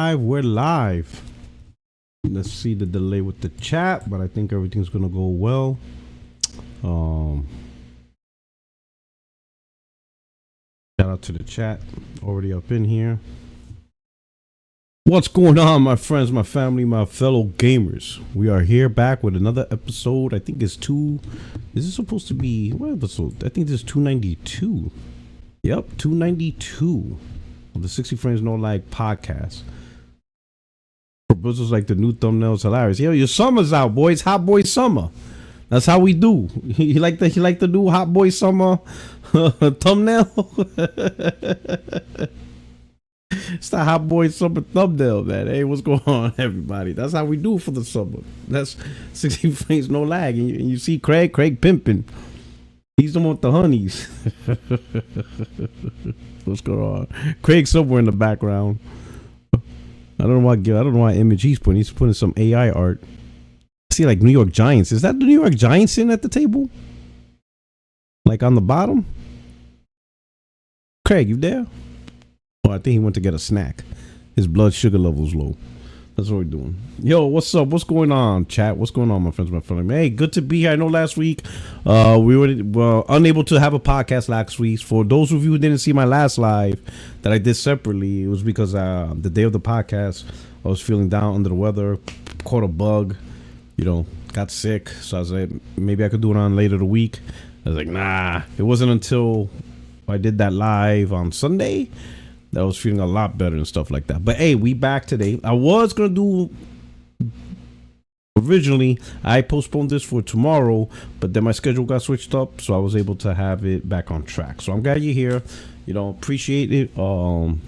live. We're live. Let's see the delay with the chat, but I think everything's gonna go well. Shout out to the chat already up in here. What's going on, my friends, my family, my fellow gamers? We are here back with another episode. I think it's two. Is this supposed to be what episode? I think this is 292. Yep, 292 of the 60 Frames No Lag podcast. Proposals like the new thumbnail is hilarious. Yo, your summer's out, boys. Hot boy summer. That's how we do. You like the new hot boy summer thumbnail? It's the hot boy summer thumbnail, man. Hey, what's going on, everybody? That's how we do for the summer. That's 60 Frames No Lag. And you see Craig pimping. He's the one with the honeys. What's going on? Craig's somewhere in the background. I don't know why image he's putting. He's putting some AI art. I see like New York Giants. Is that the New York Giants in at the table? Like on the bottom? Craig, you there? Oh, I think he went to get a snack. His blood sugar level's low. That's what we're doing. Yo, what's up? What's going on, chat? What's going on, my friends, my family? Hey, good to be here. I know last week we were unable to have a podcast last week. For those of you who didn't see my last live that I did separately, it was because the day of the podcast, I was feeling down under the weather, caught a bug, got sick. So I was like, maybe I could do it on later the week. I was like, nah. It wasn't until I did that live on Sunday that I was feeling a lot better and stuff like that. But hey, we back today. I was gonna do originally, I postponed this for tomorrow, but then my schedule got switched up, so I was able to have it back on track. So I'm glad you're here. Appreciate it.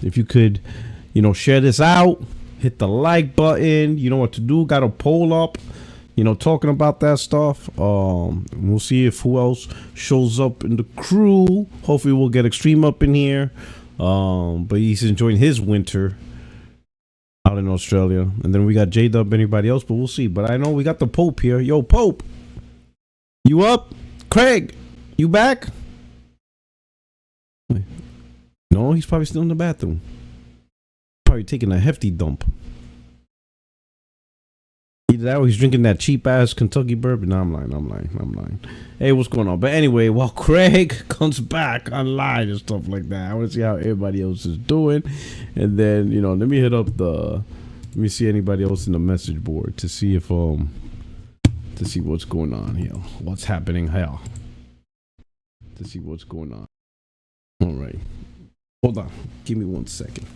If you could, share this out, hit the like button. You know what to do. Got a poll up, talking about that stuff. We'll see if who else shows up in the crew. Hopefully we'll get Extreme up in here. But he's enjoying his winter out in Australia. And then we got J-Dub, anybody else, but we'll see. But I know we got the Pope here. Yo, Pope, you up? Craig, you back? No, he's probably still in the bathroom. Probably taking a hefty dump. Either that or he's drinking that cheap ass Kentucky bourbon. No, I'm lying. Hey, what's going on? But anyway, while Craig comes back online and stuff like that, I want to see how everybody else is doing. And then, let me hit up let me see anybody else in the message board to see if, to see what's going on here. What's happening here. To see what's going on. All right. Hold on. Give me 1 second.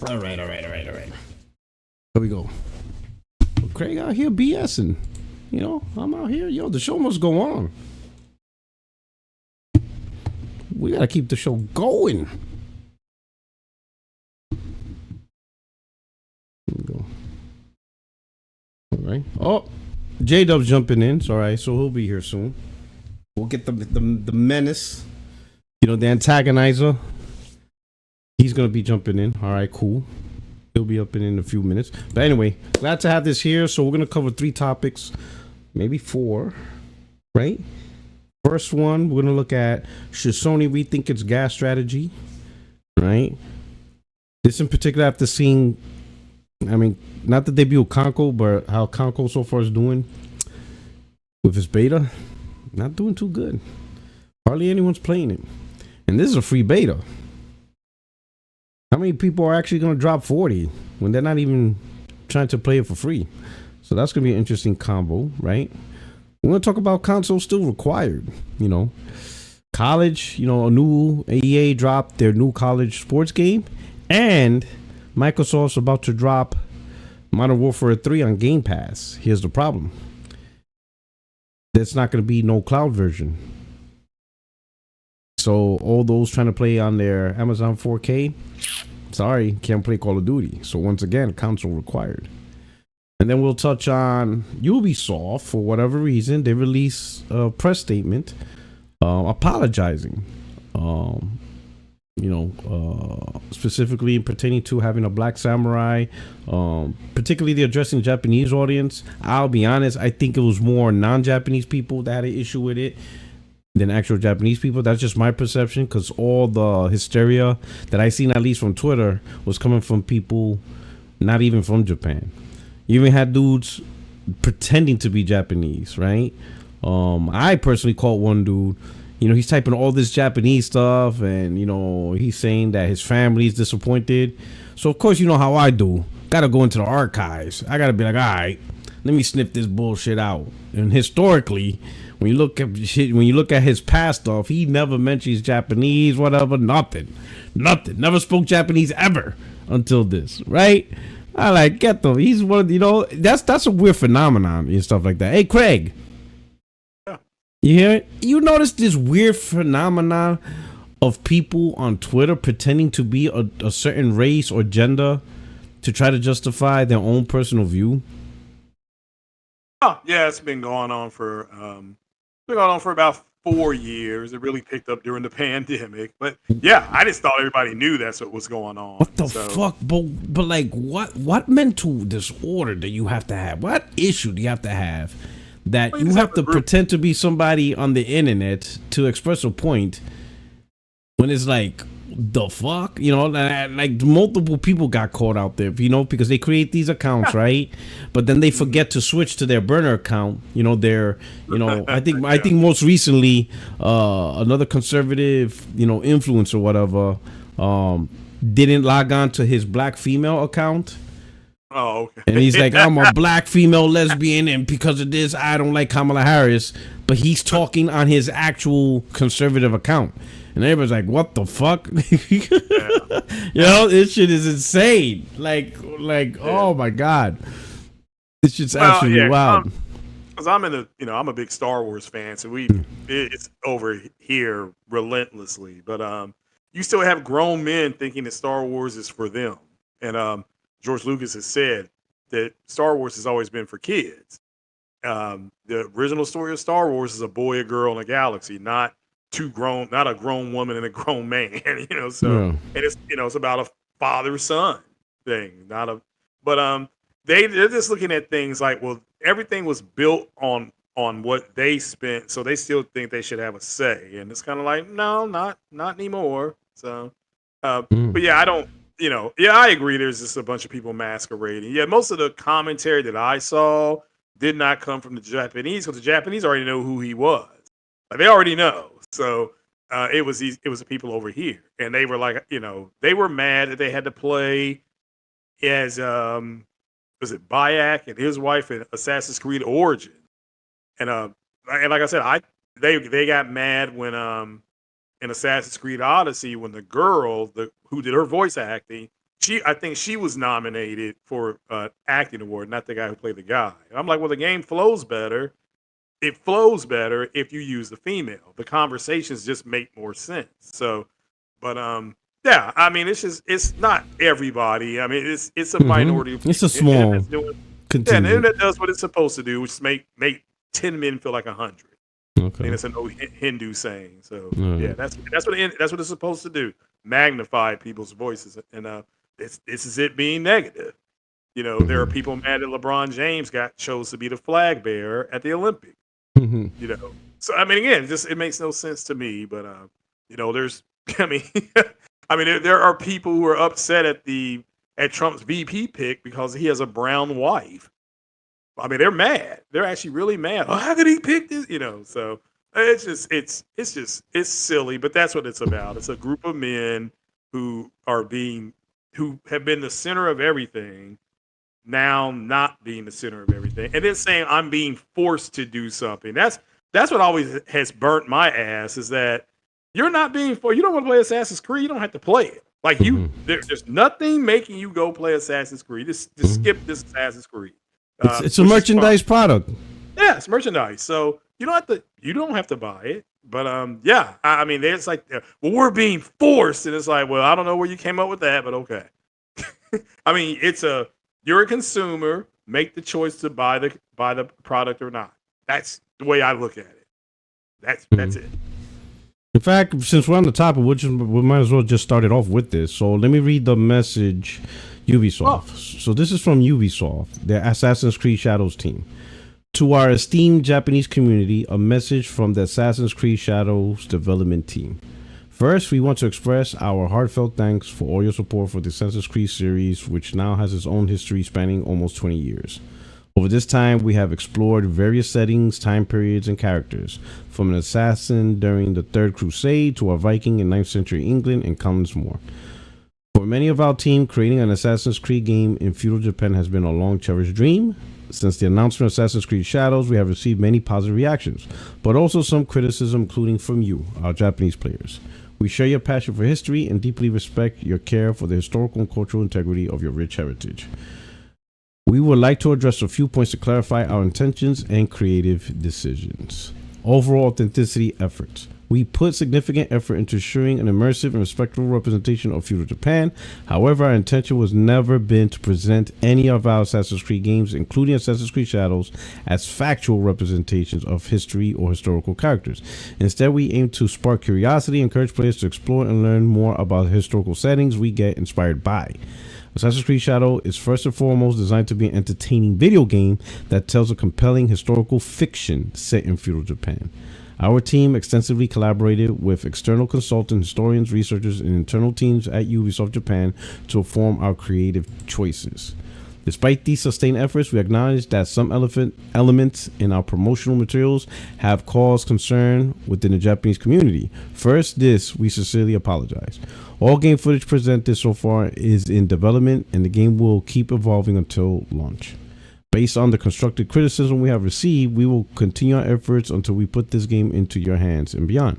All right. Here we go. Well, Craig out here BSing. I'm out here. Yo, the show must go on. We gotta keep the show going. Here we go. All right. Oh, J-Dub's jumping in. It's all right. So he'll be here soon. We'll get the menace. The antagonizer. He's going to be jumping in. All right, cool. He'll be up in a few minutes. But anyway, glad to have this here. So we're going to cover 3 topics, maybe 4, right? First one, we're going to look at, should Sony rethink its GaaS strategy, right? This in particular after seeing, not the debut of Conco, but how Conco so far is doing with his beta. Not doing too good. Hardly anyone's playing it. And this is a free beta. How many people are actually going to drop 40 when they're not even trying to play it for free? So that's going to be an interesting combo, right? We're going to talk about console still required. College, a new EA dropped their new college sports game. And Microsoft's about to drop Modern Warfare 3 on Gamepass. Here's the problem. There's not going to be no cloud version. So all those trying to play on their Amazon 4K, sorry, can't play Call of Duty. So once again, console required. And then we'll touch on Ubisoft. For whatever reason, they released a press statement apologizing specifically pertaining to having a black samurai, particularly addressing the Japanese audience. I'll be honest, I think it was more non-Japanese people that had an issue with it than actual Japanese people. That's just my perception, because all the hysteria that I seen, at least from Twitter, was coming from people not even from Japan. You even had dudes pretending to be Japanese, right? I personally caught one dude. He's typing all this Japanese stuff, and he's saying that his family's disappointed. So of course, you know how I do. Gotta go into the archives. I gotta be like, all right, let me sniff this bullshit out. And historically, when you look at his past stuff, he never mentions Japanese, whatever, nothing. Never spoke Japanese ever until this, right? I like, get them. He's one of that's a weird phenomenon and stuff like that. Hey, Craig. You hear it? You notice this weird phenomenon of people on Twitter pretending to be a certain race or gender to try to justify their own personal view? Oh, yeah, it's been going on for about 4 years. It really picked up during the pandemic, but yeah, I just thought everybody knew that's what was going on. What the fuck? But like, what mental disorder do you have to have? What issue do you have to have that you have to pretend to be somebody on the internet to express a point when it's like, the fuck? Like multiple people got caught out there, because they create these accounts, right? But then they forget to switch to their burner account. I think most recently, another conservative, influencer or whatever, didn't log on to his black female account. Oh, okay. And he's like, I'm a black female lesbian, and because of this, I don't like Kamala Harris. But he's talking on his actual conservative account. And everybody's like, what the fuck? This shit is insane. Like, oh my God. This shit's absolutely wild. Because I'm I'm a big Star Wars fan, so it's over here relentlessly. But you still have grown men thinking that Star Wars is for them. And George Lucas has said that Star Wars has always been for kids. The original story of Star Wars is a boy, a girl, and a galaxy, not a grown woman and a grown man. And it's about a father-son thing, but they're just looking at things like, well, everything was built on what they spent, so they still think they should have a say, and it's kind of like, no, not anymore. So, but yeah, I don't. I agree. There's just a bunch of people masquerading. Yeah, most of the commentary that I saw did not come from the Japanese, because the Japanese already know who he was. Like, they already know. So it was the people over here, and they were like, they were mad that they had to play as was it Bayek and his wife in Assassin's Creed Origin, and like I said, they got mad when in Assassin's Creed Odyssey, when the girl who did her voice acting, I think she was nominated for an acting award, not the guy who played the guy. And I'm like, well, the game flows better. It flows better if you use the female. The conversations just make more sense. So, but yeah, I mean, it's not everybody. I mean, it's a minority. It's a small. And the internet does what it's supposed to do, which is make 10 men feel like 100. Okay. And it's an old Hindu saying. So yeah, that's what it's supposed to do. Magnify people's voices, and this is it being negative. There are people mad that LeBron James chose to be the flag bearer at the Olympics. So I mean, again, it makes no sense to me. But there's, I mean, there are people who are upset at Trump's VP pick because he has a brown wife. I mean, they're mad. They're actually really mad. Oh, how could he pick this? So it's silly, but that's what it's about. It's a group of men who have been the center of everything, now not being the center of everything, and then saying, I'm being forced to do something. That's what always has burnt my ass, is that you're not being forced. You don't want to play Assassin's Creed, you don't have to play it. Like, there's nothing making you go play Assassin's Creed. Just skip this Assassin's Creed. It's a merchandise product. Yeah, it's merchandise. So you don't have to buy it. But yeah, I mean, it's like, well, we're being forced, and it's like, well, I don't know where you came up with that, but okay. I mean, you're a consumer. Make the choice to buy the product or not. That's the way I look at it. That's it. In fact, since we're on the topic, we might as well just start it off with this. So let me read the message Ubisoft. Oh. So this is from Ubisoft, the Assassin's Creed Shadows team. To our esteemed Japanese community, a message from the Assassin's Creed Shadows development team. First, we want to express our heartfelt thanks for all your support for the Assassin's Creed series, which now has its own history spanning almost 20 years. Over this time, we have explored various settings, time periods, and characters, from an assassin during the Third Crusade to a Viking in 9th century England and countless more. For many of our team, creating an Assassin's Creed game in feudal Japan has been a long cherished dream. Since the announcement of Assassin's Creed Shadows, we have received many positive reactions, but also some criticism, including from you, our Japanese players. We share your passion for history and deeply respect your care for the historical and cultural integrity of your rich heritage. We would like to address a few points to clarify our intentions and creative decisions. Overall authenticity efforts. We put significant effort into ensuring an immersive and respectful representation of feudal Japan. However, our intention was never been to present any of our Assassin's Creed games, including Assassin's Creed Shadows, as factual representations of history or historical characters. Instead, we aim to spark curiosity, encourage players to explore and learn more about historical settings we get inspired by. Assassin's Creed Shadow is first and foremost designed to be an entertaining video game that tells a compelling historical fiction set in feudal Japan. Our team extensively collaborated with external consultants, historians, researchers, and internal teams at Ubisoft Japan to inform our creative choices. Despite these sustained efforts, we acknowledge that some elements in our promotional materials have caused concern within the Japanese community. First, we sincerely apologize. All game footage presented so far is in development, and the game will keep evolving until launch. Based on the constructive criticism we have received, we will continue our efforts until we put this game into your hands and beyond.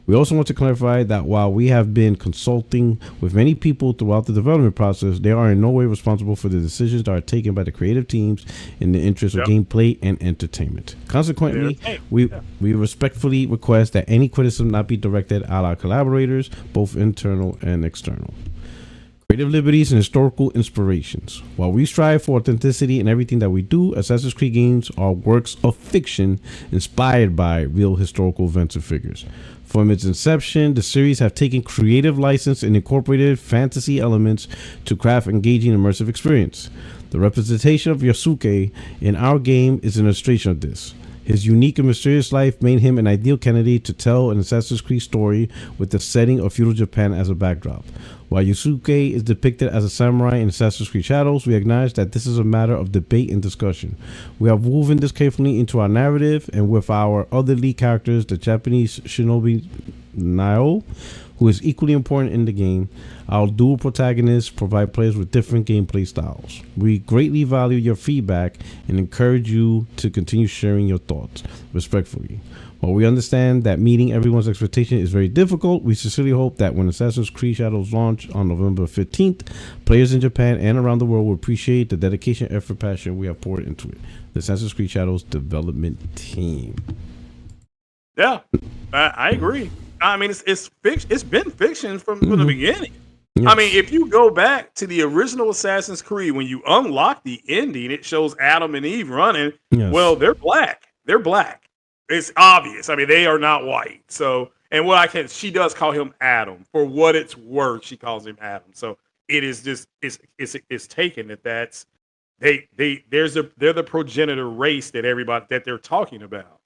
We also want to clarify that while we have been consulting with many people throughout the development process, they are in no way responsible for the decisions that are taken by the creative teams in the interest of gameplay and entertainment. Consequently, we respectfully request that any criticism not be directed at our collaborators, both internal and external. Creative liberties and historical inspirations. While we strive for authenticity in everything that we do, Assassin's Creed games are works of fiction inspired by real historical events and figures. From its inception, the series have taken creative license and incorporated fantasy elements to craft engaging immersive experience. The representation of Yasuke in our game is an illustration of this. His unique and mysterious life made him an ideal candidate to tell an Assassin's Creed story with the setting of feudal Japan as a backdrop. While Yasuke is depicted as a samurai in Assassin's Creed Shadows, we acknowledge that this is a matter of debate and discussion. We have woven this carefully into our narrative, and with our other lead characters, the Japanese shinobi Nao, who is equally important in the game, our dual protagonists provide players with different gameplay styles. We greatly value your feedback and encourage you to continue sharing your thoughts respectfully. While we understand that meeting everyone's expectation is very difficult, we sincerely hope that when Assassin's Creed Shadows launch on November 15th, players in Japan and around the world will appreciate the dedication, effort, passion we have poured into it. The Assassin's Creed Shadows development team. Yeah, I agree. I mean, it's fiction. It's been fiction from the beginning. Yes. I mean, if you go back to the original Assassin's Creed, when you unlock the ending, it shows Adam and Eve running. Yes. Well, they're black. They're black. It's obvious. I mean, they are not white. So, and she does call him Adam. For what it's worth, she calls him Adam. So it is just it's taken they're the progenitor race that they're talking about.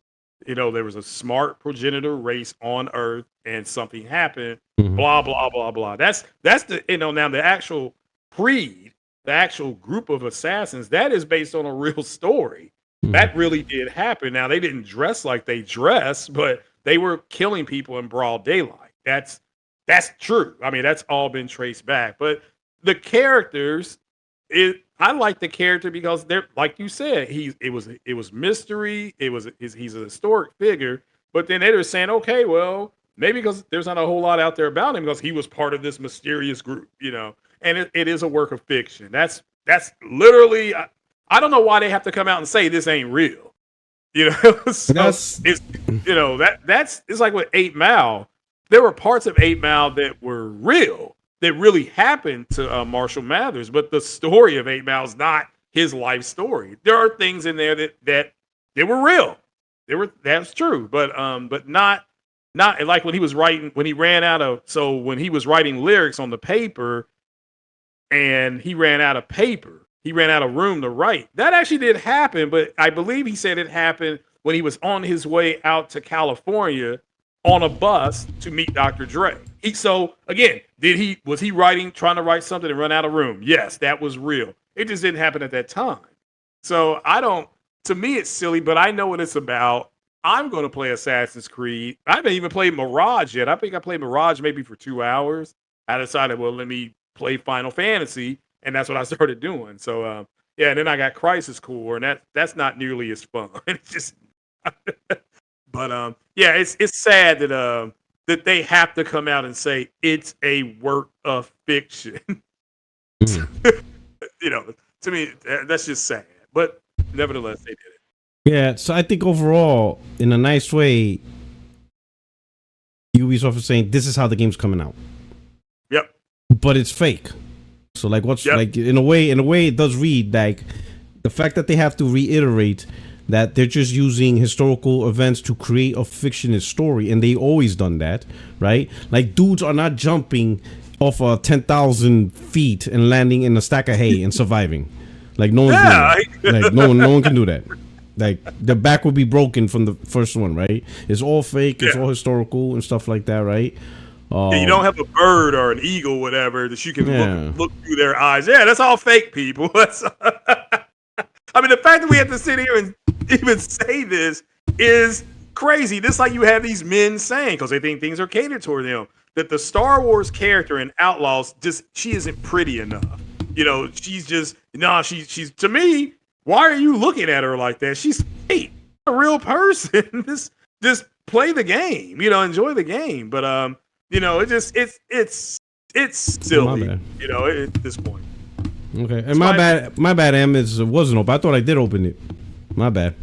You know, there was a smart progenitor race on Earth, and something happened. Blah blah blah blah. That's the now the actual creed, the actual group of assassins, that is based on a real story. That really did happen. Now, they didn't dress like they dress, but they were killing people in broad daylight. That's true. I mean, that's all been traced back. But the characters, I like the character because they're, like you said, it was mystery. He's a historic figure. But then they were saying, okay, well, maybe because there's not a whole lot out there about him because he was part of this mysterious group, And it is a work of fiction. That's literally. I don't know why they have to come out and say this ain't real. So it's like with 8 Mile. There were parts of 8 Mile that were real, that really happened to Marshall Mathers, but the story of 8 Mile is not his life story. There are things in there that were real. That's true, but not not like when he was writing, when he was writing lyrics on the paper and he ran out of paper, he ran out of room to write. That actually did happen, but I believe he said it happened when he was on his way out to California on a bus to meet Dr. Dre. So again, was he trying to write something and run out of room? Yes, that was real. It just didn't happen at that time. So to me, it's silly, but I know what it's about. I'm going to play Assassin's Creed. I haven't even played Mirage yet. I think I played Mirage maybe for 2 hours. I decided, well, let me play Final Fantasy, and that's what I started doing. So, yeah, and then I got Crisis Core, and that's not nearly as fun. It's just, but yeah, it's sad that they have to come out and say it's a work of fiction. You know, to me, that's just sad. But nevertheless, they did it. Yeah, so I think overall, in a nice way, Ubisoft is saying this is how the game's coming out. Yep. But it's fake. So like like in a way it does read like the fact that they have to reiterate that they're just using historical events to create a fictionist story, and they always done that, right? Like dudes are not jumping off 10,000 feet and landing in a stack of hay and surviving. Like no one's doing that. Like no one can do that. Like the back would be broken from the first one, right? It's all fake. It's all historical and stuff like that, right? You don't have a bird or an eagle, whatever, that you can look through their eyes. Yeah, that's all fake, people. I mean, the fact that we have to sit here and even say this is crazy. This like you have these men saying, because they think things are catered toward them, that the Star Wars character in Outlaws she isn't pretty enough. You know, she's just she's to me. Why are you looking at her like that? She's fake, a real person. just play the game. You know, enjoy the game. But you know, it's silly. You know, at this point. Okay, and my bad. Em, it wasn't open. I thought I did open it. My bad.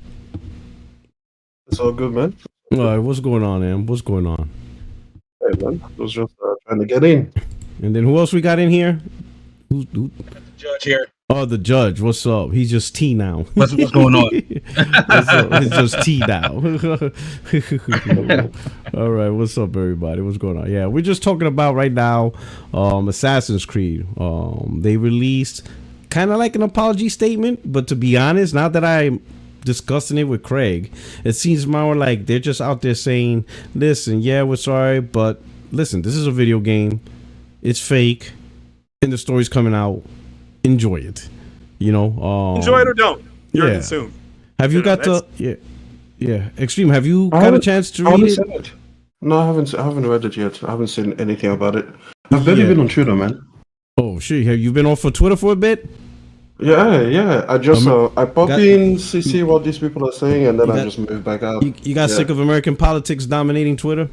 It's all good, man. All right, what's going on, Em? What's going on? Hey, man, I was just trying to get in. And then who else we got in here? Who's the judge here? Oh, the judge. What's up? He's just T now. What's going on? What's up? He's just T now. All right. What's up, everybody? What's going on? Yeah, we're just talking about right now Assassin's Creed. They released kind of like an apology statement, but to be honest, now that I'm discussing it with Craig, it seems more like they're just out there saying, listen, yeah, we're sorry, but listen, this is a video game. It's fake, and the story's coming out. Enjoy it, you know. Enjoy it or don't. You're consumed. Have you got to? Yeah. Extreme. Have you got a chance to read it? No, I haven't read it yet. I haven't seen anything about it. I've barely been on Twitter, man. Oh shit! Have you been off for Twitter for a bit? Yeah. I just I pop in, see what these people are saying, and then I just move back out. You got sick of American politics dominating Twitter?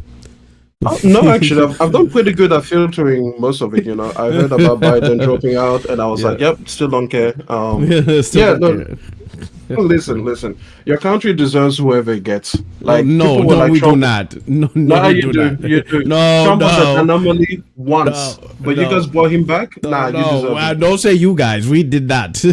No, actually, I've done pretty good at filtering most of it. You know, I heard about Biden dropping out, and I was like, "Yep, still don't care." Listen. Your country deserves whoever it gets. Like, no, we do not. No, you do. No, Trump was an anomaly once, but you guys brought him back. You deserve it. Don't say you guys. We did not.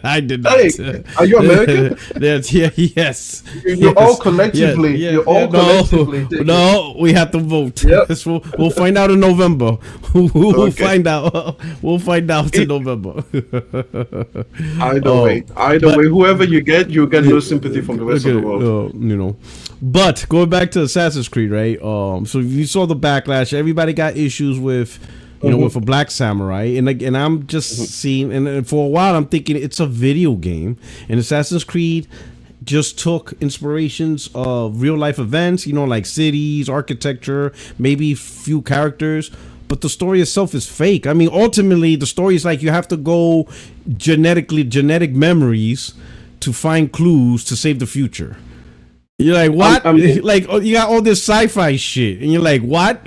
I did not. Hey, are you American? Yes. You're all collectively. You're all collectively. No, we have to vote. Yep. We'll find out in November. We'll find out. We'll find out in November. Either way, whoever you get no sympathy from the rest of the world. You know, but going back to Assassin's Creed, right? So you saw the backlash. Everybody got issues with, you know, with a Black Samurai, and I'm just seeing, and for a while I'm thinking it's a video game, and Assassin's Creed just took inspirations of real life events, you know, like cities, architecture, maybe few characters. But the story itself is fake. I mean, ultimately, the story is like you have to go genetic memories to find clues to save the future. You're like, what? Like, you got all this sci-fi shit, and you're like, what?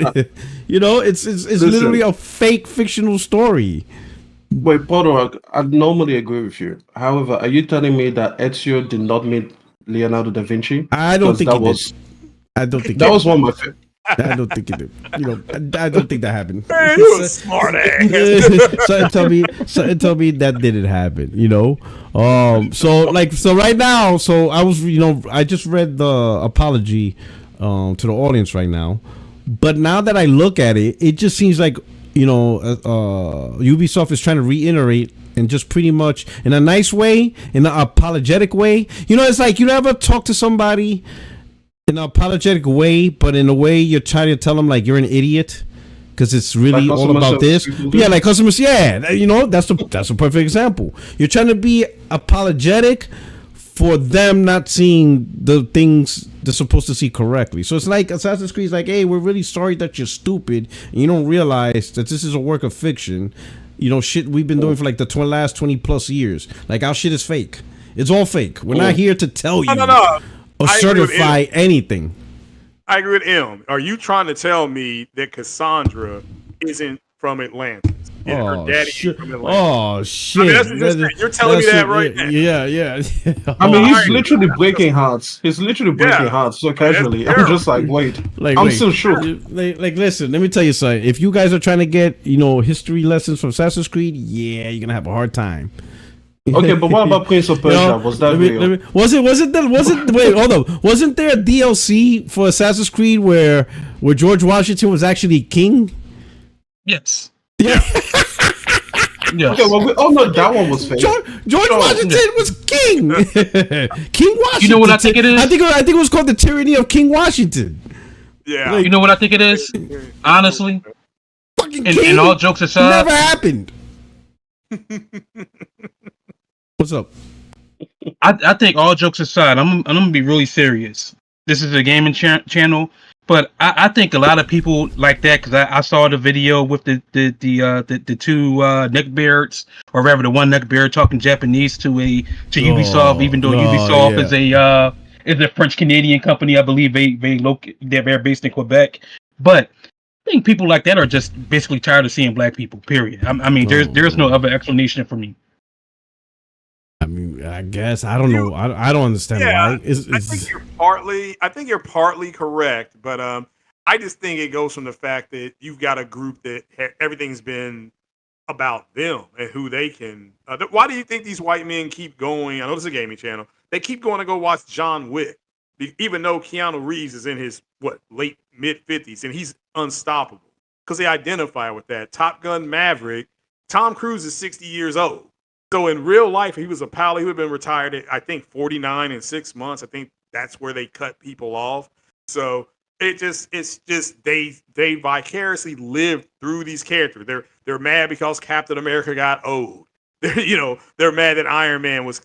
You know, it's literally a fake fictional story. Wait, Porto, I normally agree with you. However, are you telling me that Ezio did not meet Leonardo da Vinci? I don't think he did. I don't think that was one of my favorite. I don't think it did. You know, I don't think that happened. Man, you a smart ass. Something told me that didn't happen. You know, so right now, so I was, you know, I just read the apology to the audience right now. But now that I look at it, it just seems like, Ubisoft is trying to reiterate and just pretty much in a nice way, in an apologetic way. It's like you ever talk to somebody in an apologetic way, but in a way you're trying to tell them like you're an idiot because it's really Like all about this. people Yeah, like customers. Yeah, that's a perfect example. You're trying to be apologetic for them not seeing the things they're supposed to see correctly. So it's like Assassin's Creed is like, hey, we're really sorry that you're stupid and you don't realize that this is a work of fiction. Shit we've been doing for like the last 20 plus years. Like our shit is fake. It's all fake. We're not here to tell you No. or certify anything. I agree with M. Are you trying to tell me that Cassandra isn't from Atlantis? And her daddy is from Atlantis? Oh shit! I mean, that's just, you're telling me that right now. Yeah. I mean, he's literally breaking hearts. He's literally breaking hearts so casually. I'm just like, wait. I'm still shook. Like, listen. Let me tell you something. If you guys are trying to get history lessons from Assassin's Creed, yeah, you're gonna have a hard time. Okay, but what about Prince of Persia? Was that real? Wait, hold up. Wasn't there a DLC for Assassin's Creed where George Washington was actually king? Yes. Yeah. Yes. Okay, well, we all know that one was fake. George Washington was king. King Washington. You know what I think it is? I think it was called the tyranny of King Washington. Yeah. You know what I think it is? Honestly, Fucking and all jokes aside, never happened. What's up? I think all jokes aside, I'm gonna be really serious. This is a gaming channel, but I think a lot of people like that because I saw the video with the two neckbeards, or rather the one neckbeard talking Japanese to Ubisoft, even though Ubisoft is a French Canadian company. I believe they're based in Quebec, but I think people like that are just basically tired of seeing black people. Period. I mean, there's no other explanation for me. I mean, I guess I don't know. I don't understand why. I think you're partly correct, but I just think it goes from the fact that you've got a group that everything's been about them and who they can. Why do you think these white men keep going? I know this is a gaming channel. They keep going to go watch John Wick, even though Keanu Reeves is in his late mid-50s and he's unstoppable because they identify with that. Top Gun Maverick, Tom Cruise is 60 years old. So in real life, he was a pilot. He would have been retired at, I think, 49 in 6 months. I think that's where they cut people off. So it's just they vicariously lived through these characters. They're mad because Captain America got old. They're mad that Iron Man was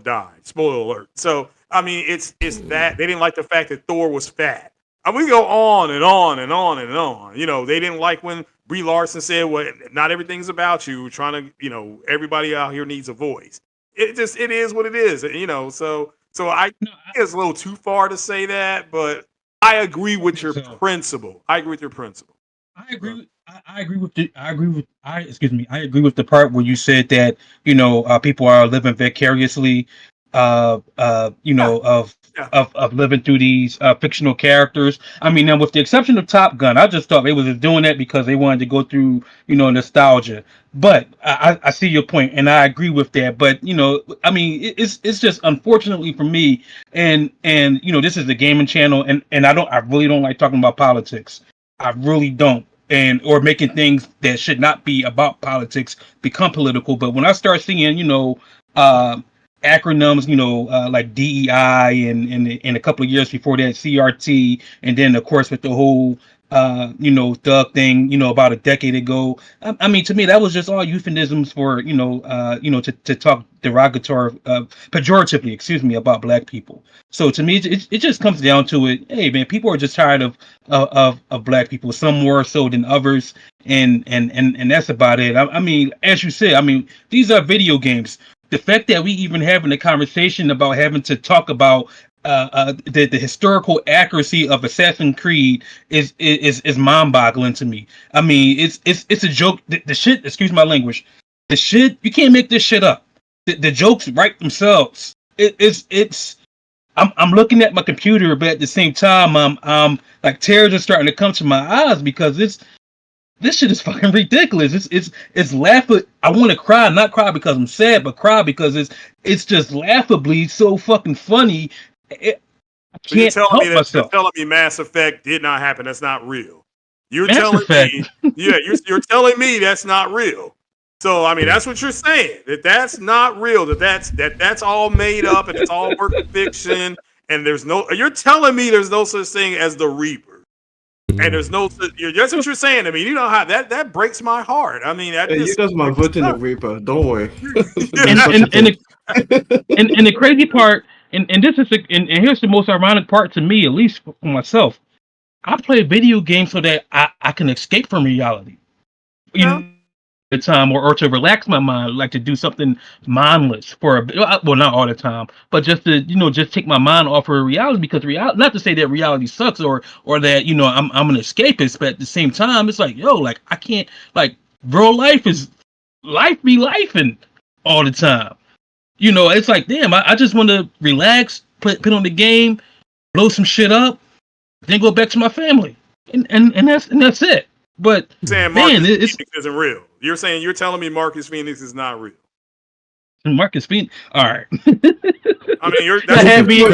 died. Spoiler alert. So I mean, it's that they didn't like the fact that Thor was fat. And we go on and on and on and on. They didn't like when Brie Larson said, "Well, not everything's about you. We're trying to, everybody out here needs a voice." It is what it is. So I think it's a little too far to say that, but I agree with your principle. I agree with your principle. I agree with the part where you said that people are living vicariously of living through these fictional characters. I mean, now with the exception of Top Gun, I just thought they was just doing that because they wanted to go through nostalgia. But I see your point, and I agree with that. But I mean, it's just unfortunately for me, and this is a gaming channel, and I really don't like talking about politics. I really don't. Or making things that should not be about politics become political. But when I start seeing, acronyms, like DEI and a couple of years before that, CRT, and then of course with the whole thug thing, about a decade ago. I mean, to me, that was just all euphemisms for, to talk derogatory, pejoratively, about black people. So to me, it just comes down to it. Hey, man, people are just tired of black people, some more so than others. And that's about it. I mean, as you said, I mean, these are video games. The fact that we even having a conversation about having to talk about the historical accuracy of Assassin's Creed is mind-boggling to me. I mean, it's a joke. The shit, excuse my language, the shit, you can't make this shit up. The jokes write themselves. I'm looking at my computer, but at the same time, I'm like tears are starting to come to my eyes because this shit is fucking ridiculous. It's laughable. I want to cry, not cry because I'm sad, but cry because it's just laughably so fucking funny. So you're can't telling help me myself. you're telling me Mass Effect did not happen. That's not real. You're Mass telling Effect. me, yeah, you're telling me that's not real. So I mean, that's what you're saying. That's not real. That's all made up and it's all work of fiction. And there's no. You're telling me there's no such thing as the Reaper. And there's no. That's what you're saying to me. You know how that breaks my heart. I mean, that Hey, you guys might vote in the Reaper. Don't worry. And the crazy part, and this is and here's the most ironic part to me, at least for myself. I play video games so that I can escape from reality. You know, the time or to relax my mind, like to do something mindless for a bit. Well, not all the time, but just to just take my mind off of reality, because reality. Not to say that reality sucks or that I'm an escapist, but at the same time, it's like like I can't real life be lifing all the time. It's like damn, I just want to relax, put on the game, blow some shit up, then go back to my family, and that's it. But saying Marcus Phoenix isn't real. You're telling me Marcus Phoenix is not real. Marcus Phoenix. All right. I mean, you had me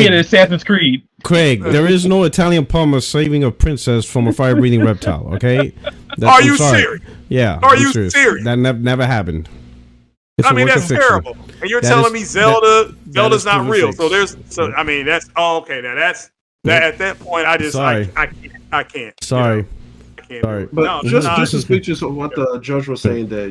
at Assassin's Creed. Craig, there is no Italian plumber saving a princess from a fire-breathing reptile. Okay. Are you serious? Yeah. Are you serious? That never happened. I mean, that's terrible. And you're telling me Zelda's not real. So I mean, that's okay. Now that's that. At that point, I just I can't. Sorry. But just to speak to what George was saying there,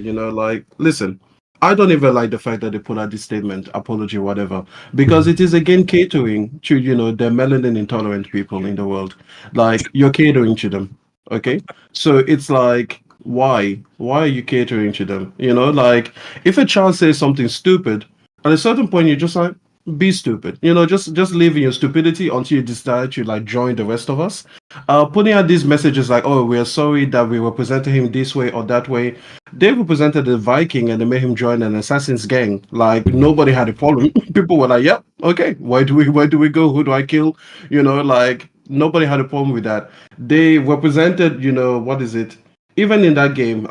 listen, I don't even like the fact that they put out this statement, apology, whatever, because it is again catering to the melanin intolerant people in the world. Like, you're catering to them, okay? So it's like, why are you catering to them? If a child says something stupid, at a certain point you're just like, be stupid, just live in your stupidity until you decide to join the rest of us. Putting out these messages like, oh, we're sorry that we represented him this way or that way. They represented a Viking and they made him join an assassin's gang. Like, nobody had a problem. People were like, yep, okay, where do we go? Who do I kill? Nobody had a problem with that. They represented, what is it? Even in that game,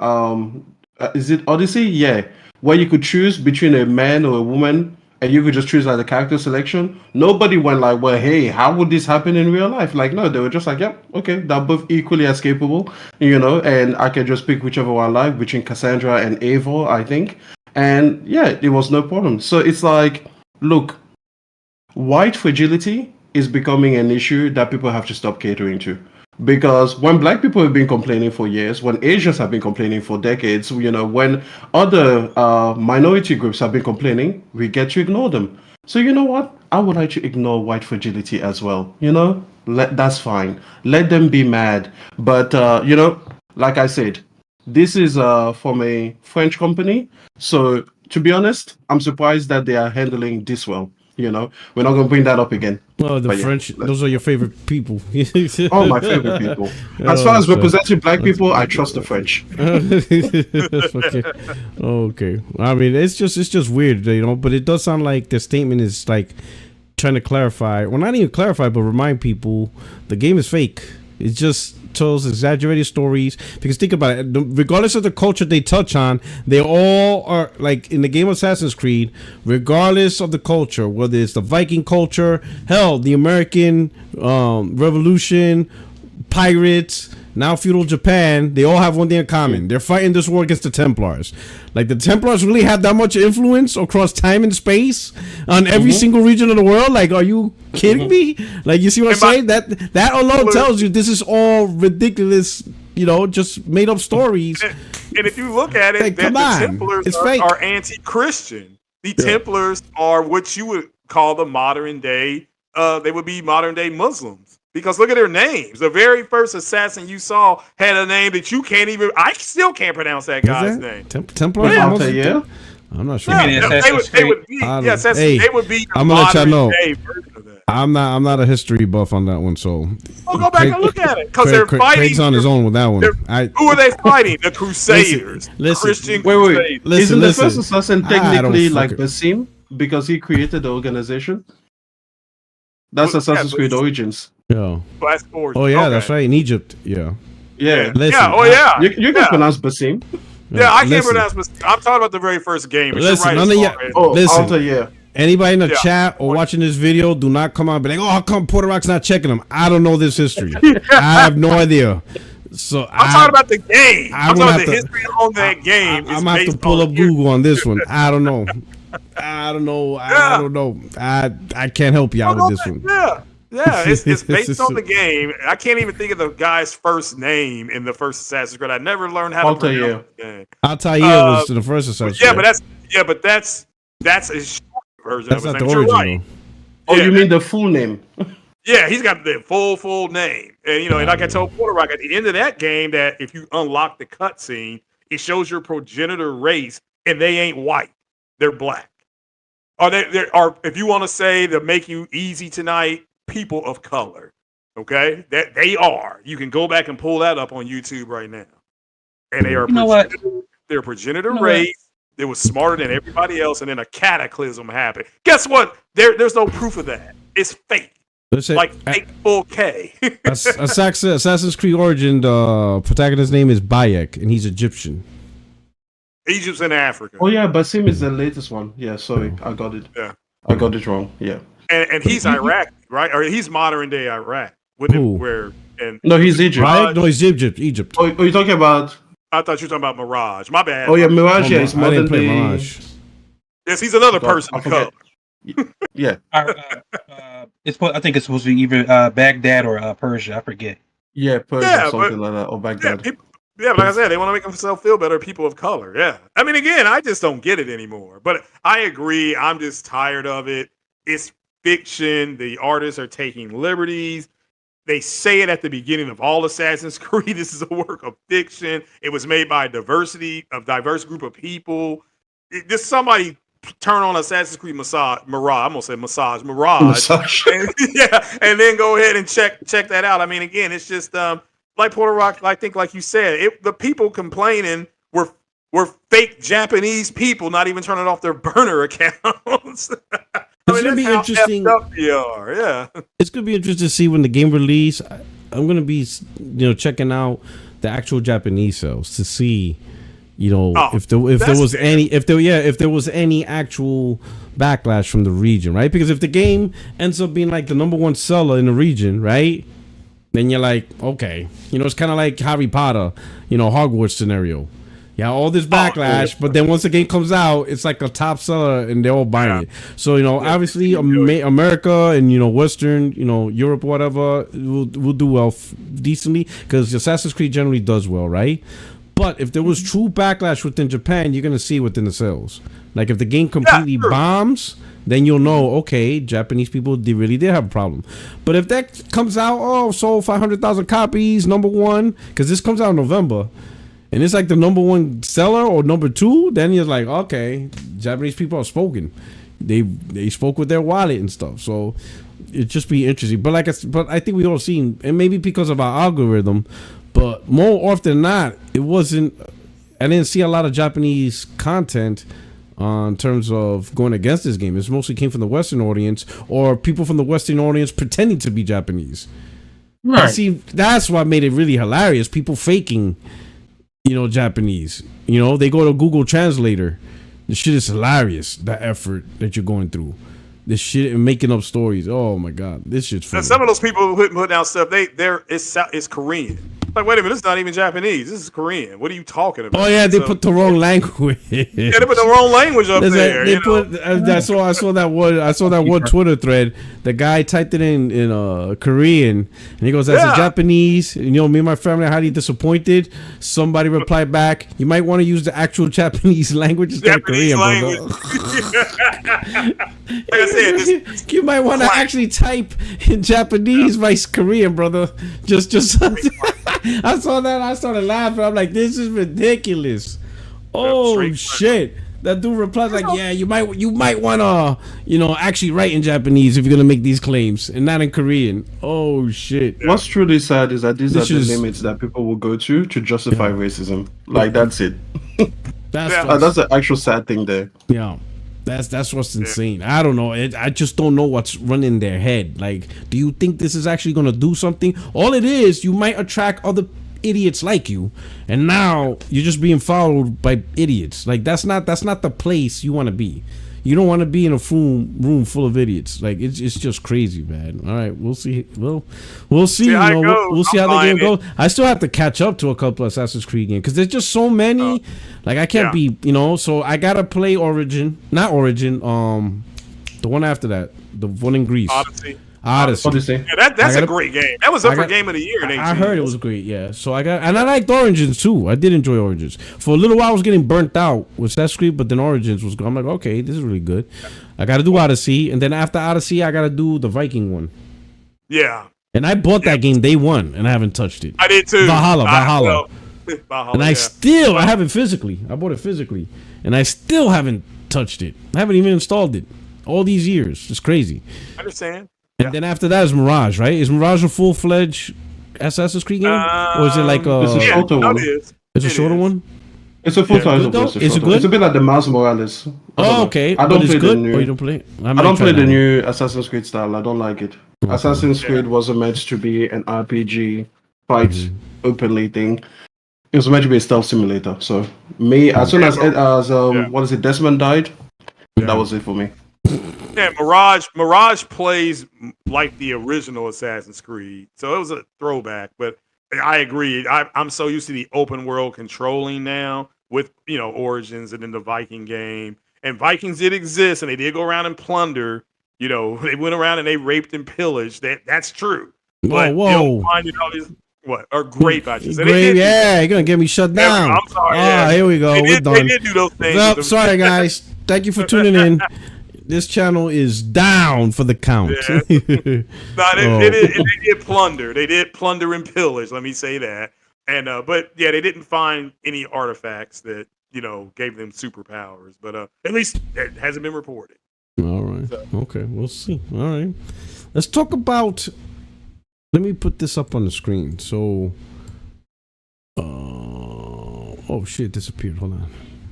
is it Odyssey? Yeah, where you could choose between a man or a woman, and you could just choose the character selection. Nobody went like, well, hey, how would this happen in real life? No, they were just like, yep, okay, they're both equally escapable, and I can just pick whichever one I like between Cassandra and Eivor, I think. And yeah, it was no problem. So it's like, look, white fragility is becoming an issue that people have to stop catering to. Because when black people have been complaining for years, when Asians have been complaining for decades, when other minority groups have been complaining, we get to ignore them. So you know what? I would like to ignore white fragility as well. That's fine. Let them be mad. But, like I said, this is from a French company. So to be honest, I'm surprised that they are handling this well. We're not going to bring that up again. Well, French, those are your favorite people. Oh, my favorite people. As far as representing black people, I trust the French. Okay. I mean, it's just weird, but it does sound like the statement is trying to clarify. Well, not even clarify, but remind people the game is fake. It just tells exaggerated stories. Because think about it, regardless of the culture they touch on, they all are in the game of Assassin's Creed, regardless of the culture, whether it's the Viking culture, hell, the American Revolution, pirates, now feudal Japan, they all have one thing in common. They're fighting this war against the Templars. The Templars really have that much influence across time and space on every single region of the world. Are you kidding me? You see what I'm saying? That alone tells you this is all ridiculous, just made up stories. And if you look at it, the Templars are anti-Christian. The Templars are what you would call the modern day, they would be modern day Muslims. Because look at their names. The very first assassin you saw had a name that you can't even. I still can't pronounce that guy's name. Templar. Yeah. I'm not sure. Yeah, they would be. They would be. I'm gonna let y'all know. I'm not a history buff on that one, so. Well, go back and look at it because they're fighting. Craig's on his own with that one. Who are they fighting? The Crusaders. Christian Crusaders. Wait. Isn't the first assassin technically Basim because he created the organization? That's Assassin's Creed Origins. Yeah. Oh yeah, that's right. In Egypt. Yeah. Yeah. Listen, You can pronounce Basim. Yeah, I can't pronounce Basim. I'm talking about the very first game. Listen, Alta, yeah. Anybody in the chat or watching this video, do not come out and be like, "Oh, how come Puerto Rock's not checking them?" I don't know this history. I have no idea. So I'm talking about the game. I'm talking about the history on that game. I'm gonna have to pull up Google on this one. I don't know. I don't know. I can't help you out with this one. Yeah, it's based on the game. I can't even think of the guy's first name in the first Assassin's Creed. I never learned how to pronounce the game. Altair was the first Assassin's Creed. But that's a short version that's of his not name. the original. Right. Oh, you mean the full name? Yeah, he's got the full name. And and like I told Puerto Rock at the end of that game, that if you unlock the cutscene, it shows your progenitor race, and they ain't white; they're black. Or they are, if you want to say to make you easy tonight, people of color. Okay, that they are. You can go back and pull that up on YouTube right now. And they are they're progenitor race. They was smarter than everybody else, and then a cataclysm happened. Guess what? There's no proof of that. It's fake. Like fake full K. Assassin's Creed Origin, the protagonist's name is Bayek, and he's Egyptian. Egypt's in Africa. Oh yeah, Basim is the latest one. Yeah, sorry, I got it. Yeah, I got it wrong. Yeah, and he's Iraq, right? Or he's modern day Iraq. No, he's Egypt. Right? No, he's Egypt. Oh, you're talking about? I thought you were talking about Mirage. My bad. Oh yeah, Mirage. Yeah, it's modern day. Mirage. Yes, he's another person of color. Yeah. I think it's supposed to be either Baghdad or Persia. I forget. Yeah, Persia, something like that, or Baghdad. Yeah, but like I said, they want to make themselves feel better. People of color. Yeah. I mean, again, I just don't get it anymore. But I agree. I'm just tired of it. It's fiction. The artists are taking liberties. They say it at the beginning of all Assassin's Creed. This is a work of fiction. It was made by a diverse group of people. Just somebody turn on Assassin's Creed Mirage. I'm gonna say Mirage. And then go ahead and check that out. I mean, again, it's just like Puerto Rock. I think, like you said, the people complaining were fake Japanese people, not even turning off their burner accounts. It's gonna be interesting. Yeah, it's gonna be interesting to see when the game release. I'm gonna be, checking out the actual Japanese sales to see, if there was any actual backlash from the region, right? Because if the game ends up being like the number one seller in the region, right, then you're like, okay, it's kind of like Harry Potter, Hogwarts scenario. Yeah, all this backlash, but then once the game comes out, it's like a top seller, and they're all buying it. So obviously, America and Western, Europe, whatever, will do well decently, because Assassin's Creed generally does well, right? But if there was true backlash within Japan, you're gonna see it within the sales. Like if the game completely bombs, then you'll know, okay, Japanese people really did have a problem. But if that comes out, sold 500,000 copies, number one, because this comes out in November. And it's like the number one seller or number two, then you're like, okay, Japanese people are spoken. They spoke with their wallet and stuff. So it'd just be interesting. But I think we all seen, and maybe because of our algorithm, but more often than not, it wasn't. I didn't see a lot of Japanese content in terms of going against this game. It mostly came from the Western audience or people from the Western audience pretending to be Japanese. Right. See, that's what made it really hilarious. People faking. Japanese. They go to Google Translator. The shit is hilarious. The effort that you're going through. This shit and making up stories. Oh my god, this shit's funny. Now, some of those people who put down stuff, it's Korean. Like, wait a minute, it's not even Japanese. This is Korean. What are you talking about? Oh yeah, they put the wrong language. Yeah, they put the wrong language up there. They put. I saw that one Twitter thread. The guy typed it in Korean, and he goes, "As a Japanese, me and my family are highly disappointed." Somebody replied back, "You might want to use the actual Japanese language instead of Korean, brother." Like I said, you might want to actually type in Japanese vice Korean, brother. Just. I saw that. I started laughing. I'm like, this is ridiculous. Oh shit! That dude replies like, yeah, you might want to, actually write in Japanese if you're gonna make these claims and not in Korean. Oh shit! What's truly sad is that these are the limits that people will go to justify racism. Like that's it. That's the actual sad thing there. Yeah. That's what's insane. I don't know. I just don't know what's running in their head. Like, do you think this is actually going to do something? All it is, you might attract other idiots like you, and now you're just being followed by idiots. Like, that's not the place you want to be. you don't want to be in a room full of idiots. Like it's just crazy, man. All right, we'll see. We'll see. We'll see how the game goes. I still have to catch up to a couple of Assassin's Creed games because there's just so many. Like I can't be, so I gotta play not Origin. The one after that, the one in Greece. Odyssey. Yeah, that's a great game. That was up for Game of the Year in 18. I heard it was great, yeah. So I liked Origins too. I did enjoy Origins. For a little while I was getting burnt out with Assassin's Creed, but then Origins was good. I'm like, okay, this is really good. I gotta do Odyssey, and then after Odyssey I gotta do the Viking one. Yeah. And I bought that game day one and I haven't touched it. I did too. Valhalla. And I have it physically. I bought it physically. And I still haven't touched it. I haven't even installed it. All these years. It's crazy. I understand. And then after that is Mirage, right? Is Mirage a full-fledged Assassin's Creed game? Or is it like a... It's a shorter one. It's a shorter one? It's a full-size one. Is it good? It's a bit like the Miles Morales. Okay. I don't play the new... you don't play it? I don't play the new Assassin's Creed style. I don't like it. Okay. Assassin's Creed wasn't meant to be an RPG fight openly thing. It was meant to be a stealth simulator. So as soon as what is it, Desmond died, that was it for me. Yeah, Mirage plays like the original Assassin's Creed, so it was a throwback. But I agree. I'm so used to the open world controlling now with Origins and then the Viking game. And Vikings did exist, and they did go around and plunder. They went around and they raped and pillaged. That's true. But whoa! Finding all these or grape, I should say. Grape, you're gonna get me shut down. I'm sorry. Here we go. We're done. They did do those things. Well, sorry guys. Thank you for tuning in. This channel is down for the count. Yeah. They did plunder. They did plunder and pillage. Let me say that. And but yeah, they didn't find any artifacts that gave them superpowers. But at least it hasn't been reported. All right. So. Okay, we'll see. All right. Let's talk about. Let me put this up on the screen. So. Oh shit! Disappeared. Hold on.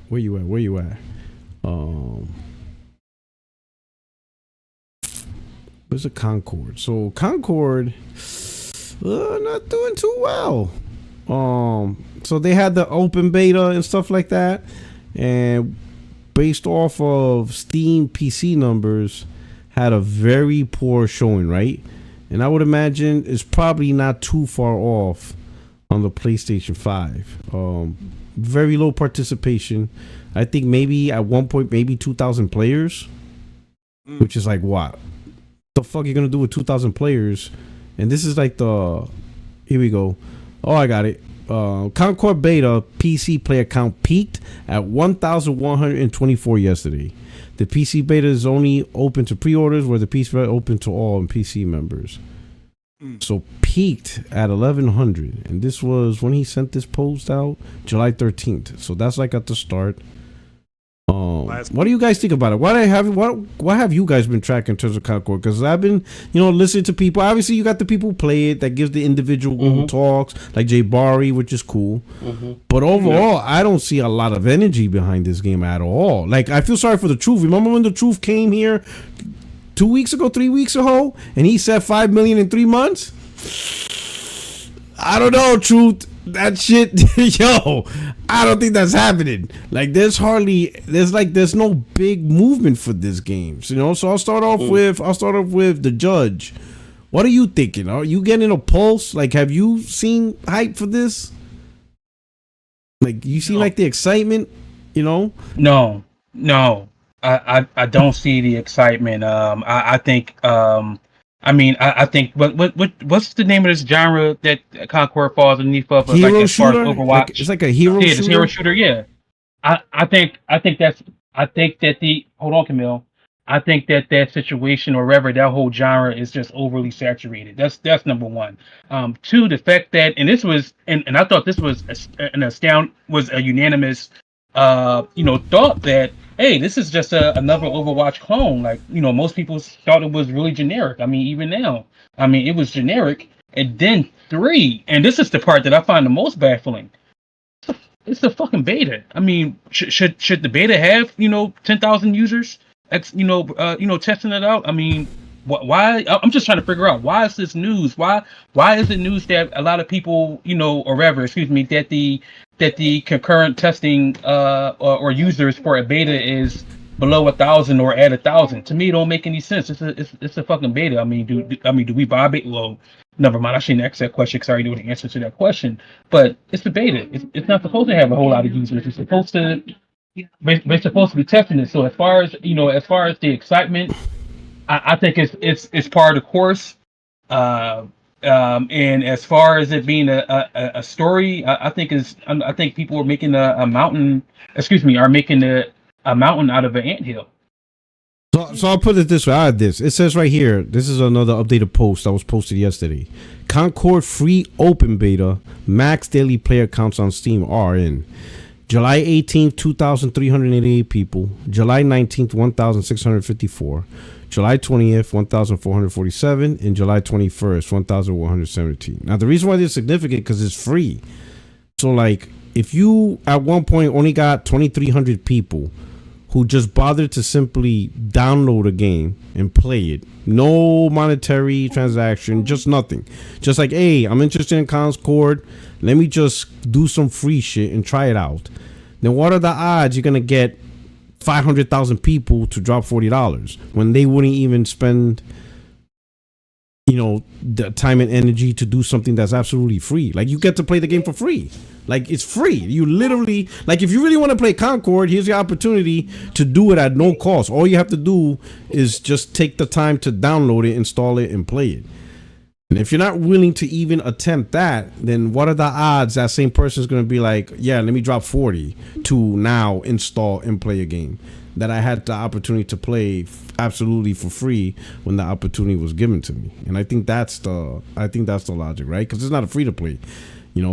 Where you at? Where's the Concord? So Concord, not doing too well. So they had the open beta and stuff like that, and based off of Steam PC numbers, had a very poor showing, right? And I would imagine it's probably not too far off on the PlayStation 5. Very low participation. I think maybe at one point, maybe 2,000 players, which is like what? The fuck you gonna do with 2,000 players? And this is like here we go. Oh, I got it. Concord Beta PC player count peaked at 1,124 yesterday. The PC beta is only open to pre-orders, where the PC beta open to all PC members. So peaked at 1,100, and this was when he sent this post out, July 13th. So that's like at the start. What do you guys think about it? What have you guys been tracking in terms of Concord? Because I've been, listening to people. Obviously, you got the people who play it that gives the individual talks, like Jay Barry, which is cool. But overall, I don't see a lot of energy behind this game at all. Like, I feel sorry for the Truth. Remember when the Truth came here 3 weeks ago, and he said 5 million in 3 months? I don't know, Truth. That shit, I don't think that's happening. Like, there's no big movement for this game, So I'll start off with the Judge. What are you thinking? Are you getting a pulse? Like, have you seen hype for this? Like, you see like the excitement, No. I don't see the excitement. I think. I think what's the name of this genre that Concord falls underneath of? Hero like shooter? Overwatch. It's like a hero shooter. It's hero shooter. Yeah. I think that hold on, Camille. I think that situation or whatever, that whole genre is just overly saturated. That's number one. Two, the fact that, and this was, and I thought this was a unanimous, thought that, hey, this is just another Overwatch clone. Like, most people thought it was really generic. I mean, even now, it was generic. And then 3, and this is the part that I find the most baffling. It's the fucking beta. I mean, should the beta have 10,000 users? Testing it out. I mean, why? I'm just trying to figure out, why is this news? Why is it news that a lot of people, that the concurrent testing or users for a beta is below 1,000 or at 1,000. To me, it don't make any sense. It's a fucking beta. I mean, do we buy beta? Well, never mind. I shouldn't ask that question because I already know the answer to that question. But it's a beta. It's not supposed to have a whole lot of users. It's supposed to. We're supposed to be testing it. So as far as the excitement, I think it's part of the course. And as far as it being a story, I think people are making a mountain. Excuse me, are making a mountain out of an anthill. So I'll put it this way. I had this. It says right here. This is another updated post that was posted yesterday. Concord free open beta max daily player counts on Steam are in. July 18th, 2,388 people. July 19th, 1,654. July 20th, 1,447. And July 21st, 1,117. Now, the reason why this is significant because it's free. So, like, if you at one point only got 2,300 people who just bothered to simply download a game and play it, no monetary transaction, just nothing. Just like, hey, I'm interested in Concord. Let me just do some free shit and try it out. Then what are the odds you're going to get 500,000 people to drop $40 when they wouldn't even spend, the time and energy to do something that's absolutely free? Like, you get to play the game for free. Like, it's free. You literally, like, if you really want to play Concord, here's the opportunity to do it at no cost. All you have to do is just take the time to download it, install it, and play it. And if you're not willing to even attempt that, then what are the odds that same person is going to be like, yeah, let me drop 40 to now install and play a game that I had the opportunity to play absolutely for free when the opportunity was given to me? And I think that's the logic, right? Because it's not a free to play,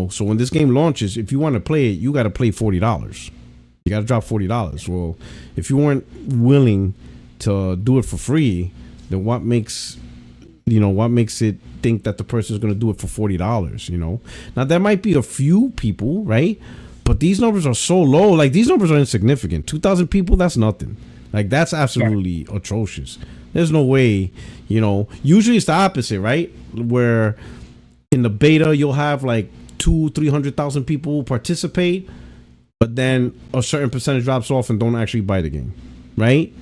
So when this game launches, if you want to play it, you got to play $40. You got to drop $40. Well, if you weren't willing to do it for free, then what makes it think that the person is going to do it for $40? Now there might be a few people, right? But these numbers are so low. Like, these numbers are insignificant. 2,000 people, that's nothing. Like, that's absolutely atrocious. There's no way, usually it's the opposite, right? Where in the beta you'll have like 200,000-300,000 people participate, but then a certain percentage drops off and don't actually buy the game, right?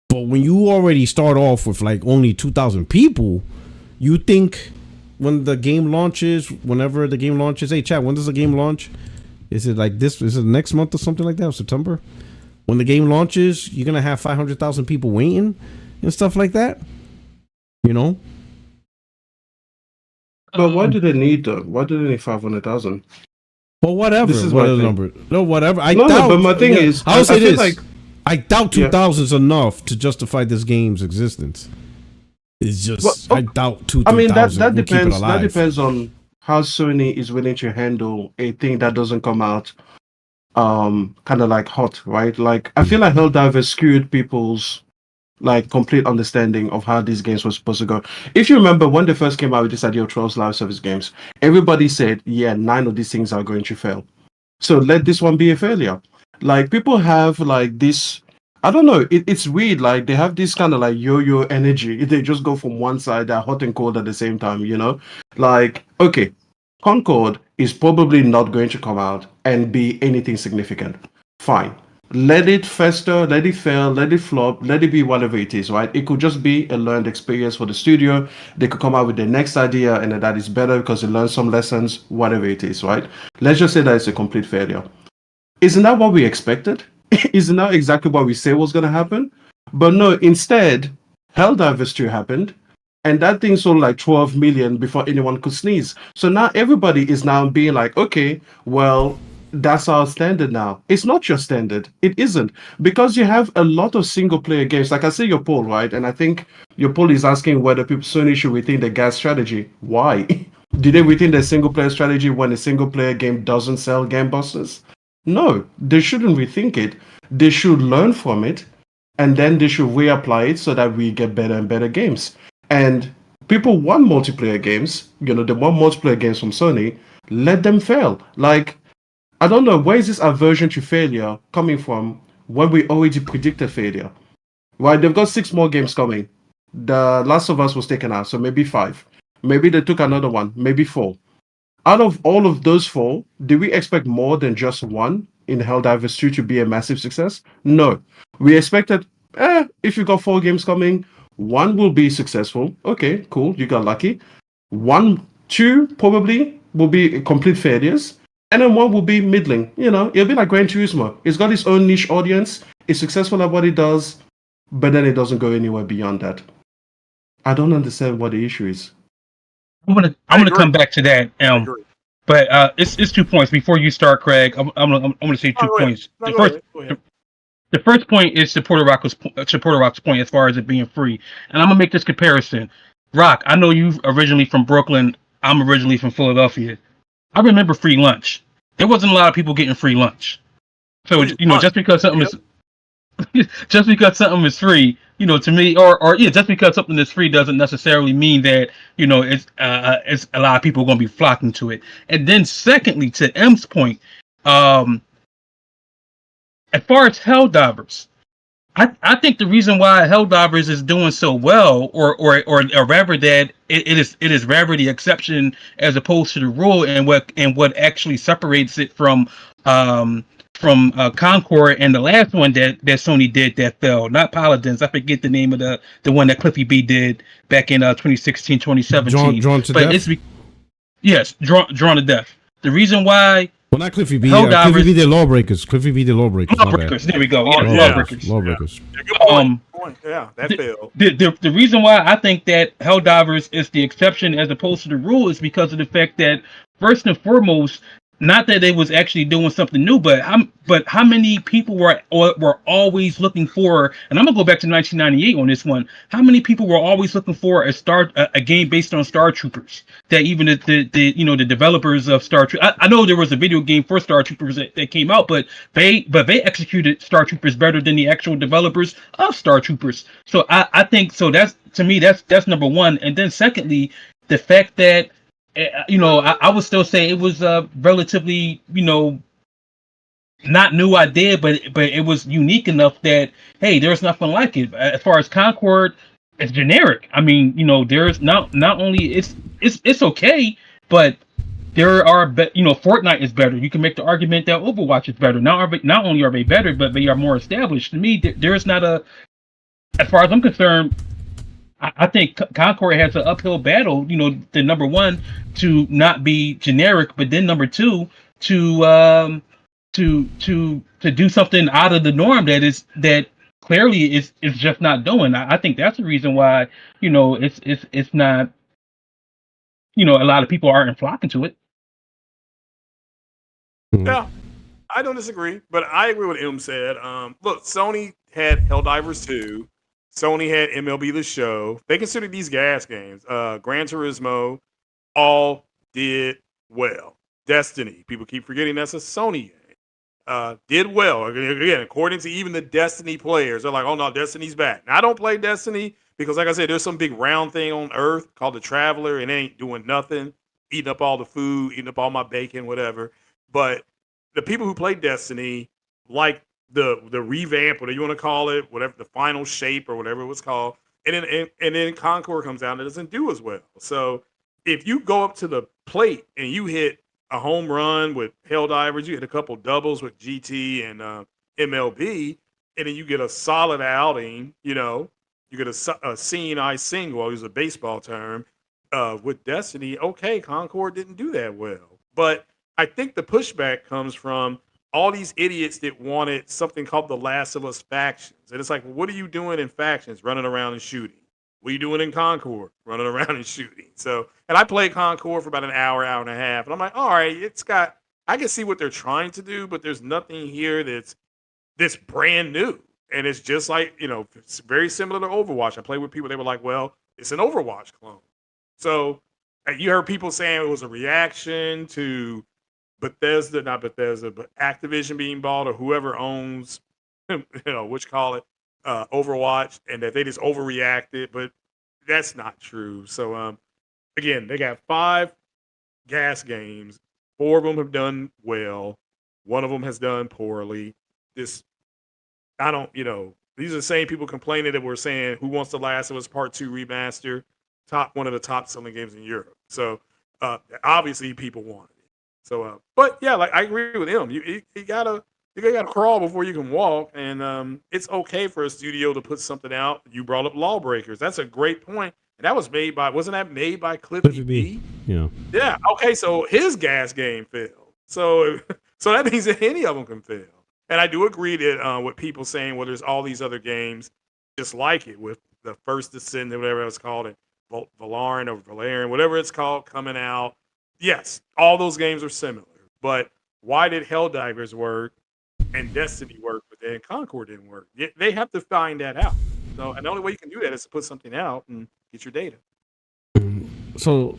But when you already start off with like only 2,000 people, you think when the game launches, whenever the game launches, hey chat, when does the game launch? Is it like this? Is it next month or something like that, or September? When the game launches, you're gonna have 500,000 people waiting and stuff like that, But why do they need though? Why do they need 500,000? Well, whatever. This is what my the thing. number? No, whatever. But my thing is, I'll say this. like, I doubt 2,000 is enough to justify this game's existence. It's just, I doubt 2,000. I mean, that will keep it depends. alive. That depends on how Sony is willing to handle a thing that doesn't come out, kind of like hot, right? Like, I feel like Helldivers skewed people's like complete understanding of how these games were supposed to go. If you remember when they first came out with this idea of 12 live service games, everybody said, yeah, 9 of these things are going to fail. So let this one be a failure. Like, people have like this, I don't know, it's weird. Like, they have this kind of like yo-yo energy. They just go from one side, they're hot and cold at the same time, Like, okay, Concord is probably not going to come out and be anything significant. Fine. Let it fester, let it fail, let it flop, let it be whatever it is, right? It could just be a learned experience for the studio. They could come out with the next idea and that is better because they learned some lessons, whatever it is, right? Let's just say that it's a complete failure. Isn't that what we expected? Isn't that exactly what we say was going to happen? But no, instead, Helldivers 2 happened, and that thing sold like 12 million before anyone could sneeze. So now everybody is now being like, okay, well, that's our standard now. It's not your standard. It isn't. Because you have a lot of single-player games. Like I see your poll, right? And I think your poll is asking whether Sony should rethink the GaaS strategy. Why? Did they rethink the single-player strategy when a single-player game doesn't sell gangbusters? No, they shouldn't rethink it. They should learn from it, and then they should reapply it so that we get better and better games. And people want multiplayer games. They want multiplayer games from Sony. Let them fail. Like, I don't know, where is this aversion to failure coming from when we already predicted failure? Right, they've got 6 more games coming. The Last of Us was taken out, so maybe 5. Maybe they took another one, maybe 4. Out of all of those 4, do we expect more than just one in Helldivers 2 to be a massive success? No. We expected, if you got 4 games coming, 1 will be successful. Okay, cool, you got lucky. 1, 2 probably will be complete failures. And then 1 will be middling. It'll be like Gran Turismo. It's got its own niche audience. It's successful at what it does, but then it doesn't go anywhere beyond that. I don't understand what the issue is. I'm gonna come back to that. But it's 2 points before you start, Craig. I'm gonna say 2 points. The first point is to Porter Rock's point as far as it being free, and I'm gonna make this comparison. Rock, I know you originally from Brooklyn. I'm originally from Philadelphia. I remember free lunch. There wasn't a lot of people getting free lunch. So just because something is just because something is free, to me, just because something is free doesn't necessarily mean that it's a lot of people going to be flocking to it. And then secondly, to M's point, as far as Helldivers, I think the reason why Helldivers is doing so well, or rather that it is rather the exception as opposed to the rule, and what actually separates it from Concord and the last one that Sony did that fell, not Paladins. I forget the name of the one that Cliffy B did back in 2016, 2017. Drawn to death? Yes, drawn to death. The reason why... Well, not Cliffy B. Cliffy B. The Lawbreakers. Cliffy B. The Lawbreakers. Lawbreakers. There we go. Lawbreakers. Lawbreakers. Good point. Yeah, that failed. The reason why I think that Helldivers is the exception as opposed to the rule is because of the fact that, first and foremost, not that they was actually doing something new, but how many people were always looking for, and I'm gonna go back to 1998 on this one. How many people were always looking for a game based on Star Troopers? That even the developers of Star Troopers, I know there was a video game for Star Troopers that came out, but they executed Star Troopers better than the actual developers of Star Troopers. So I think so. That's, to me, that's number one. And then secondly, the fact that I would still say it was relatively, not new idea, but it was unique enough that, hey, there's nothing like it. As far as Concord, it's generic. I mean, there's not only it's okay, but there are Fortnite is better. You can make the argument that Overwatch is better. Not only are they better, but they are more established. To me, there's not as far as I'm concerned, I think Concord has an uphill battle, the number one, to not be generic, but then number two, to do something out of the norm that clearly is just not doing. I think that's the reason why, it's not, a lot of people aren't flocking to it. Yeah, I don't disagree, but I agree with what M said. Look, Sony had Helldivers 2. Sony had MLB The Show. They considered these GaaS games. Gran Turismo all did well. Destiny, people keep forgetting that's a Sony game. Did well. Again, according to even the Destiny players, they're like, oh no, Destiny's back. Now, I don't play Destiny because, like I said, there's some big round thing on Earth called the Traveler, and it ain't doing nothing, eating up all the food, eating up all my bacon, whatever. But the people who play Destiny like the revamp, whatever you want to call it, whatever the final shape or whatever it was called, and then Concord comes out and it doesn't do as well. So if you go up to the plate and you hit a home run with Helldivers, you hit a couple doubles with GT and MLB, and then you get a solid outing, you get a seeing eye single, I'll use a baseball term, with Destiny. Okay, Concord didn't do that well. But I think the pushback comes from all these idiots that wanted something called The Last of Us Factions. And it's like, well, what are you doing in Factions? Running around and shooting. What are you doing in Concord? Running around and shooting. So, and I played Concord for about an hour and a half. And I'm like, all right, I can see what they're trying to do, but there's nothing here that's brand new. And it's just like, it's very similar to Overwatch. I played with people, they were like, well, it's an Overwatch clone. So you heard people saying it was a reaction to not Bethesda, but Activision being bought, or whoever owns, Overwatch, and that they just overreacted, but that's not true. So, again, they got 5 GaaS games. 4 of them have done well. 1 of them has done poorly. These are the same people complaining that we're saying, who wants The Last of Us Part 2 remaster? One of the top selling games in Europe. So, obviously people want it. So, but yeah, like I agree with him. You gotta You got to crawl before you can walk, and it's okay for a studio to put something out. You brought up Lawbreakers. That's a great point. And that was wasn't that made by Cliffy B? Yeah. Yeah. Okay. So his GaaS game failed. So that means that any of them can fail. And I do agree that with people saying, well, there's all these other games just like it with the First Descendant, whatever it's called, it Valarian or Valerian, whatever it's called, coming out. Yes, all those games are similar. But why did Helldivers work and Destiny work, but then Concord didn't work? They have to find that out. So, and the only way you can do that is to put something out and get your data. So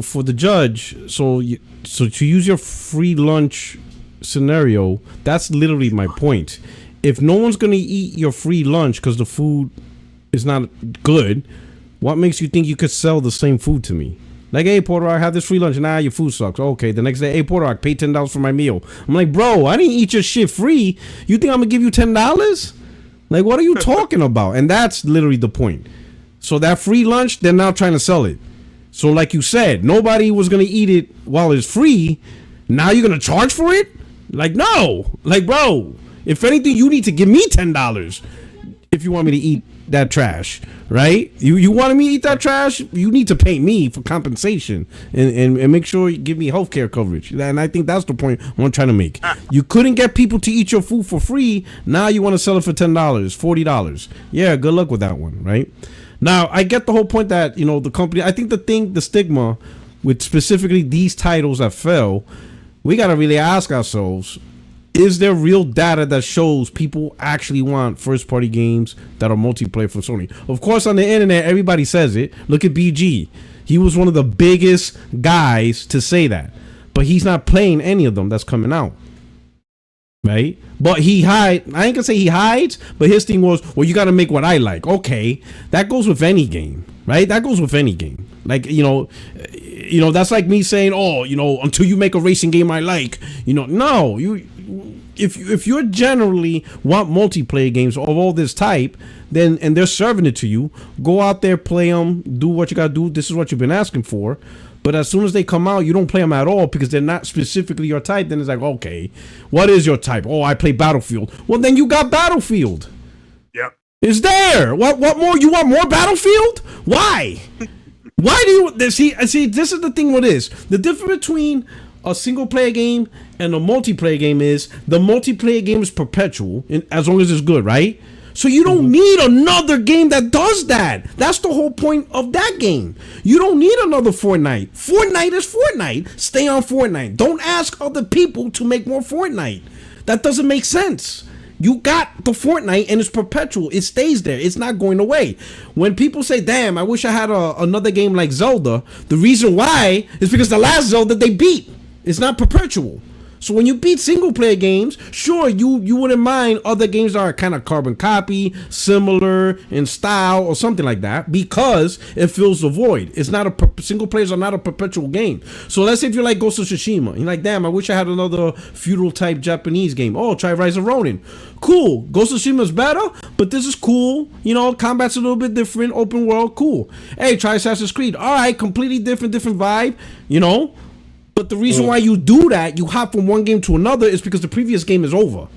for the judge, so to use your free lunch scenario, that's literally my point. If no one's gonna eat your free lunch because the food is not good, what makes you think you could sell the same food to me? Like, hey, Porter, I have this free lunch. Nah, your food sucks. Okay, the next day, hey, Porter, I paid $10 for my meal. I'm like, bro, I didn't eat your shit free. You think I'm gonna give you $10? Like, what are you talking about? And that's literally the point. So that free lunch, they're now trying to sell it. So like you said, nobody was gonna eat it while it's free. Now you're gonna charge for it? Like, no. Like, bro, if anything, you need to give me $10 if you want me to eat that trash, right? You wanted me to eat that trash, you need to pay me for compensation and make sure you give me healthcare coverage. And I think that's the point I'm trying to make. You couldn't get people to eat your food for free. Now you want to sell it for $10, $40. Yeah, good luck with that one, right? Now, I get the whole point that, the company, I think the stigma with specifically these titles that fell, we got to really ask ourselves, is there real data that shows people actually want first-party games that are multiplayer for Sony? Of course, on the internet, everybody says it. Look at BG. He was one of the biggest guys to say that. But he's not playing any of them that's coming out. Right? But I ain't gonna say he hides, but his thing was, well, you got to make what I like. Okay, that goes with any game, right? That goes with any game. Like, that's like me saying, until you make a racing game I like, no, if you generally want multiplayer games of all this type, then, and they're serving it to you, go out there, play them, do what you got to do. This is what you've been asking for. But as soon as they come out, you don't play them at all because they're not specifically your type. Then it's like, okay, what is your type? Oh, I play Battlefield. Well, then you got Battlefield. Yep. It's there. What more? You want more Battlefield? Why? Why do you see? This is the thing with this. The difference between a single player game and a multiplayer game is the multiplayer game is perpetual, as long as it's good, right? So you don't need another game that does that. That's the whole point of that game. You don't need another Fortnite. Fortnite is Fortnite. Stay on Fortnite. Don't ask other people to make more Fortnite. That doesn't make sense. You got the Fortnite and it's perpetual. It stays there. It's not going away. When people say, damn, I wish I had another game like Zelda, the reason why is because the last Zelda they beat. It's not perpetual. So when you beat single player games, sure, you wouldn't mind other games that are kind of carbon copy, similar in style or something like that, because it fills the void. It's not single players are not a perpetual game. So let's say if you like Ghost of Tsushima, you're like, damn, I wish I had another feudal type Japanese game. Oh, try Rise of Ronin. Cool. Ghost of Tsushima is better, but this is cool. Combat's a little bit different, open world, cool. Hey, try Assassin's Creed. All right, completely different vibe, But the reason why you do that, you hop from one game to another, is because the previous game is over.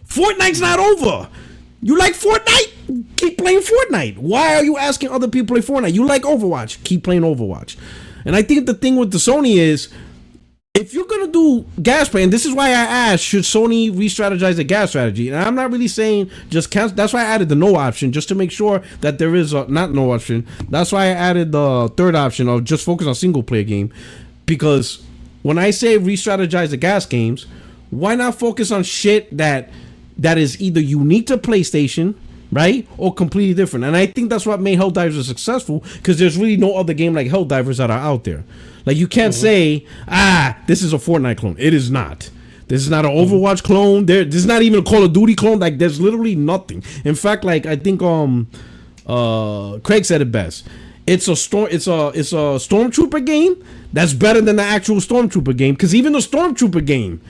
Fortnite's not over. You like Fortnite? Keep playing Fortnite. Why are you asking other people to play Fortnite? You like Overwatch? Keep playing Overwatch. And I think the thing with the Sony is, if you're going to do GaaS play, and this is why I asked, should Sony re-strategize the GaaS strategy? And I'm not really saying just cancel. That's why I added the no option, just to make sure that there is not no option. That's why I added the third option of just focus on single player game. Because when I say re-strategize the GaaS games, why not focus on shit that is either unique to PlayStation, right, or completely different? And I think that's what made Helldivers successful, because there's really no other game like Helldivers that are out there. Like, you can't say, this is a Fortnite clone. It is not. This is not an Overwatch clone. This is not even a Call of Duty clone. Like, there's literally nothing. In fact, like, I think Craig said it best. It's a Stormtrooper game that's better than the actual Stormtrooper game, because even the Stormtrooper game,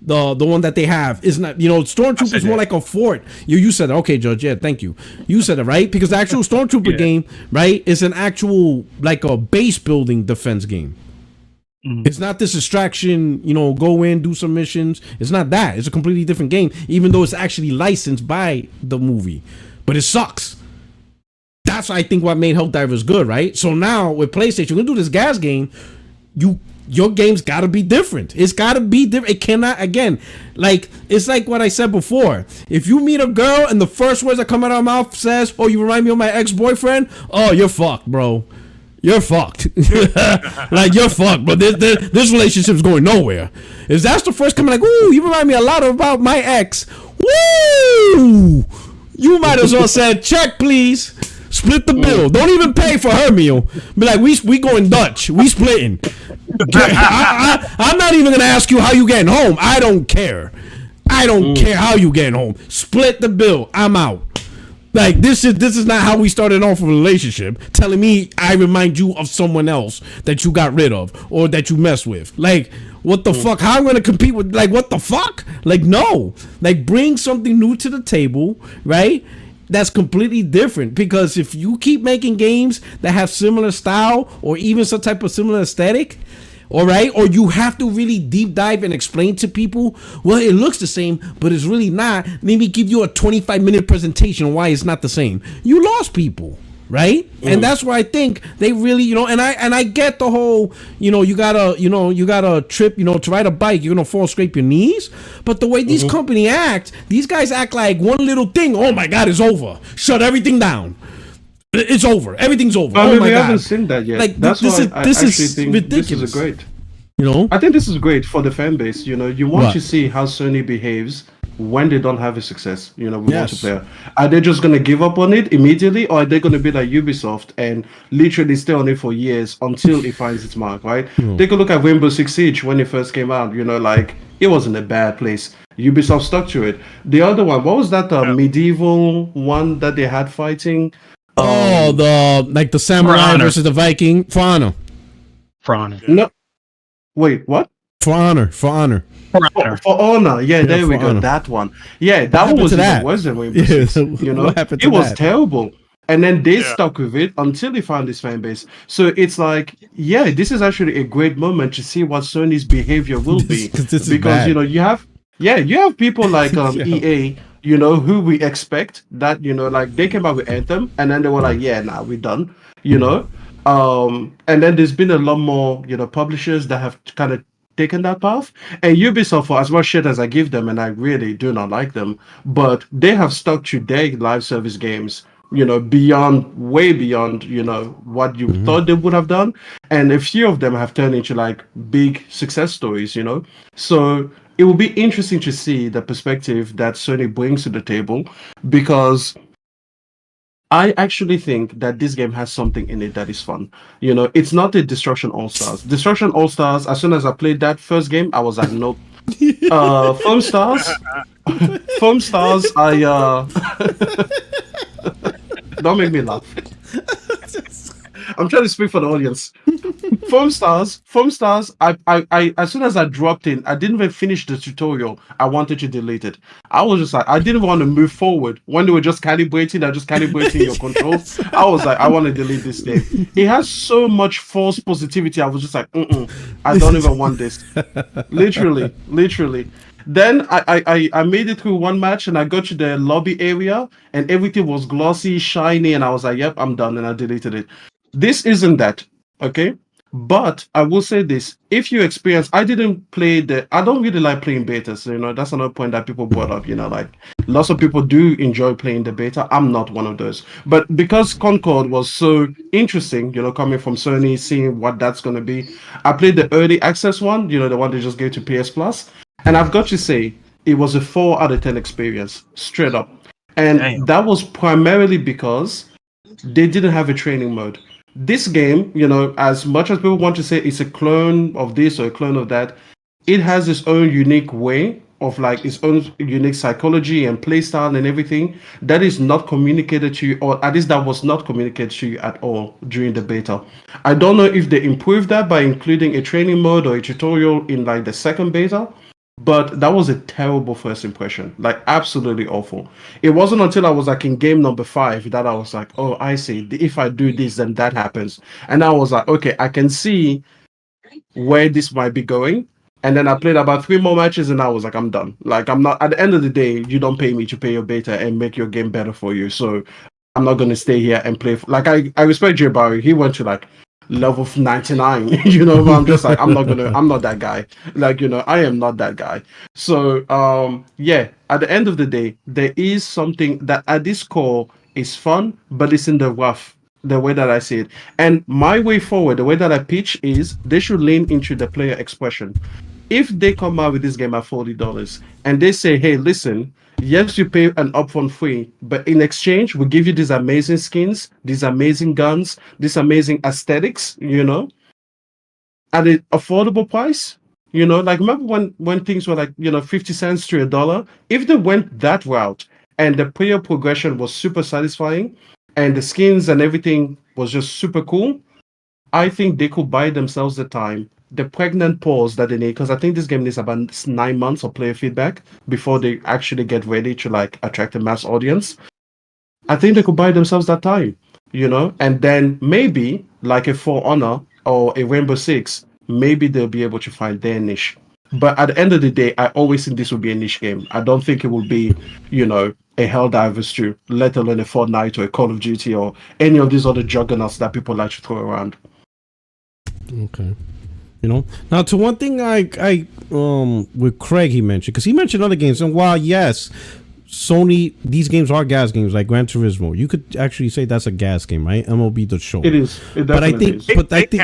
the one that they have, is not, Stormtrooper is more like a fort. You said it. Okay, Judge. Yeah, thank you. You said it, right? Because the actual Stormtrooper game, right, is an actual, like, a base building defense game. It's not this distraction, go in, do some missions. It's not that. It's a completely different game, even though it's actually licensed by the movie. But it sucks. That's, I think, what made Helldivers good, right? So now with PlayStation, we're gonna do this GaaS game. Your game's gotta be different. It's gotta be different. It cannot, again, it's like what I said before. If you meet a girl and the first words that come out of her mouth says, "Oh, you remind me of my ex-boyfriend," oh, you're fucked, bro. You're fucked. You're fucked, bro. This relationship's going nowhere. If that's the first comment, ooh, you remind me a lot about my ex. Woo! You might as well said, check, please. Split the bill. Don't even pay for her meal. Be like, we going Dutch. We splitting. I'm not even gonna ask you how you getting home. I don't care. I don't care how you getting home. Split the bill. I'm out. This is not how we started off a relationship. Telling me I remind you of someone else that you got rid of or that you messed with. What the fuck? How am I gonna compete with? What the fuck? No. Bring something new to the table, right? That's completely different, because if you keep making games that have similar style or even some type of similar aesthetic, all right, or you have to really deep dive and explain to people, well, it looks the same, but it's really not. Maybe give you a 25-minute presentation on why it's not the same. You lost people, right? And that's where I think they really, and I get the whole, you gotta trip, to ride a bike, you're gonna fall, scrape your knees. But the way these these guys act like one little thing, oh my God, it's over. Shut everything down. It's over. Everything's over. We haven't seen that yet. That's why I actually think ridiculous. This is great. I think this is great for the fan base. You want to see how Sony behaves when they don't have a success, with multiplayer. Are they just going to give up on it immediately, or are they going to be like Ubisoft and literally stay on it for years until it finds its mark, right? Take a look at Rainbow Six Siege when it first came out, it wasn't a bad place. Ubisoft stuck to it. The other one, what was that medieval one that they had fighting? The samurai versus the Viking. For Honor. No. Wait, what? For Honor. For Honor. Yeah, there we go. Honor. That one. Yeah, that one was even worse than Rainbow Six. What happened to it was terrible. And then they stuck with it until they found this fan base. So it's this is actually a great moment to see what Sony's behavior will be. Because you have people like EA, who we expect that, they came out with Anthem and then they were like, we're done, and then there's been a lot more, publishers that have kind of taken that path. And Ubisoft, for as much shit as I give them, and I really do not like them, but they have stuck to their live service games, way beyond, what you thought they would have done. And a few of them have turned into big success stories, So it will be interesting to see the perspective that Sony brings to the table, because I actually think that this game has something in it that is fun. It's not a Destruction All-Stars. Destruction All-Stars, as soon as I played that first game, I was like, nope. Foam Stars, don't make me laugh. I'm trying to speak for the audience. Foam Stars. I as soon as I dropped in, I didn't even finish the tutorial. I wanted to delete it. I was just I didn't want to move forward when they were just calibrating your controls. I was like, I want to delete this thing. It has so much false positivity. I was just like, I don't even want this. Literally. Then I made it through one match and I got to the lobby area and everything was glossy, shiny, and I was like, yep, I'm done, and I deleted it. This isn't that, okay? But I will say this: if you experience, I don't really like playing betas. That's another point that people brought up. Lots of people do enjoy playing the beta. I'm not one of those. But because Concord was so interesting, coming from Sony, seeing what that's going to be, I played the early access one. The one they just gave to PS Plus, and I've got to say it was a 4 out of 10 experience, straight up. And that was primarily because they didn't have a training mode. This game, as much as people want to say it's a clone of this or a clone of that, it has its own unique way of its own unique psychology and playstyle and everything that is not communicated to you, or at least that was not communicated to you at all during the beta. I don't know if they improved that by including a training mode or a tutorial in the second beta, but that was a terrible first impression, absolutely awful. It wasn't until I was in game number 5 that I was like, oh, I see. If I do this, then that happens. And I was like, okay, I can see where this might be going. And then I played about 3 more matches and I was like, I'm done. Like, I'm not, at the end of the day, you don't pay me to pay your beta and make your game better for you. So I'm not going to stay here and play. I respect Jay Barry. He went to like level 99, you know, but I'm just like, I'm not that guy. Like, you know, I am not that guy. So, yeah, at the end of the day, there is something that at this core is fun, but it's in the rough, the way that I see it. And my way forward, the way that I pitch is they should lean into the player expression. If they come out with this game at $40 and they say, hey, listen, yes, you pay an upfront fee, but in exchange, we give you these amazing skins, these amazing guns, these amazing aesthetics, you know, at an affordable price. You know, like remember when things were like, you know, 50 cents to $1? If they went that route and the player progression was super satisfying and the skins and everything was just super cool, I think they could buy themselves the time, the pregnant pause that they need, because I think this game needs about 9 months of player feedback before they actually get ready to like attract a mass audience. I think they could buy themselves that time, you know, and then maybe like a For Honor or a Rainbow Six, maybe they'll be able to find their niche. But at the end of the day, I always think this will be a niche game. I don't think it will be, you know, a Helldivers 2, let alone a Fortnite or a Call of Duty or any of these other juggernauts that people like to throw around. Okay. You know, now to one thing I with Craig he mentioned, because he mentioned other games, and while yes, Sony, these games are GaaS games like Gran Turismo, you could actually say that's a GaaS game, right? MLB The Show. It is. It but I think, is. but I think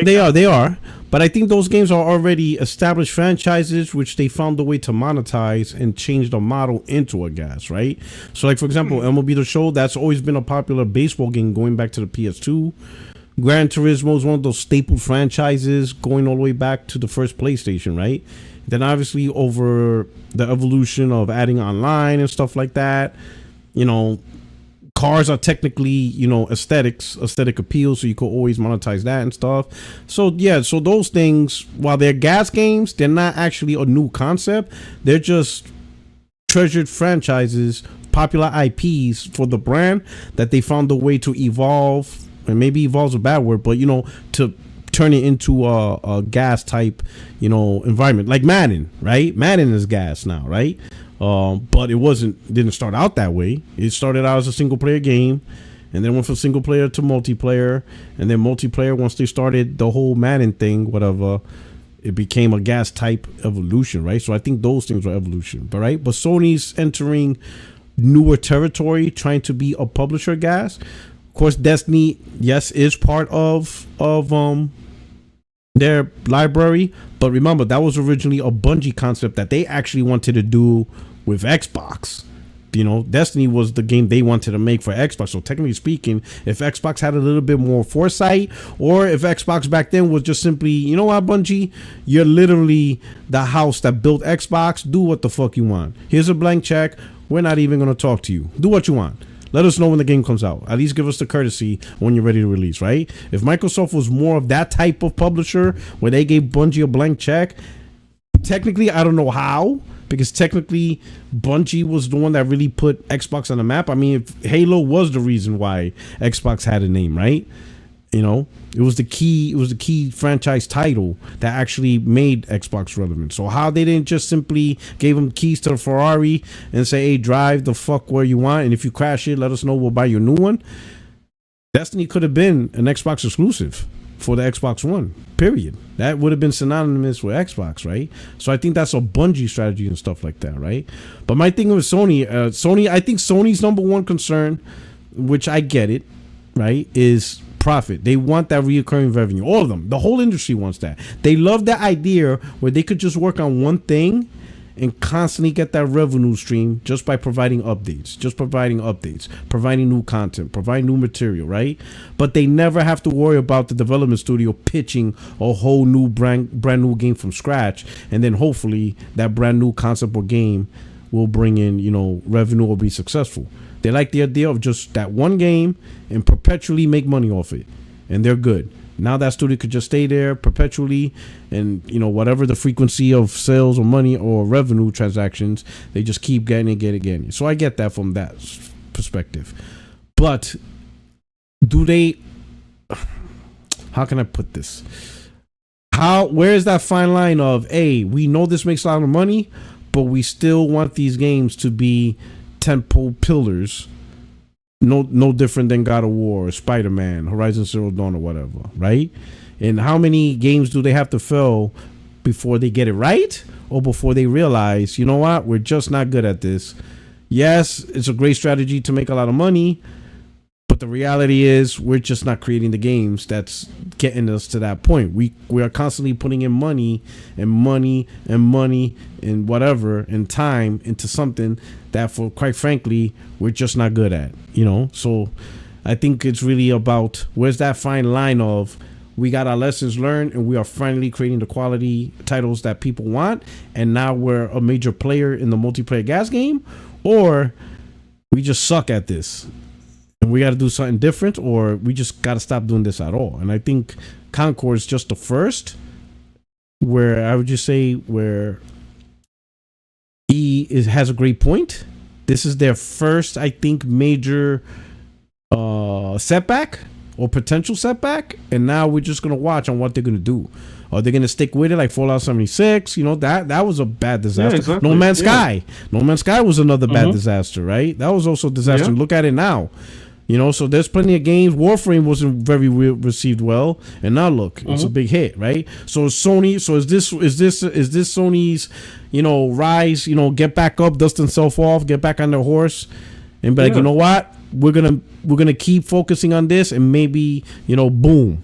they are. But I think those games are already established franchises, which they found a way to monetize and change the model into a GaaS, right? So, like for example, MLB The Show, that's always been a popular baseball game going back to the PS2. Gran Turismo is one of those staple franchises going all the way back to the first PlayStation, right? Then obviously over the evolution of adding online and stuff like that, you know, cars are technically, you know, aesthetic appeal, so you could always monetize that and stuff. So yeah, so those things, while they're GaaS games, they're not actually a new concept. They're just treasured franchises, popular IPs for the brand that they found a way to evolve. And maybe evolve's a bad word, but you know, to turn it into a GaaS type, you know, environment like Madden, right? Madden is GaaS now, right? But it didn't start out that way. It started out as a single player game, and then went from single player to multiplayer, and then multiplayer. Once they started the whole Madden thing, whatever, it became a GaaS type evolution, right? So I think those things are evolution, but right. But Sony's entering newer territory, trying to be a publisher GaaS. Of course, Destiny, yes, is part of their library, but remember that was originally a Bungie concept that they actually wanted to do with Xbox. You know, Destiny was the game they wanted to make for Xbox. So technically speaking, if Xbox had a little bit more foresight, or if Xbox back then was just simply, you know what, Bungie, you're literally the house that built Xbox. Do what the fuck you want. Here's a blank check. We're not even going to talk to you. Do what you want. Let us know when the game comes out. At least give us the courtesy when you're ready to release, right? If Microsoft was more of that type of publisher where they gave Bungie a blank check, technically, I don't know how, because technically Bungie was the one that really put Xbox on the map. I mean, if Halo was the reason why Xbox had a name, right? You know, it was the key franchise title that actually made Xbox relevant. So how they didn't just simply gave them keys to the Ferrari and say, hey, drive the fuck where you want, and if you crash it, let us know, we'll buy you a new one. Destiny could have been an Xbox exclusive for the Xbox One, period. That would have been synonymous with Xbox, right? So I think that's a Bungie strategy and stuff like that, right? But my thing with Sony, I think Sony's number one concern, which I get it, right, is profit. They want that reoccurring revenue. All of them. The whole industry wants that. They love that idea where they could just work on one thing and constantly get that revenue stream just by providing updates, providing new content, providing new material, right? But they never have to worry about the development studio pitching a whole new brand new game from scratch, and then hopefully that brand new concept or game will bring in, you know, revenue or be successful. They like the idea of just that one game and perpetually make money off it, and they're good. Now that studio could just stay there perpetually, and you know, whatever the frequency of sales or money or revenue transactions, they just keep getting it. So I get that from that perspective. But do they? How can I put this? where is that fine line of, hey, we know this makes a lot of money, but we still want these games to be tentpole pillars, no different than God of War, Spider-Man, Horizon Zero Dawn, or whatever, right? And how many games do they have to fail before they get it right, or before they realize, you know what, we're just not good at this? Yes, it's a great strategy to make a lot of money, but the reality is we're just not creating the games that's getting us to that point. We are constantly putting in money and whatever and time into something that, for quite frankly, we're just not good at, you know? So I think it's really about where's that fine line of, we got our lessons learned and we are finally creating the quality titles that people want, and now we're a major player in the multiplayer GaaS game, or we just suck at this and we got to do something different, or we just got to stop doing this at all. And I think Concord is just the first, where I would just say where has a great point. This is their first, I think, major setback or potential setback, and now we're just gonna watch on what they're gonna do. Are they gonna stick with it like Fallout 76? You know, that was a bad disaster. Yeah, exactly. No Man's Sky was another bad disaster, right? That was also a disaster. Look at it now. You know, so there's plenty of games. Warframe wasn't very received well, and now look, it's a big hit, right? So Sony, is this Sony's, you know, rise? You know, get back up, dust themselves off, get back on their horse, and be like, you know what, we're gonna keep focusing on this, and maybe, you know, boom,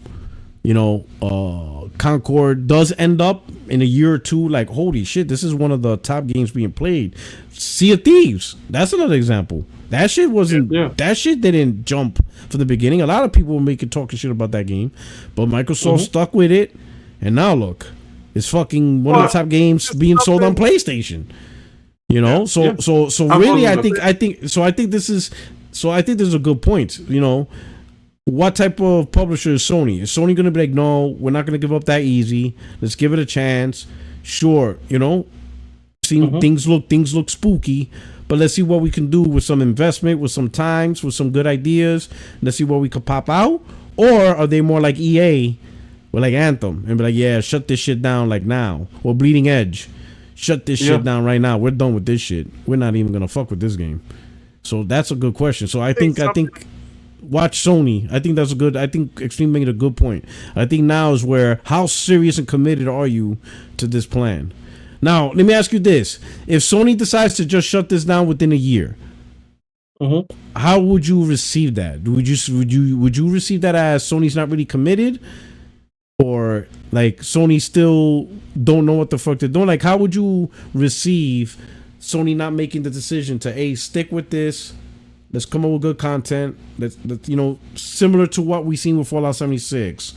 you know, Concord does end up in a year or two like, holy shit, this is one of the top games being played. Sea of Thieves, that's another example. That shit wasn't. That shit didn't jump from the beginning. A lot of people were talking shit about that game, but Microsoft stuck with it, and now look, it's fucking one of the top games being sold on PlayStation. You know, so really, I think this is a good point. You know, what type of publisher is Sony? Is Sony going to be like, no, we're not going to give up that easy. Let's give it a chance. Sure, you know, things look spooky. But let's see what we can do with some investment, with some times, with some good ideas. Let's see what we could pop out. Or are they more like EA, or like Anthem, and be like, yeah, shut this shit down like now. Or Bleeding Edge, shut this shit down right now. We're done with this shit. We're not even gonna fuck with this game. So that's a good question. So I think watch Sony. I think Extreme made a good point. I think now is where, how serious and committed are you to this plan? Now, let me ask you this. If Sony decides to just shut this down within a year, how would you receive that? Would you receive that as Sony's not really committed? Or like Sony still don't know what the fuck they're doing? Like, how would you receive Sony not making the decision to stick with this? Let's come up with good content. Let's you know, similar to what we seen with Fallout 76.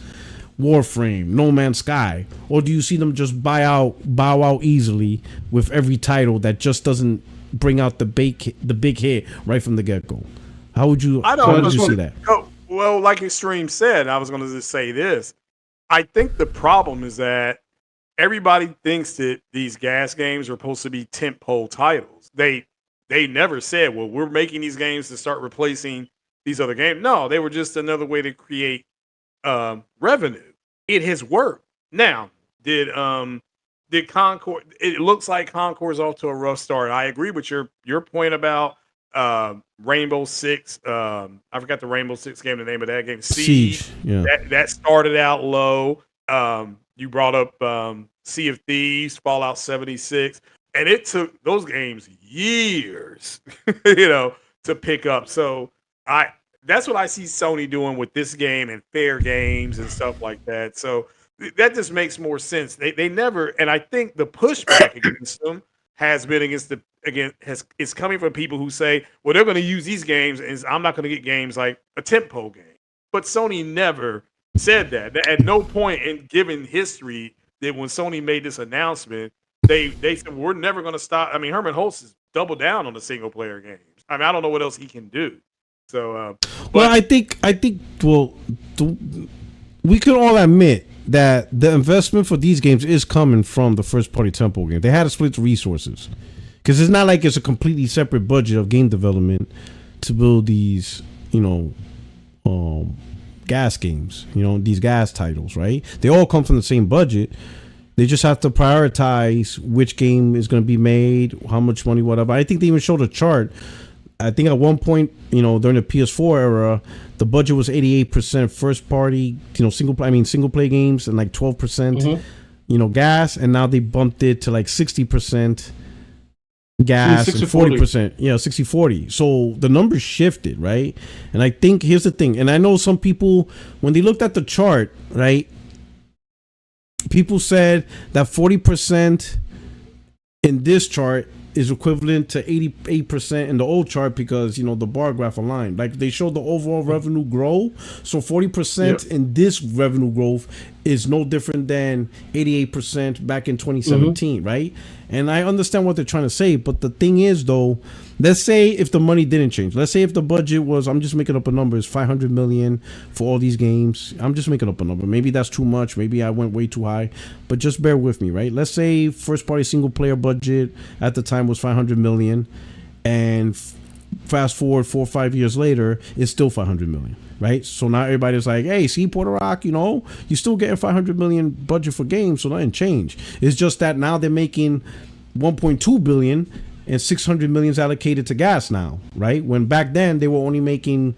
Warframe, No Man's Sky, or do you see them just bow out easily with every title that just doesn't bring out the big hit right from the get-go? How would you see that? Well, like Extreme said, I was going to just say this. I think the problem is that everybody thinks that these GaaS games are supposed to be tentpole titles. They never said, well, we're making these games to start replacing these other games. No, they were just another way to create revenue. It has worked. Now, did Concord? It looks like Concord's off to a rough start. I agree with your point about Rainbow Six. I forgot the Rainbow Six game. The name of that game, Siege. Yeah. That started out low. You brought up Sea of Thieves, Fallout 76, and it took those games years, you know, to pick up. So that's what I see Sony doing with this game and Fair Games and stuff like that. So that just makes more sense. They never, and I think the pushback against them has been it's coming from people who say, well, they're going to use these games, and I'm not going to get games like a tentpole game. But Sony never said that. At no point in given history that when Sony made this announcement, they said we're never going to stop. I mean, Herman Holtz has doubled down on the single player games. I mean, I don't know what else he can do. So, well, I think we could all admit that the investment for these games is coming from the first party tentpole game. They had to split resources because it's not like it's a completely separate budget of game development to build these, you know, GaaS games, these GaaS titles, right? They all come from the same budget. They just have to prioritize which game is going to be made, how much money, whatever. I think they even showed a chart. I think at one point, during the PS4 era, the budget was 88% first party, single play games, and like 12%, GaaS, and now they bumped it to like 60% GaaS and 40%. Yeah, 60-40. So the numbers shifted, right? And I think here's the thing, and I know some people, when they looked at the chart, right, people said that 40% in this chart is equivalent to 88% in the old chart because the bar graph aligned. Like they showed the overall revenue grow, so 40% in this revenue growth is no different than 88% back in 2017, right? And I understand what they're trying to say, but the thing is, though, let's say if the money didn't change. Let's say if the budget was, I'm just making up a number, is 500 million for all these games. I'm just making up a number. Maybe that's too much. Maybe I went way too high. But just bear with me, right? Let's say first party single player budget at the time was 500 million. And fast forward 4 or 5 years later, it's still 500 million, right? So now everybody's like, hey, see, Puerto Rock, you're still getting 500 million budget for games, so nothing changed. It's just that now they're making 1.2 billion and 600 million is allocated to GaaS now, right? When back then they were only making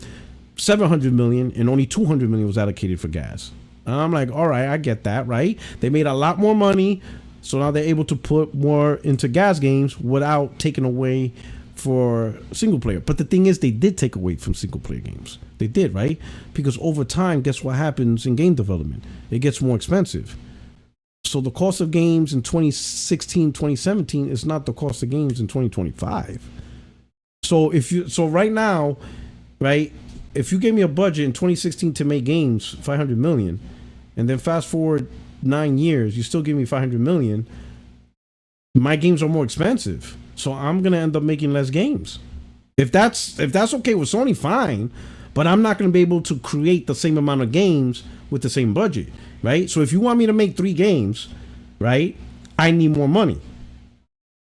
700 million and only 200 million was allocated for GaaS. And I'm like, all right, I get that, right? They made a lot more money, so now they're able to put more into GaaS games without taking away for single player. But the thing is, they did take away from single player games. They did, right? Because over time, guess what happens in game development? It gets more expensive. So the cost of games in 2016, 2017 is not the cost of games in 2025. So right now, right, if you gave me a budget in 2016 to make games, 500 million, and then fast forward 9 years, you still give me 500 million, my games are more expensive. So I'm going to end up making less games. If that's okay with Sony, fine, but I'm not going to be able to create the same amount of games with the same budget, right? So if you want me to make 3 games, right, I need more money.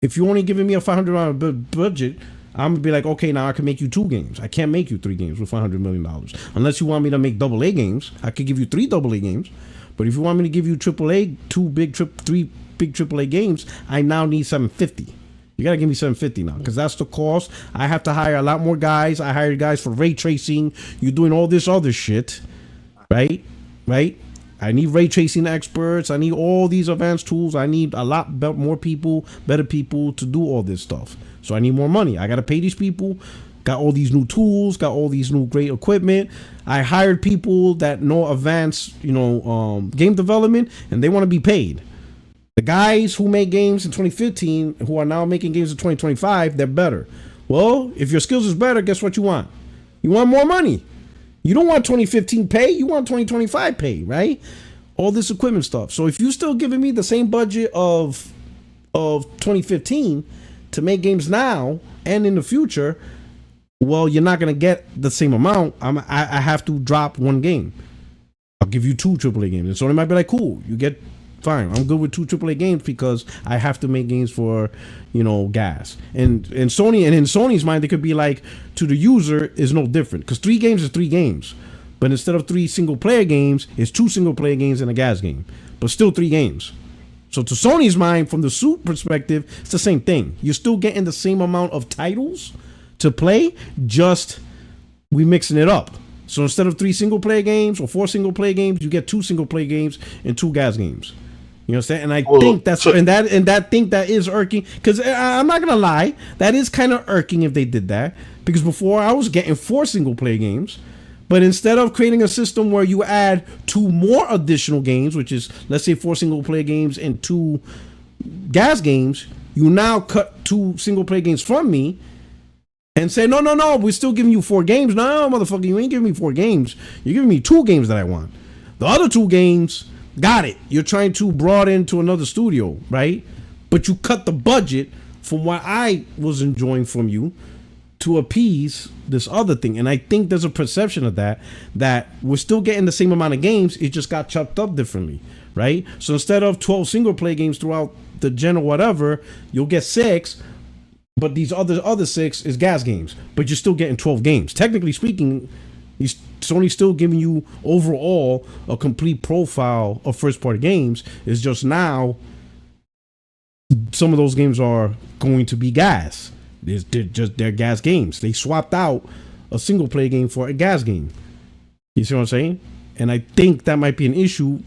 If you're only giving me a $500 budget, I'm going to be like, okay, now I can make you 2 games. I can't make you 3 games with $500 million. Unless you want me to make AA games, I could give you 3 AA games. But if you want me to give you AAA, 3 big AAA games, I now need 750. You gotta give me 750 now, because that's the cost. I have to hire a lot more guys. I hired guys for ray tracing. You're doing all this other shit, right? I need ray tracing experts. I need all these advanced tools. I need a lot more people, better people to do all this stuff. So I need more money. I gotta pay these people. Got all these new tools. Got all these new great equipment. I hired people that know advanced, game development, and they want to be paid. The guys who made games in 2015 who are now making games in 2025, they're better. Well, if your skills is better, guess what you want? You want more money. You don't want 2015 pay, you want 2025 pay, right? All this equipment stuff. So if you're still giving me the same budget of 2015 to make games now and in the future, well, you're not going to get the same amount. I have to drop 1 game. I'll give you 2 AAA games. And so they might be like, cool, you get... Fine, I'm good with 2 AAA games because I have to make games for, GaaS. And Sony, and in Sony's mind, they could be like, to the user is no different because 3 games is 3 games, but instead of 3 single player games, it's 2 single player games and a GaaS game, but still 3 games. So to Sony's mind, from the suit perspective, it's the same thing. You're still getting the same amount of titles to play, just we mixing it up. So instead of 3 single player games or 4 single player games, you get 2 single player games and 2 GaaS games. You know what I'm saying? And I think that's that is irking, because I'm not gonna lie, that is kind of irking if they did that, because before I was getting 4 single player games, but instead of creating a system where you add 2 more additional games, which is let's say 4 single player games and 2 GaaS games, you now cut 2 single player games from me and say no, we're still giving you 4 games. No, motherfucker, you ain't giving me 4 games. You're giving me 2 games that I want. The other 2 games, got it. You're trying to broaden to another studio, right? But you cut the budget from what I was enjoying from you to appease this other thing. And I think there's a perception of that we're still getting the same amount of games. It just got chopped up differently, right? So instead of 12 single player games throughout the gen or whatever, you'll get 6, but these other 6 is GaaS games. But you're still getting 12 games. Technically speaking, Sony's still giving you overall a complete profile of first party games. It's just now some of those games are going to be GaaS. They're GaaS games. They swapped out a single player game for a GaaS game. You see what I'm saying? And I think that might be an issue.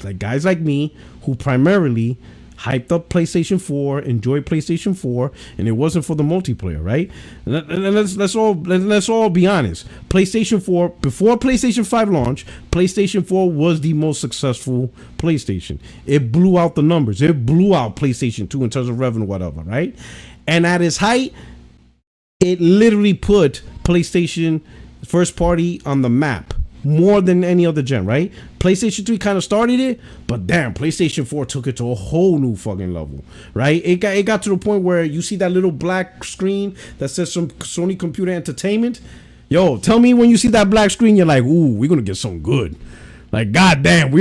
Like guys like me who primarily hyped up PlayStation 4, enjoyed PlayStation 4, and it wasn't for the multiplayer, right? And let's all be honest. PlayStation 4, before PlayStation 5 launch, PlayStation 4 was the most successful PlayStation. It blew out the numbers. It blew out PlayStation 2 in terms of revenue, whatever, right? And at its height, it literally put PlayStation first party on the map more than any other gen, right? PlayStation 3 kind of started it, but damn, PlayStation 4 took it to a whole new fucking level, right? It got to the point where you see that little black screen that says some Sony Computer Entertainment. Yo, tell me when you see that black screen, you're like, ooh, we're gonna get something good. Like, goddamn,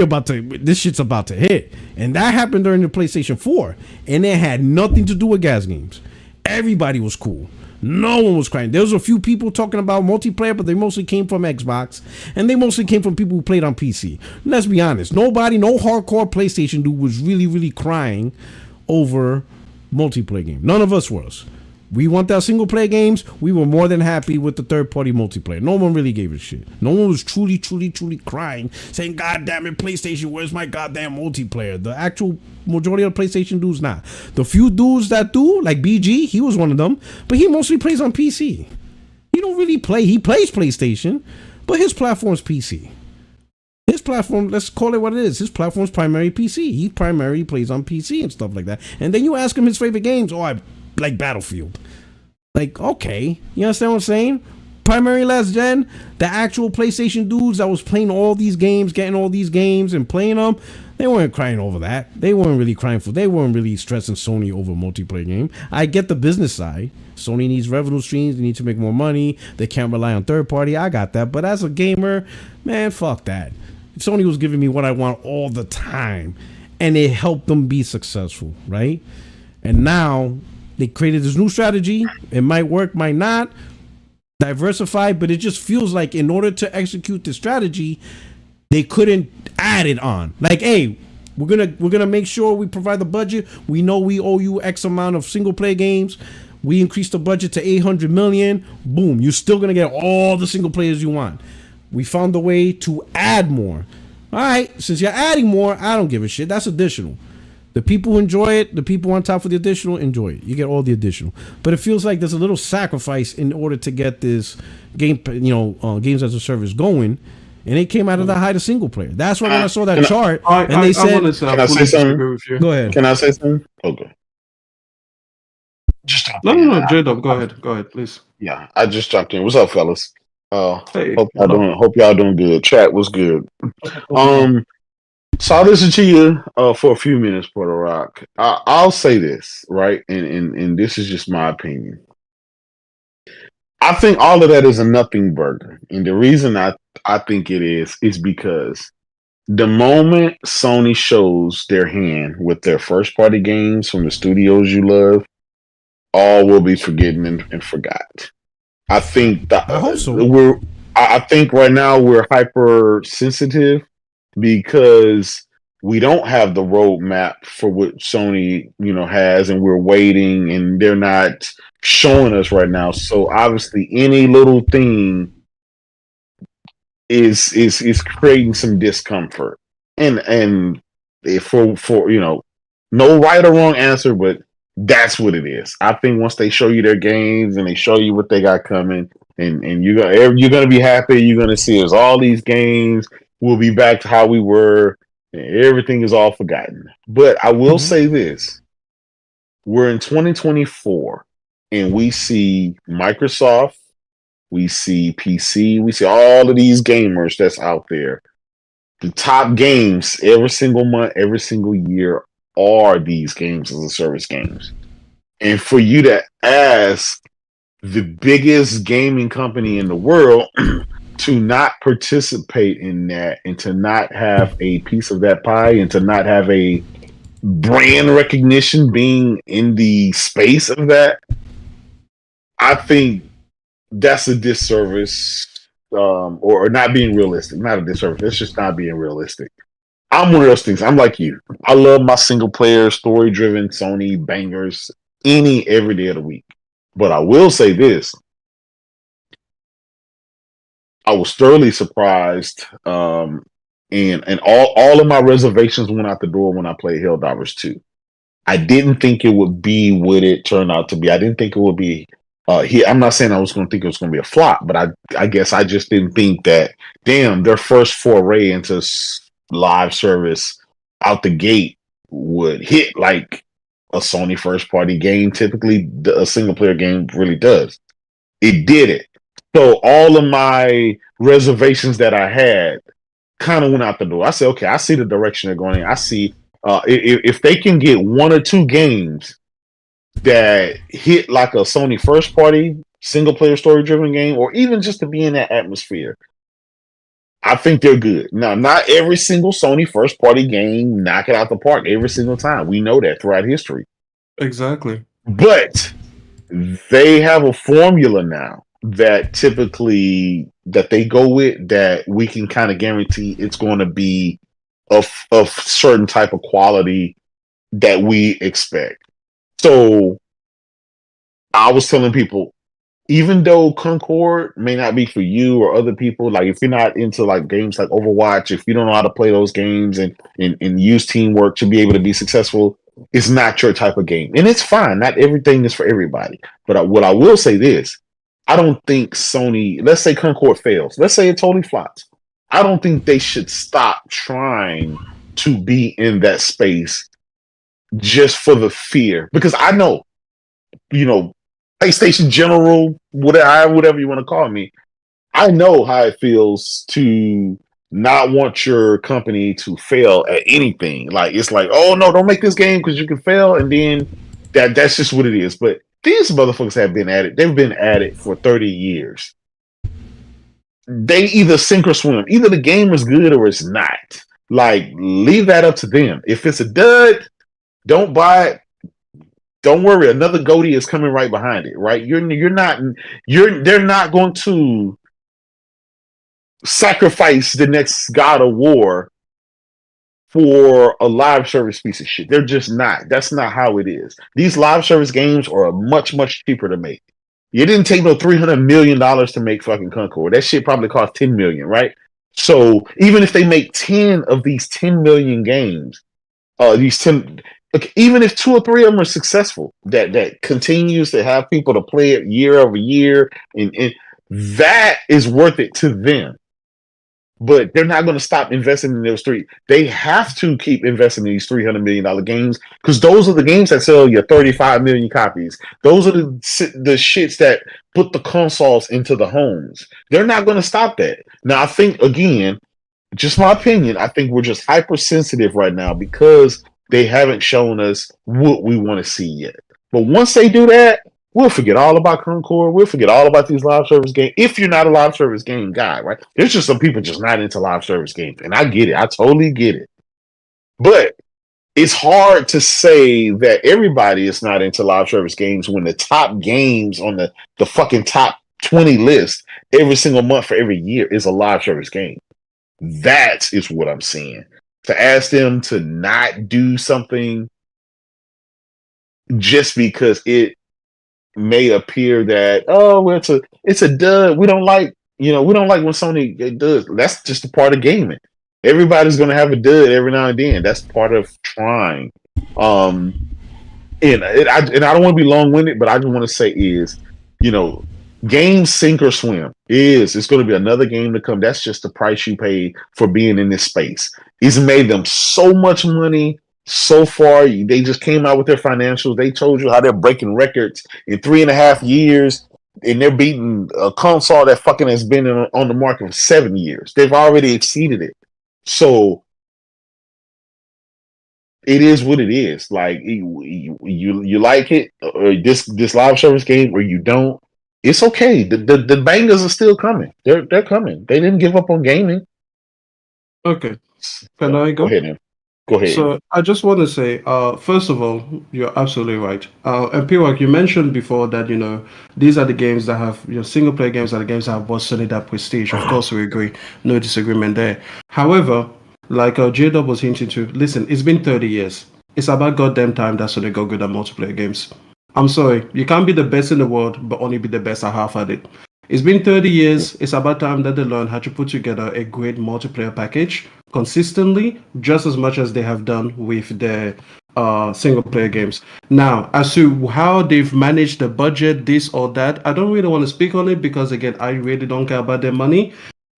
this shit's about to hit. And that happened during the PlayStation 4, and it had nothing to do with GaaS games. Everybody was cool. No one was crying. There was a few people talking about multiplayer, but they mostly came from Xbox, and they mostly came from people who played on PC. Let's be honest. No hardcore PlayStation dude was really, really crying over multiplayer game. None of us was. We want that single player games. We were more than happy with the third party multiplayer. No one really gave a shit. No one was truly, truly, truly crying, saying, God damn it, PlayStation, where's my goddamn multiplayer? The actual majority of PlayStation dudes not. The few dudes that do, like BG, he was one of them, but he mostly plays on PC. He don't really play. He plays PlayStation, but his platform's PC. His platform, let's call it what it is. His platform's primary PC. He primarily plays on PC and stuff like that. And then you ask him his favorite games. Oh, I like Battlefield. Like, okay, you understand what I'm saying? Primary last gen, the actual PlayStation dudes that was playing all these games, getting all these games and playing them, they weren't crying over that. They weren't really they weren't really stressing Sony over a multiplayer game. I get the business side. Sony needs revenue streams. They need to make more money. They can't rely on third party. I got that. But as a gamer, man, fuck that. Sony was giving me what I want all the time, and it helped them be successful, right? And now they created this new strategy. It might work, might not. Diversify, but it just feels like in order to execute the strategy, they couldn't add it on. Like, hey, we're gonna make sure we provide the budget. We know we owe you X amount of single player games. We increased the budget to 800 million. Boom, you're still gonna get all the single players you want. We found a way to add more. All right, since you're adding more, I don't give a shit. That's additional. The people who enjoy it, the people on top for the additional, enjoy it. You get all the additional. But it feels like there's a little sacrifice in order to get this game, games as a service going. And it came out of the height of single player. That's why when I saw that chart, they said, can I say something? Go ahead. Can I say something? Okay. No, J-Dub, go ahead, please. Yeah, I just jumped in. What's up, fellas? Hey, hope y'all doing good. Chat was good. So I'll listen to you for a few minutes, Puerto Rock. I'll say this, right? And this is just my opinion. I think all of that is a nothing burger. And the reason I think it is because the moment Sony shows their hand with their first party games from the studios you love, all will be forgotten and forgot. I think that I hope so. I think right now we're hypersensitive because we don't have the roadmap for what Sony, has, and we're waiting, and they're not showing us right now. So obviously, any little thing is creating some discomfort, and for no right or wrong answer, but that's what it is. I think once they show you their games and they show you what they got coming, and you're gonna be happy. You're gonna see us all these games. We'll be back to how we were. Everything is all forgotten. But I will say this. We're in 2024 and we see Microsoft, we see PC, we see all of these gamers that's out there. The top games every single month, every single year are these games as a service games. And for you to ask the biggest gaming company in the world to not participate in that and to not have a piece of that pie and to not have a brand recognition being in the space of that, I think that's a disservice or not being realistic. Not a disservice. It's just not being realistic. I'm one of those things. I'm like you. I love my single player, story driven Sony bangers every day of the week. But I will say this. I was thoroughly surprised. And all of my reservations went out the door when I played Helldivers 2. I didn't think it would be what it turned out to be. I didn't think it would be here. I'm not saying I was going to think it was going to be a flop, but I guess I just didn't think that, damn, their first foray into live service out the gate would hit like a Sony first party game. Typically, a single player game really does. It did it. So all of my reservations that I had kind of went out the door. I said, okay, I see the direction they're going in. I see if they can get one or two games that hit like a Sony first party single player story driven game, or even just to be in that atmosphere, I think they're good. Now, not every single Sony first party game knock it out the park every single time. We know that throughout history. Exactly. But they have a formula now that typically that they go with that we can kind of guarantee it's going to be of certain type of quality that we expect. So I was telling people, even though Concord may not be for you or other people, like if you're not into like games like Overwatch, if you don't know how to play those games and use teamwork to be able to be successful, it's not your type of game. And it's fine. Not everything is for everybody. But what I will say this, I don't think Sony, let's say Concord fails. Let's say it totally flops. I don't think they should stop trying to be in that space just for the fear. Because I know, PlayStation General, whatever you want to call me, I know how it feels to not want your company to fail at anything. Like, it's like, oh no, don't make this game because you can fail. And then that's just what it is. But these motherfuckers have been at it. They've been at it for 30 years. They either sink or swim. Either the game is good or it's not. Like, leave that up to them. If it's a dud, don't buy it. Don't worry, another goatee is coming right behind it, right? They're not going to sacrifice the next God of War for a live service piece of shit. They're just not. That's not how it is. These live service games are much, much cheaper to make. It didn't take no $300 million to make fucking Concord. That shit probably cost $10 million, right? So even if they make 10 of these 10 million games, even if 2 or 3 of them are successful, that continues to have people to play it year over year, and that is worth it to them. But they're not going to stop investing in those 3. They have to keep investing in these $300 million games because those are the games that sell you 35 million copies. Those are the shits that put the consoles into the homes. They're not going to stop that. Now, I think, again, just my opinion, I think we're just hypersensitive right now because they haven't shown us what we want to see yet. But once they do that, we'll forget all about Concord. We'll forget all about these live service games. If you're not a live service game guy, right? There's just some people just not into live service games. And I get it. I totally get it. But it's hard to say that everybody is not into live service games when the top games on the fucking top 20 list every single month for every year is a live service game. That is what I'm seeing. To ask them to not do something just because it may appear that, oh, well, it's a dud. We don't like when Sony does. That's just a part of gaming. Everybody's gonna have a dud every now and then. That's part of trying. And I don't want to be long winded, but I just want to say is, games sink or swim. It's going to be another game to come. That's just the price you pay for being in this space. It's made them so much money so far. They just came out with their financials. They told you how they're breaking records in 3.5 years, and they're beating a console that fucking has been on the market for 7 years. They've already exceeded it. So it is what it is. Like, you like it, or this live service game, or you don't. It's okay. The bangers are still coming. They're coming. They didn't give up on gaming. Okay. Can I go? Go ahead, man. Go ahead. So I just want to say, first of all, you're absolutely right. And Piwak, you mentioned before that these are the games that have single player games are the games that have brought Sony that prestige. Of course, we agree, no disagreement there. However, like J-Dub was hinting to, listen, it's been 30 years. It's about goddamn time that Sony got good at multiplayer games. I'm sorry, you can't be the best in the world, but only be the best at half at it. It's been 30 years. It's about time that they learn how to put together a great multiplayer package consistently, just as much as they have done with their single player games. Now, as to how they've managed the budget, this or that, I don't really want to speak on it because, again, I really don't care about their money.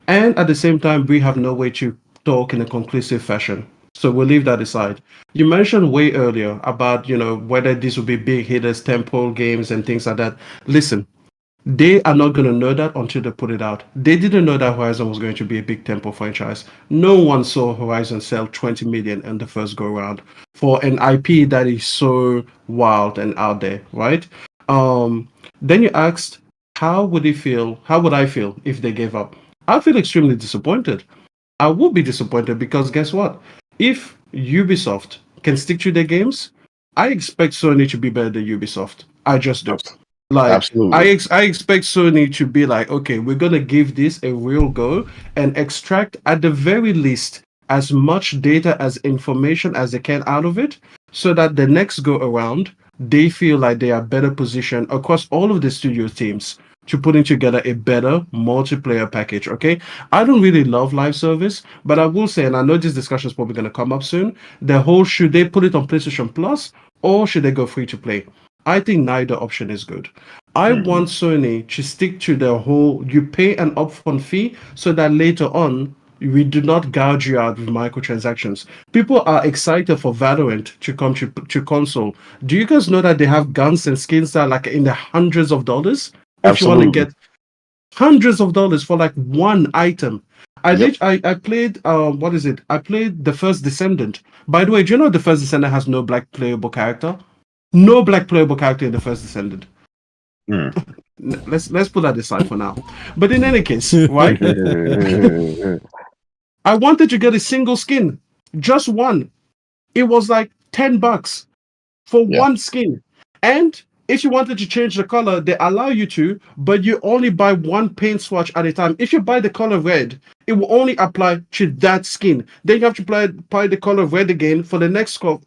And at the same time, we have no way to talk in a conclusive fashion. So we'll leave that aside. You mentioned way earlier about, whether these will be big hitters, temple games, and things like that. Listen, they are not going to know that until they put it out. They didn't know that Horizon was going to be a big temple franchise. No one saw Horizon sell 20 million in the first go round for an IP that is so wild and out there, right? Then you asked, how would I feel if they gave up? I feel extremely disappointed. I would be disappointed because guess what? If Ubisoft can stick to their games, I expect Sony to be better than Ubisoft. I just do. Like, absolutely. I expect Sony to be like, okay, we're gonna give this a real go and extract at the very least as much data as information as they can out of it, so that the next go around they feel like they are better positioned across all of the studio teams to putting together a better multiplayer package. Okay, I don't really love live service, but I will say, and I know this discussion is probably going to come up soon, the whole should they put it on PlayStation Plus or should they go free to play? I think neither option is good. I want Sony to stick to the whole you pay an upfront fee so that later on we do not gouge you out with microtransactions. People are excited for Valorant to come to console. Do you guys know that they have guns and skins that are like in the hundreds of dollars? If you want to get hundreds of dollars for like one item. I played what is it? I played the first Descendant. By the way, do you know the first Descendant has no black playable character? No black playable character in the first Descendant. Let's put that aside for now. But in any case, right? I wanted to get a single skin, just one. It was like $10 for one skin. And if you wanted to change the color, they allow you to, but you only buy one paint swatch at a time. If you buy the color red, it will only apply to that skin. Then you have to buy the color red again for the next character,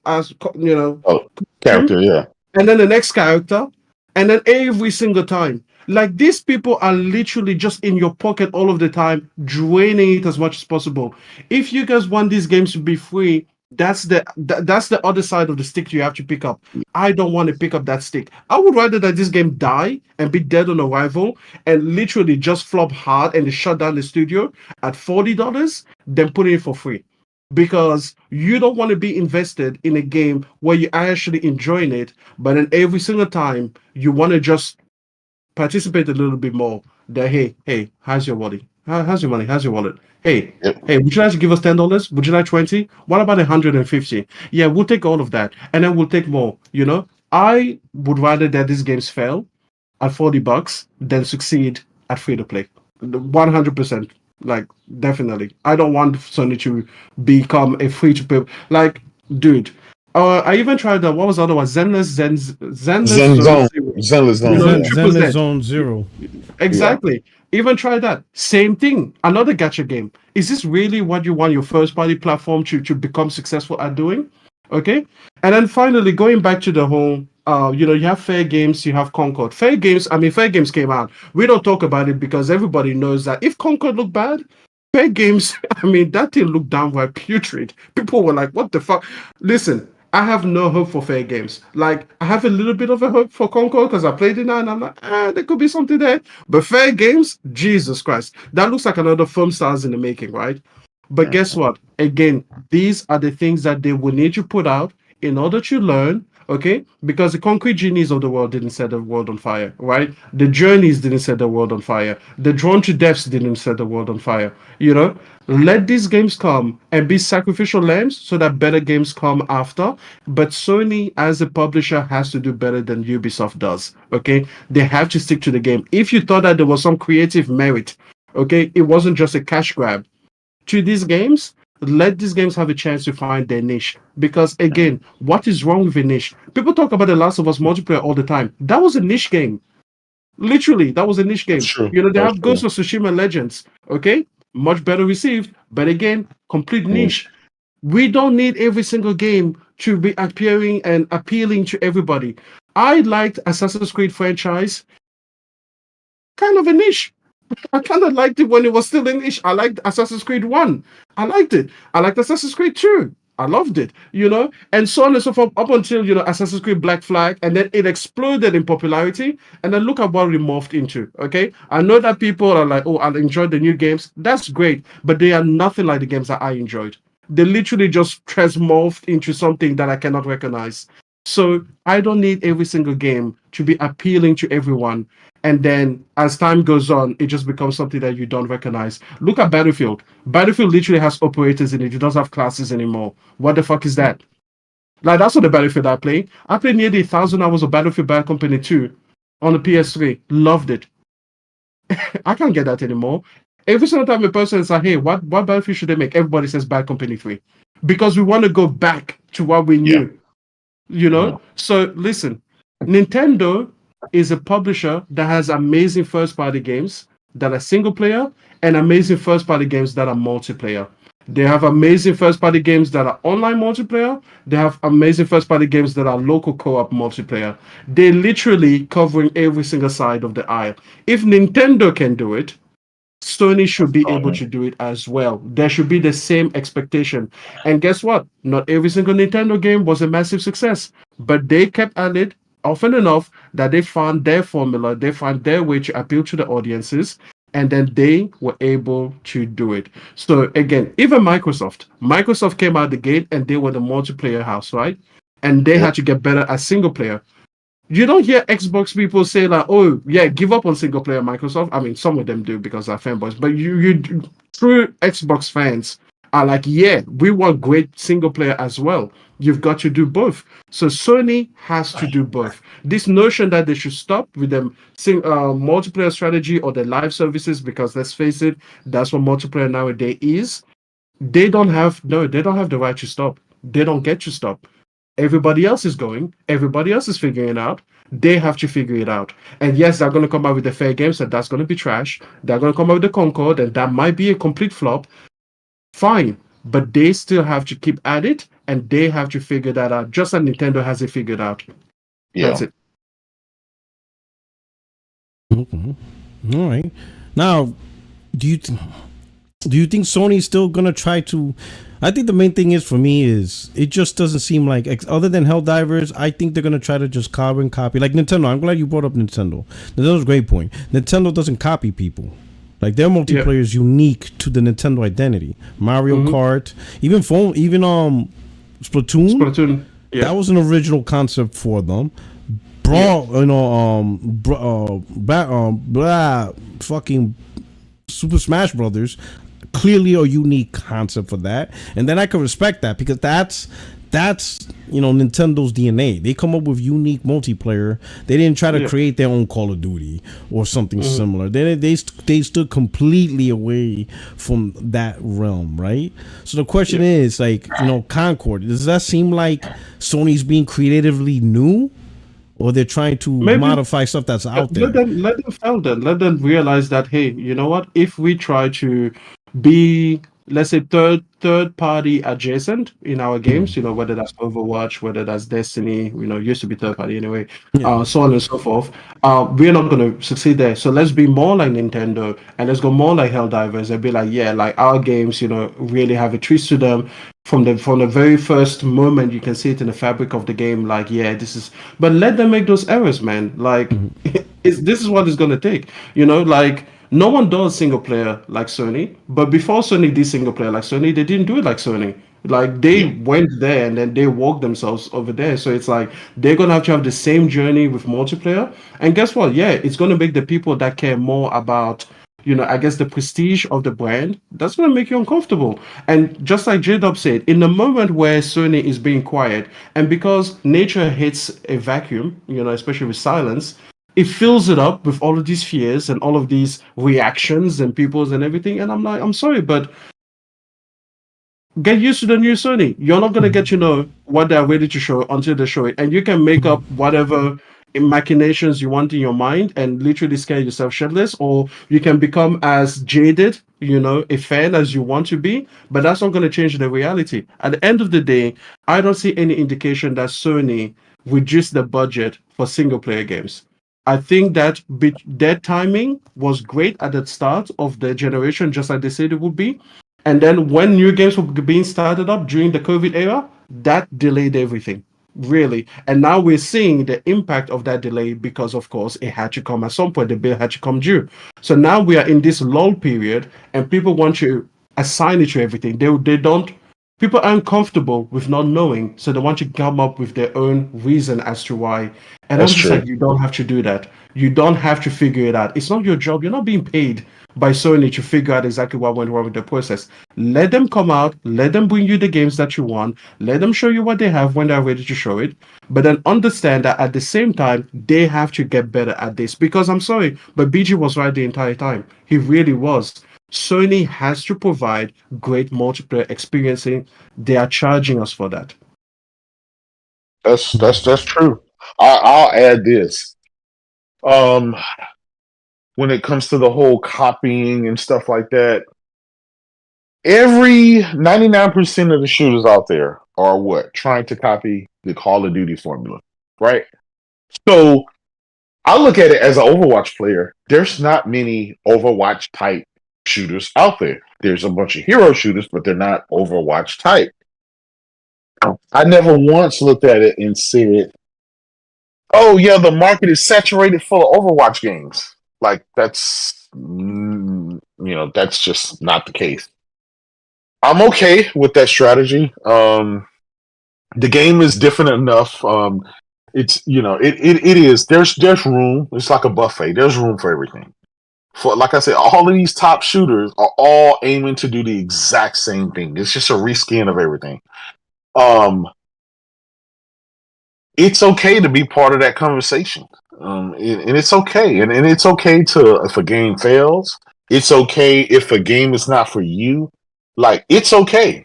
yeah. And then the next character, and then every single time. Like, these people are literally just in your pocket all of the time, draining it as much as possible. If you guys want these games to be free, that's the other side of the stick you have to pick up. I don't want to pick up that stick. I would rather that this game die and be dead on arrival and literally just flop hard and they shut down the studio at $40 than put it for free. Because you don't want to be invested in a game where you're actually enjoying it, but then every single time you want to just participate a little bit more. That hey, how's your money? How's your money? How's your wallet? Hey, would you like to give us $10? Would you like 20? What about 150? Yeah, we'll take all of that, and then we'll take more. I would rather that these games fail at $40 than succeed at free to play. 100%. Like, definitely. I don't want Sony to become a free to play. Like, dude. I even tried what was the other one? Zenless Zone Zero. Exactly. Yeah. Even try that. Same thing. Another gacha game. Is this really what you want your first party platform to become successful at doing? Okay. And then finally, going back to the whole, you have Fair Games, you have Concord. Fair Games came out. We don't talk about it because everybody knows that if Concord looked bad, Fair Games, that thing looked downright putrid. People were like, what the fuck? Listen, I have no hope for Fair Games. Like, I have a little bit of a hope for Concord because I played it now and I'm like, there could be something there. But Fair Games, Jesus Christ. That looks like another film stars in the making, right? But guess what? Again, these are the things that they will need to put out in order to learn, okay? Because the Concrete Genies of the world didn't set the world on fire, right? The Journeys didn't set the world on fire. The Drawn to Deaths didn't set the world on fire, Let these games come and be sacrificial lambs so that better games come after. But Sony, as a publisher, has to do better than Ubisoft does, okay? They have to stick to the game. If you thought that there was some creative merit, okay, it wasn't just a cash grab to these games, let these games have a chance to find their niche. Because again, what is wrong with a niche? People talk about The Last of Us multiplayer all the time. That was a niche game. Literally, that was a niche That's game. true. You know, they That's have Ghost of Tsushima Legends. Okay, much better received, but again, complete niche. We don't need every single game to be appearing and appealing to everybody. I liked Assassin's Creed franchise, kind of a niche. I kind of liked it when it was still in niche. I liked Assassin's Creed 1. I liked it. I liked Assassin's Creed 2. I loved it, and so on and so forth, up until, Assassin's Creed Black Flag, and then it exploded in popularity, and then look at what it morphed into, okay? I know that people are like, oh, I'll enjoy the new games. That's great, but they are nothing like the games that I enjoyed. They literally just transmorphed into something that I cannot recognize. So I don't need every single game to be appealing to everyone. And then as time goes on, it just becomes something that you don't recognize. Look at Battlefield. Battlefield literally has operators in it. It doesn't have classes anymore. What the fuck is that? Like, that's not the Battlefield I play. I played nearly 1,000 hours of Battlefield Bad Company 2 on the PS3. Loved it. I can't get that anymore. Every single time a person is like, hey, what Battlefield should they make? Everybody says Bad Company 3. Because we want to go back to what we knew. So listen, Nintendo is a publisher that has amazing first-party games that are single-player and amazing first-party games that are multiplayer. They have amazing first-party games that are online multiplayer. They have amazing first-party games that are local co-op multiplayer. They're literally covering every single side of the aisle. If Nintendo can do it, Sony should be able to do it as well. There should be the same expectation. And guess what? Not every single Nintendo game was a massive success, but they kept at it often enough that they found their formula, they found their way to appeal to the audiences, and then they were able to do it. So again, even Microsoft came out the gate and they were the multiplayer house, right? And they had to get better at single player. You don't hear Xbox people say like, oh yeah, give up on single player, Microsoft. I mean, some of them do because they're fanboys, but you true Xbox fans are like, yeah, we want great single player as well. You've got to do both. So Sony has to do both. This notion that they should stop with them multiplayer strategy or the live services, because let's face it, that's what multiplayer nowadays is. They don't have the right to stop. They don't get to stop. Everybody else is going. Everybody else is figuring it out. They have to figure it out. And yes, they're going to come out with the fair games, and that's going to be trash. They're going to come out with the Concord, and that might be a complete flop. Fine. But they still have to keep at it, and they have to figure that out, just like Nintendo has it figured out. Yeah. That's it. Okay. All right. Now, do you think Sony's still going to try to... I think the main thing is for me is it just doesn't seem like, other than Helldivers, I think they're gonna try to just carbon copy like Nintendo. I'm glad you brought up Nintendo. Nintendo's a great point. Nintendo doesn't copy people. Like their multiplayer is unique to the Nintendo identity. Mario Kart, even Splatoon. Splatoon. Yeah. That was an original concept for them. Fucking Super Smash Brothers. Clearly a unique concept for that, and then I can respect that because that's Nintendo's DNA. They come up with unique multiplayer. They didn't try to create their own Call of Duty or something similar. They stood completely away from that realm, right? So the question is, like, Concord, does that seem like Sony's being creatively new, or they're trying to modify stuff that's out there? Let them fail then. Let them realize that, hey, you know what? If we try to be, let's say, third party adjacent in our games, whether that's Overwatch, whether that's Destiny, used to be third party anyway, so on and so forth, we're not going to succeed there. So let's be more like Nintendo, and let's go more like Helldivers and be like, yeah, like our games, really have a twist to them. From the very first moment, you can see it in the fabric of the game. Like, yeah, this is. But let them make those errors, man. Like, this is what it's gonna take. Like, no one does single player like Sony. But before Sony did single player like Sony, they didn't do it like Sony. Like, they went there and then they walked themselves over there. So it's like they're gonna have to have the same journey with multiplayer. And guess what? Yeah, it's gonna make the people that care more about, I guess, the prestige of the brand, that's going to make you uncomfortable. And just like J-Dub said, in the moment where Sony is being quiet, and because nature hates a vacuum, especially with silence, it fills it up with all of these fears and all of these reactions and people's and everything. And I'm like, I'm sorry, but get used to the new Sony. You're not gonna get to know what they're ready to show until they show it, and you can make up whatever machinations you want in your mind and literally scare yourself shitless, or you can become as jaded, a fan as you want to be. But that's not gonna change the reality. At the end of the day, I don't see any indication that Sony reduced the budget for single player games. I think that their timing was great at the start of the generation, just like they said it would be. And then when new games were being started up during the COVID era, that delayed everything, really. And now we're seeing the impact of that delay because, of course, it had to come at some point. The bill had to come due. So now we are in this lull period, and people want to assign it to everything. They don't. People aren't comfortable with not knowing, so they want to come up with their own reason as to why. And That's I'm just true. like, you don't have to do that. You don't have to figure it out. It's not your job. You're not being paid by Sony to figure out exactly what went wrong with the process. Let them come out. Let them bring you the games that you want. Let them show you what they have when they're ready to show it. But then understand that at the same time, they have to get better at this. Because I'm sorry, but BG was right the entire time. He really was. Sony has to provide great multiplayer experiencing. They are charging us for that. That's true. I'll add this. When it comes to the whole copying and stuff like that, every 99% of the shooters out there are what? Trying to copy the Call of Duty formula, right? So I look at it as an Overwatch player. There's not many Overwatch type shooters out there. There's a bunch of hero shooters, but they're not Overwatch type. I never once looked at it and said, "Oh yeah, the market is saturated full of Overwatch games." Like that's that's just not the case. I'm okay with that strategy. The game is different enough. It's it is. There's room. It's like a buffet. There's room for everything. For like I said, all of these top shooters are all aiming to do the exact same thing. It's just a reskin of everything. It's okay to be part of that conversation. And it's okay. And it's okay if a game fails. It's okay if a game is not for you. Like, it's okay.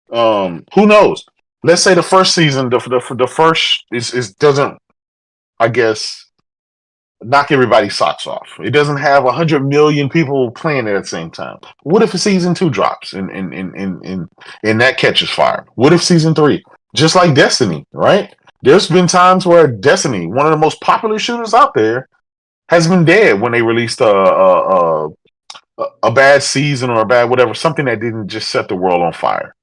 Who knows? Let's say the first season, the first is doesn't, I guess, knock everybody's socks off. It doesn't have 100 million people playing it at the same time. What if season 2 drops and that catches fire? What if season 3, just like Destiny, right? There's been times where Destiny, one of the most popular shooters out there, has been dead when they released a bad season or a bad whatever, something that didn't just set the world on fire.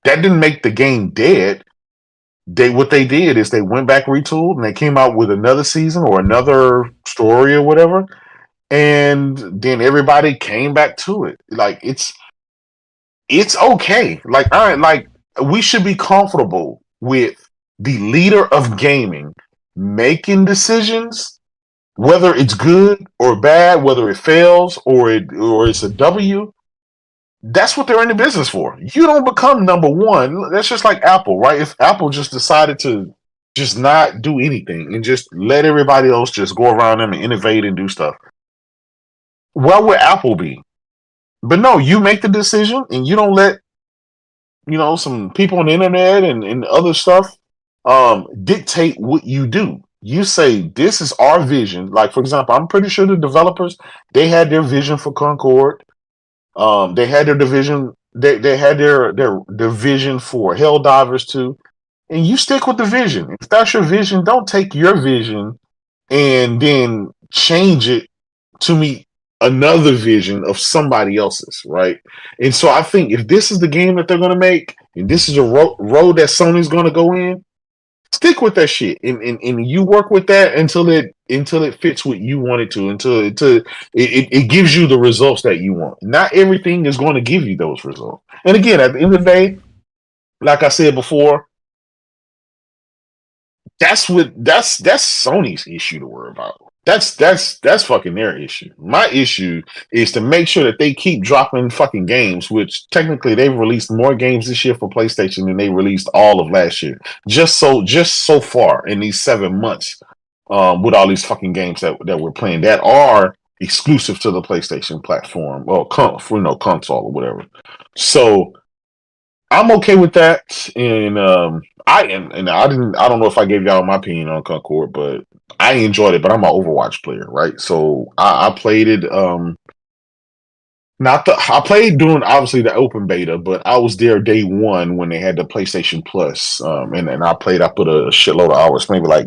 That didn't make the game dead. What they did is they went back, retooled, and they came out with another season or another story or whatever, and then everybody came back to it. Like it's okay. Like, all right, like we should be comfortable with the leader of gaming making decisions, whether it's good or bad, whether it fails or it's a W. That's what they're in the business for. You don't become number one. That's just like Apple, right? If Apple just decided to just not do anything and just let everybody else just go around them and innovate and do stuff, where would Apple be? But no, you make the decision and you don't let some people on the internet and other stuff dictate what you do. You say, this is our vision. Like, for example, I'm pretty sure the developers, they had their vision for Concord. They had their division. They had their vision for Helldivers too, and you stick with the vision. If that's your vision, don't take your vision and then change it to meet another vision of somebody else's, right? And so I think if this is the game that they're going to make, and this is a road that Sony's going to go in, stick with that shit, and you work with that until it fits what you want it to, until it gives you the results that you want. Not everything is going to give you those results. And again, at the end of the day, like I said before, that's Sony's issue to worry about. That's fucking their issue. My issue is to make sure that they keep dropping fucking games, which technically they've released more games this year for PlayStation than they released all of last year. Just so far in these 7 months, with all these fucking games that we're playing that are exclusive to the PlayStation platform or console or whatever. So I'm okay with that, and I am, and I didn't. I don't know if I gave y'all my opinion on Concord, but I enjoyed it. But I'm an Overwatch player, right? So I played it. Not the I played during obviously the open beta, but I was there day one when they had the PlayStation Plus, and I played. I put a shitload of hours, maybe like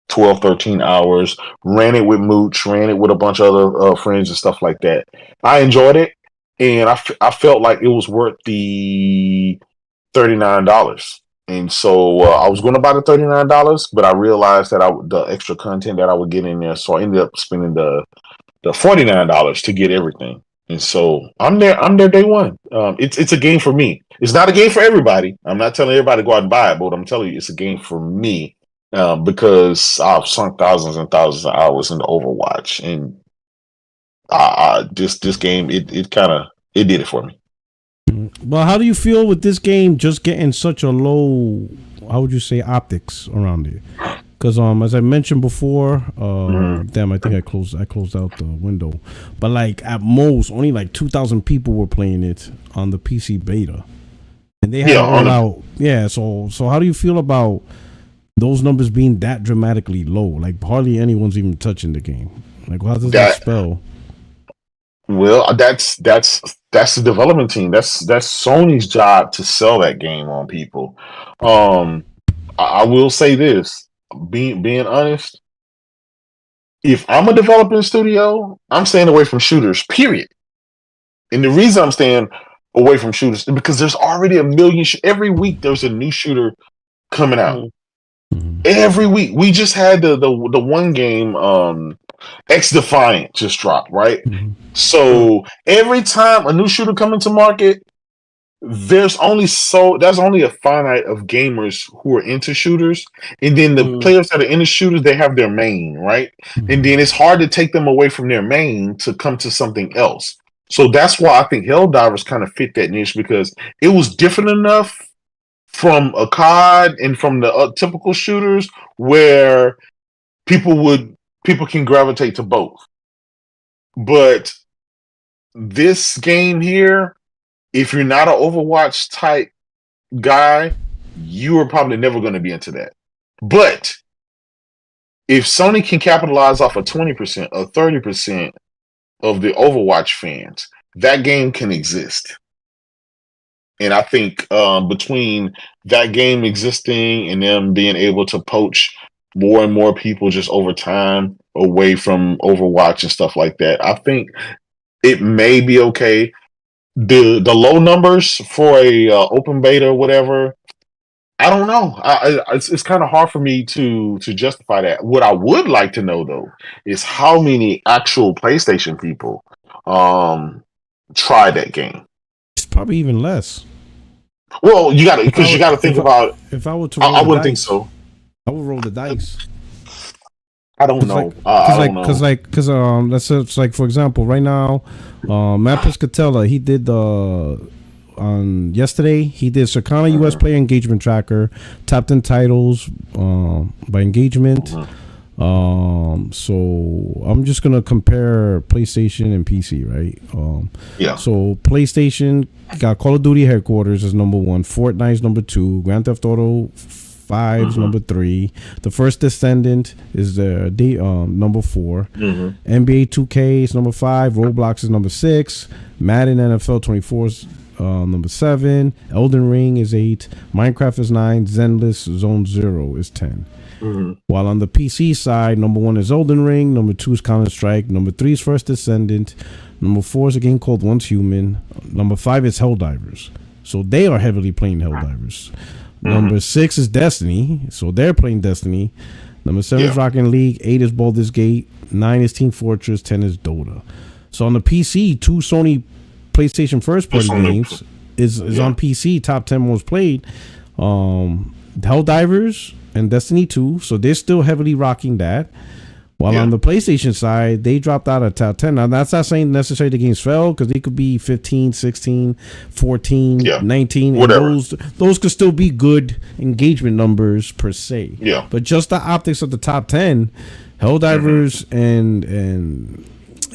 12, 13 hours. Ran it with Mooch, ran it with a bunch of other friends and stuff like that. I enjoyed it, and I felt like it was worth the $39. And so I was going to buy the $39, but I realized that the extra content that I would get in there, so I ended up spending the $49 to get everything. And so I'm there. I'm there day one. It's a game for me. It's not a game for everybody. I'm not telling everybody to go out and buy it, but I'm telling you, it's a game for me because I've sunk thousands and thousands of hours into Overwatch, and this game it did it for me. Well, how do you feel with this game just getting such a low, how would you say, optics around it? Because as I mentioned before, damn, I think I closed out the window. But like at most, only like 2,000 people were playing it on the PC beta, and they had it all out. Yeah, so how do you feel about those numbers being that dramatically low? Like hardly anyone's even touching the game. Like, how does that spell? Well, that's the development team. That's Sony's job to sell that game on people. I will say this. Being honest, if I'm a developing studio, I'm staying away from shooters, period. And the reason I'm staying away from shooters is because there's already a million. Every week there's a new shooter coming out. Mm-hmm. Every week. We just had the one game, X Defiant just dropped, right? Mm-hmm. So every time a new shooter comes into market, there's only a finite of gamers who are into shooters, and then the players that are into shooters, they have their main, right? And then it's hard to take them away from their main to come to something else. So that's why I think Helldivers kind of fit that niche, because it was different enough from a COD and from the typical shooters where people can gravitate to both. But this game here, if you're not an Overwatch type guy, you are probably never going to be into that. But if Sony can capitalize off of 20% or 30% of the Overwatch fans, that game can exist. And I think between that game existing and them being able to poach more and more people just over time away from Overwatch and stuff like that, I think it may be okay. The low numbers for a open beta or whatever, I don't know. It's kind of hard for me to justify that. What I would like to know though is how many actual PlayStation people tried that game. It's probably even less. Well, you got to think about. If I were to, I wouldn't think so. I would roll the dice. I don't know. Because let's say it's like, for example, right now, Matt Piscatella, he did yesterday he did Circana US Player Engagement Tracker, top 10 titles by engagement. So I'm just gonna compare PlayStation and PC, right? So PlayStation got Call of Duty Headquarters as number 1, Fortnite's number 2, Grand Theft Auto 5's number 3, The First Descendant is number 4, NBA 2K is number 5, Roblox is number 6, Madden NFL 24 is number 7, Elden Ring is 8, Minecraft is 9, Zenless Zone 0 is 10. While on the PC side, number 1 is Elden Ring, number 2 is Counter-Strike, number 3 is First Descendant, number 4 is a game called Once Human, number 5 is Helldivers. So they are heavily playing Helldivers. Number 6 is Destiny, so they're playing Destiny. Number 7 is Rocket League, 8 is Baldur's Gate, 9 is Team Fortress, 10 is Dota. So on the PC, 2 Sony PlayStation first party games is on PC, top 10 most played. Helldivers and Destiny 2, so they're still heavily rocking that. While on the PlayStation side, they dropped out of top 10. Now, that's not saying necessarily the games fell, because they could be 15, 16, 14, 19. Whatever. And those could still be good engagement numbers per se. Yeah. But just the optics of the top 10, Helldivers and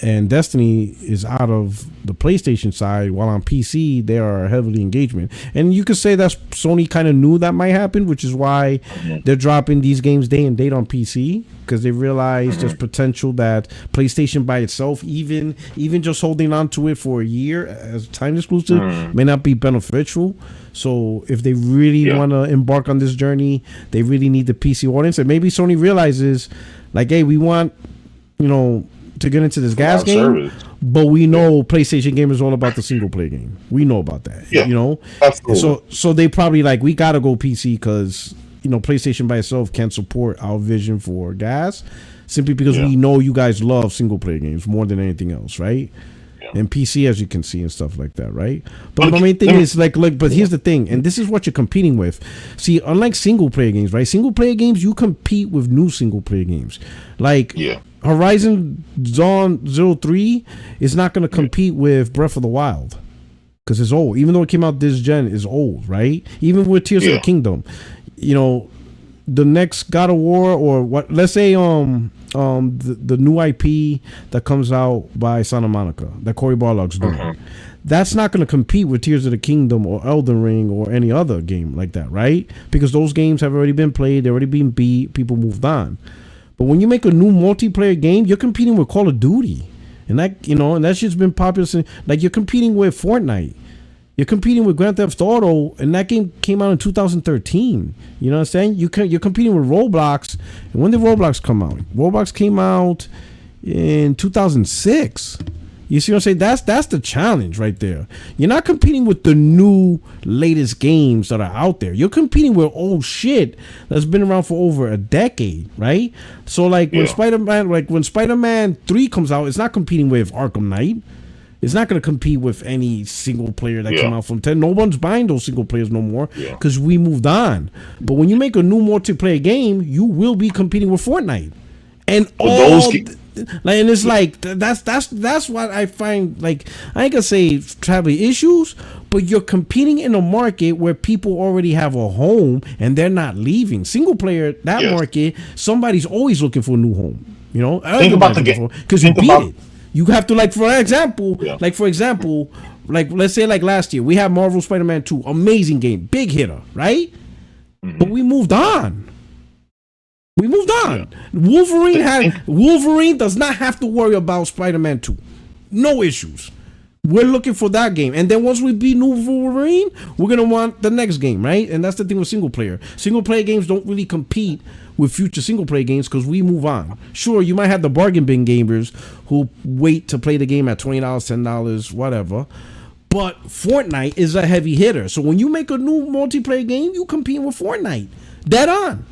and Destiny is out of the PlayStation side, while on PC they are heavily engagement. And you could say that's Sony kind of knew that might happen, which is why they're dropping these games day and date on PC, because they realize there's potential that PlayStation by itself, even just holding on to it for a year as time exclusive, may not be beneficial. So if they really want to embark on this journey, they really need the PC audience. And maybe Sony realizes, like, hey, we want, to get into this GaaS game, but we know PlayStation game is all about the single player game. We know about that, Absolutely. So they probably like, we gotta go PC because PlayStation by itself can't support our vision for GaaS, simply because we know you guys love single player games more than anything else, right? And PC, as you can see, and stuff like that, right? But my main thing is but here's the thing, and this is what you're competing with. See, unlike single player games, right? Single player games, you compete with new single player games, like Horizon Zero 3 is not going to compete with Breath of the Wild because it's old. Even though it came out this gen, is old, right? Even with Tears of the Kingdom, the next God of War, or what? Let's say the new IP that comes out by Santa Monica that Cory Barlog's doing. That's not going to compete with Tears of the Kingdom or Elden Ring or any other game like that, right? Because those games have already been played, they've already been beat, people moved on. But when you make a new multiplayer game, you're competing with Call of Duty, and that and that shit's been popular since. Like, you're competing with Fortnite, you're competing with Grand Theft Auto, and that game came out in 2013. You know what I'm saying? You're competing with Roblox, and when did Roblox come out? Roblox came out in 2006. You see what I'm saying? That's the challenge right there. You're not competing with the new latest games that are out there. You're competing with old shit that's been around for over a decade, right? So when Spider-Man 3 comes out, it's not competing with Arkham Knight. It's not going to compete with any single player that came out from 10. No one's buying those single players no more because we moved on. But when you make a new multiplayer game, you will be competing with Fortnite. And and it's like that's what I find, like, I ain't gonna say probably issues, but you're competing in a market where people already have a home and they're not leaving. Single player, that market, somebody's always looking for a new home. Think about the game because you beat it. You have to, like, for example, let's say like last year we had Marvel Spider-Man 2, amazing game, big hitter, right? But we moved on. Wolverine does not have to worry about Spider-Man 2. No issues. We're looking for that game. And then once we beat new Wolverine, we're going to want the next game, right? And that's the thing with single player. Single player games don't really compete with future single player games because we move on. Sure, you might have the bargain bin gamers who wait to play the game at $20, $10, whatever. But Fortnite is a heavy hitter. So when you make a new multiplayer game, you compete with Fortnite. Dead on.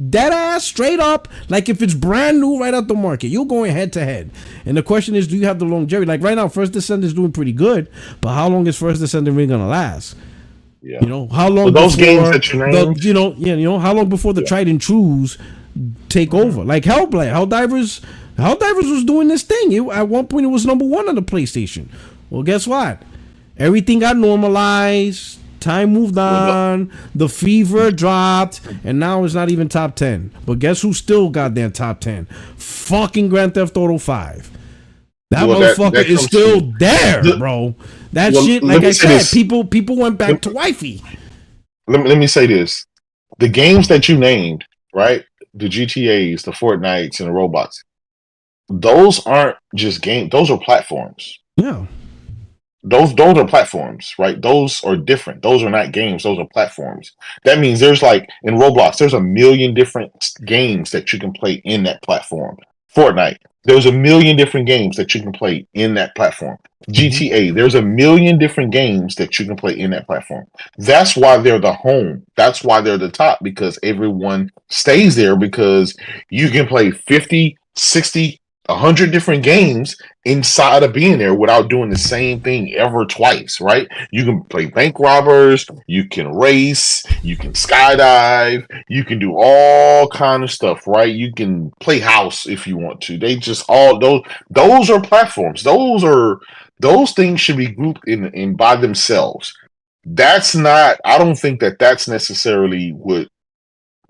Dead ass, straight up, like if it's brand new right out the market, you're going head to head. And the question is, do you have the longevity? Like right now, First Descent is doing pretty good, but how long is First Descent really gonna last? How long? Those games that you named, how long before the tried and trues take over? Like Helldivers was doing this thing. At one point, it was number 1 on the PlayStation. Well, guess what? Everything got normalized. Time moved on, the fever dropped, and now it's not even top 10. But guess who still got their top 10? Fucking Grand Theft Auto 5. That motherfucker is still there, bro. That shit, like I said, people went back to wifey. Let me say this. The games that you named, right? The GTAs, the Fortnites, and the Roblox, those aren't just games. Those are platforms. Yeah. Those are platforms, right? Those are different. Those are not games. Those are platforms. That means there's, like, in Roblox, there's 1 million different games that you can play in that platform. Fortnite, there's 1 million different games that you can play in that platform. GTA, there's 1 million different games that you can play in that platform. That's why they're the home. That's why they're the top, because everyone stays there, because you can play 50, 60, 100 different games inside of being there without doing the same thing ever twice, right? You can play bank robbers, you can race, you can skydive, you can do all kind of stuff, right? You can play house if you want to. They just all those are platforms. Those things should be grouped in by themselves. That's not, I don't think that's necessarily what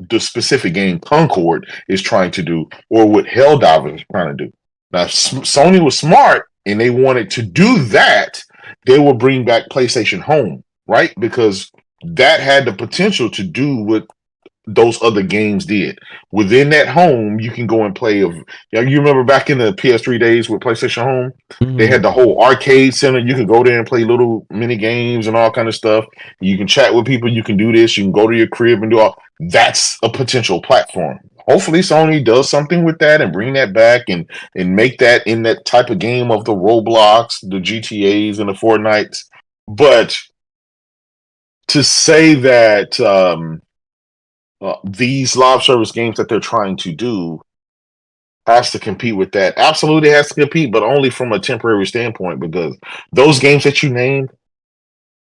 the specific game Concord is trying to do, or what Helldivers is trying to do. Now, Sony was smart and they wanted to do that. They will bring back PlayStation Home, right? Because that had the potential to do what those other games did. Within that home, you can go and play. You remember back in the PS3 days with PlayStation Home, they had the whole arcade center. You can go there and play little mini games and all kind of stuff. You can chat with people. You can do this. You can go to your crib and do all. That's a potential platform. Hopefully, Sony does something with that and bring that back and make that in that type of game of the Roblox, the GTAs, and the Fortnites. But to say that these live service games that they're trying to do has to compete with that. Absolutely has to compete, but only from a temporary standpoint, because those games that you named,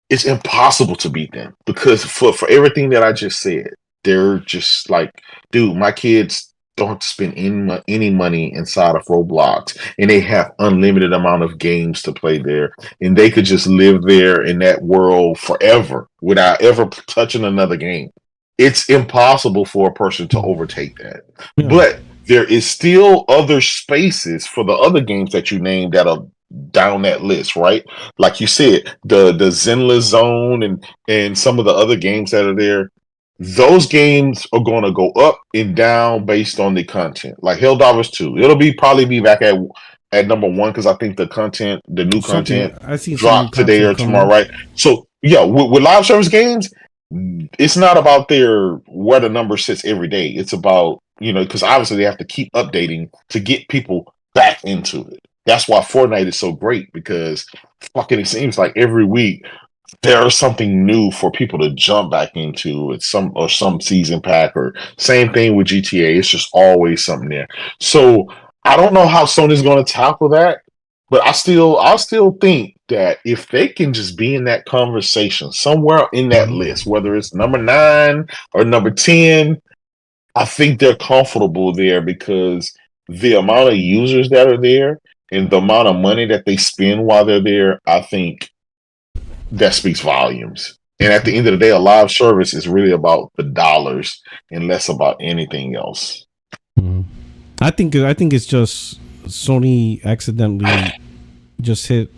it's impossible to beat them because for everything that I just said, they're just like, dude, my kids don't have to spend any money inside of Roblox, and they have unlimited amount of games to play there, and they could just live there in that world forever without ever touching another game. It's impossible for a person to overtake that. Yeah. But there is still other spaces for the other games that you named that are down that list, right? Like you said, the Zenless Zone and some of the other games that are there. Those games are going to go up and down based on the content. Like Helldivers 2, it'll probably be back at number 1 because I think the new content dropped today or tomorrow, right? So yeah, with live service games, it's not about where the number sits every day. It's about, because obviously they have to keep updating to get people back into it. That's why Fortnite is so great, because fucking it seems like every week there's something new for people to jump back into. It's some season pack, or same thing with GTA. It's just always something there. So I don't know how Sony's going to tackle that, but I still think that if they can just be in that conversation somewhere in that list, whether it's number 9 or number 10, I think they're comfortable there, because the amount of users that are there and the amount of money that they spend while they're there, I think that speaks volumes. And at the end of the day, a live service is really about the dollars and less about anything else. Mm-hmm. I think it's just Sony accidentally just hit,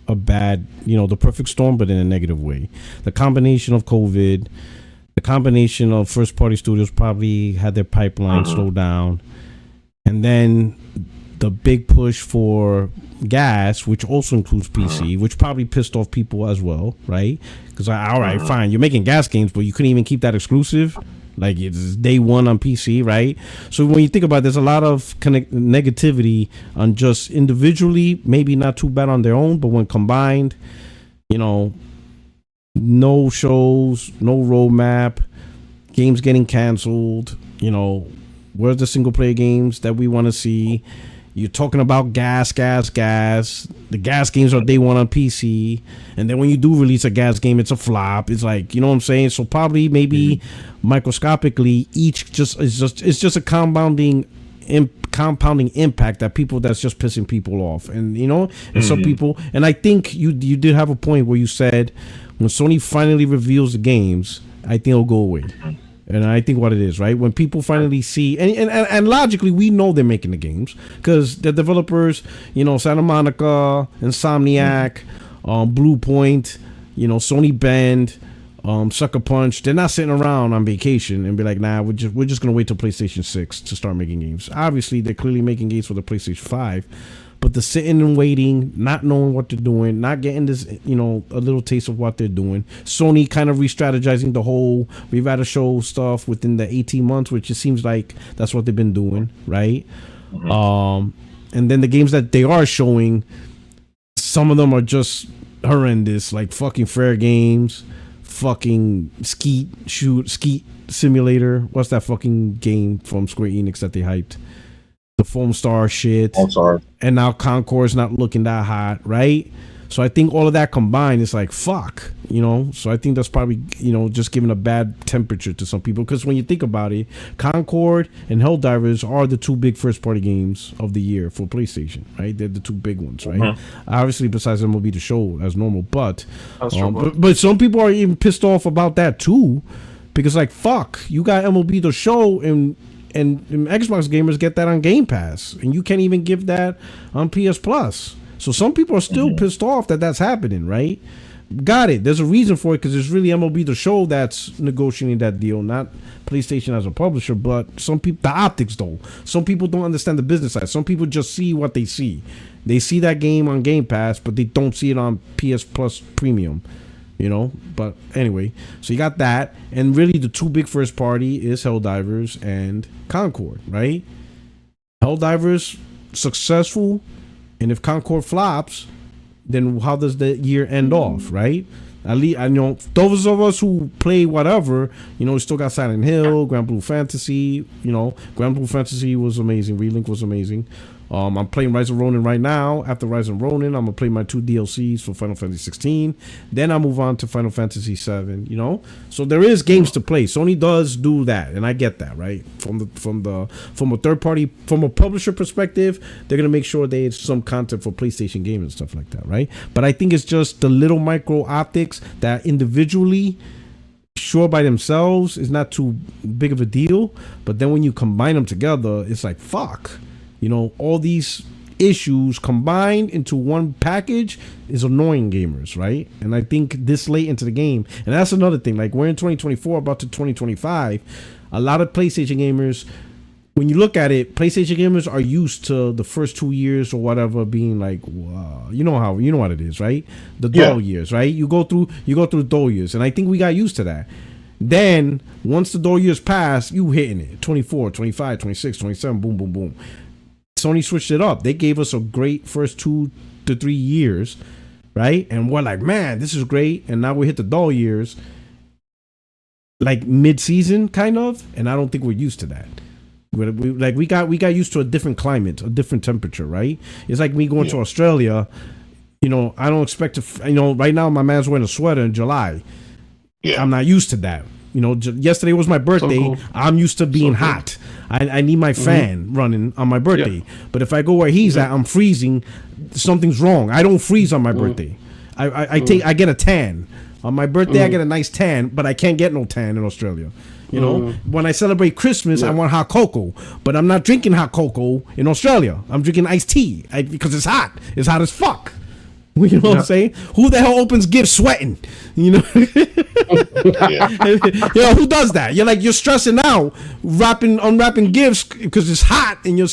a bad, the perfect storm, but in a negative way. The combination of COVID, the combination of first party studios probably had their pipeline slow down, and then the big push for GaaS, which also includes PC, which probably pissed off people as well, right? Because all right, fine, you're making GaaS games, but you couldn't even keep that exclusive. Like, it's day one on PC, right? So when you think about it, there's a lot of negativity on just individually, maybe not too bad on their own, but when combined, no shows, no roadmap, games getting canceled, where's the single player games that we want to see? You're talking about GaaS. The GaaS games are day one on PC, and then when you do release a GaaS game, it's a flop. It's like, you know what I'm saying? So probably, maybe microscopically, it's just a compounding impact that that's just pissing people off, and and some people. And I think you did have a point where you said when Sony finally reveals the games, I think it'll go away. And I think what it is, right? When people finally see, and logically, we know they're making the games because the developers, Santa Monica, Insomniac, Blue Point, Sony Bend, Sucker Punch, they're not sitting around on vacation and be like, nah, we're just gonna wait till PlayStation 6 to start making games. Obviously, they're clearly making games for the PlayStation 5. But the sitting and waiting, not knowing what they're doing, not getting this, a little taste of what they're doing. Sony kind of re-strategizing the whole, we've had to show stuff within the 18 months, which it seems like that's what they've been doing, right? And then the games that they are showing, some of them are just horrendous, like fucking Fair Games, fucking Skeet Simulator. What's that fucking game from Square Enix that they hyped? The Foam Star shit. And now Concord's not looking that hot, right? So I think all of that combined is like, fuck, So I think that's probably, just giving a bad temperature to some people. Because when you think about it, Concord and Helldivers are the two big first-party games of the year for PlayStation, right? They're the two big ones, right? Obviously, besides MLB The Show as normal. But some people are even pissed off about that, too. Because, like, fuck, you got MLB The Show, and and Xbox gamers get that on Game Pass, and you can't even give that on PS Plus. So some people are still pissed off that that's happening, right? Got it. There's a reason for it, because it's really MLB The Show that's negotiating that deal, not PlayStation as a publisher. But some people, the optics though, some people don't understand the business side. Some people just see what they see. They see that game on Game Pass, but they don't see it on PS Plus Premium. You know, but anyway, so you got that, and really the two big first party is Helldivers and Concord, right? Helldivers successful, and if Concord flops, then how does the year end off, right? At least I know those of us who play whatever, you know, we still got Silent Hill, Grand Blue Fantasy. You know, Grand Blue Fantasy was amazing. Relink was amazing. I'm playing Rise of Ronin right now. After Rise of Ronin, I'm gonna play my 2 DLCs for Final Fantasy 16. Then I move on to Final Fantasy 7. You know, so there is games to play. Sony does do that, and I get that, right? From a third party, from a publisher perspective, they're gonna make sure there's some content for PlayStation games and stuff like that, right? But I think it's just the little micro optics that individually, sure, by themselves is not too big of a deal, but then when you combine them together, it's like fuck. You know, all these issues combined into one package is annoying gamers, right? And I think this late into the game, and that's another thing, like we're in 2024 about to 2025, a lot of PlayStation gamers, when you look at it, PlayStation gamers are used to the first 2 years or whatever being like, you know what it is, right? The dull years, right? You go through the dull years, and I think we got used to that. Then once the dull years pass, you hitting it 24, 25, 26, 27, boom, boom, boom. Sony switched it up. They gave us a great first 2 to 3 years, right? And we're like, man, this is great. And now we hit the dull years, like mid-season, kind of. And I don't think we're used to that. We got used to a different climate, a different temperature, right? It's like me going to Australia. You know, I don't expect to. You know, right now my man's wearing a sweater in July. Yeah, I'm not used to that. You know, yesterday was my birthday. So cool. I'm used to being hot. I need my fan running on my birthday. Yeah. But if I go where he's at, I'm freezing. Something's wrong. I don't freeze on my birthday. I get a tan. On my birthday, I get a nice tan, but I can't get no tan in Australia. You know, when I celebrate Christmas, I want hot cocoa, but I'm not drinking hot cocoa in Australia. I'm drinking iced tea because it's hot. It's hot as fuck. You know what I'm saying? Who the hell opens gifts sweating? You know, you know, who does that? You're stressing out, unwrapping gifts because it's hot and you're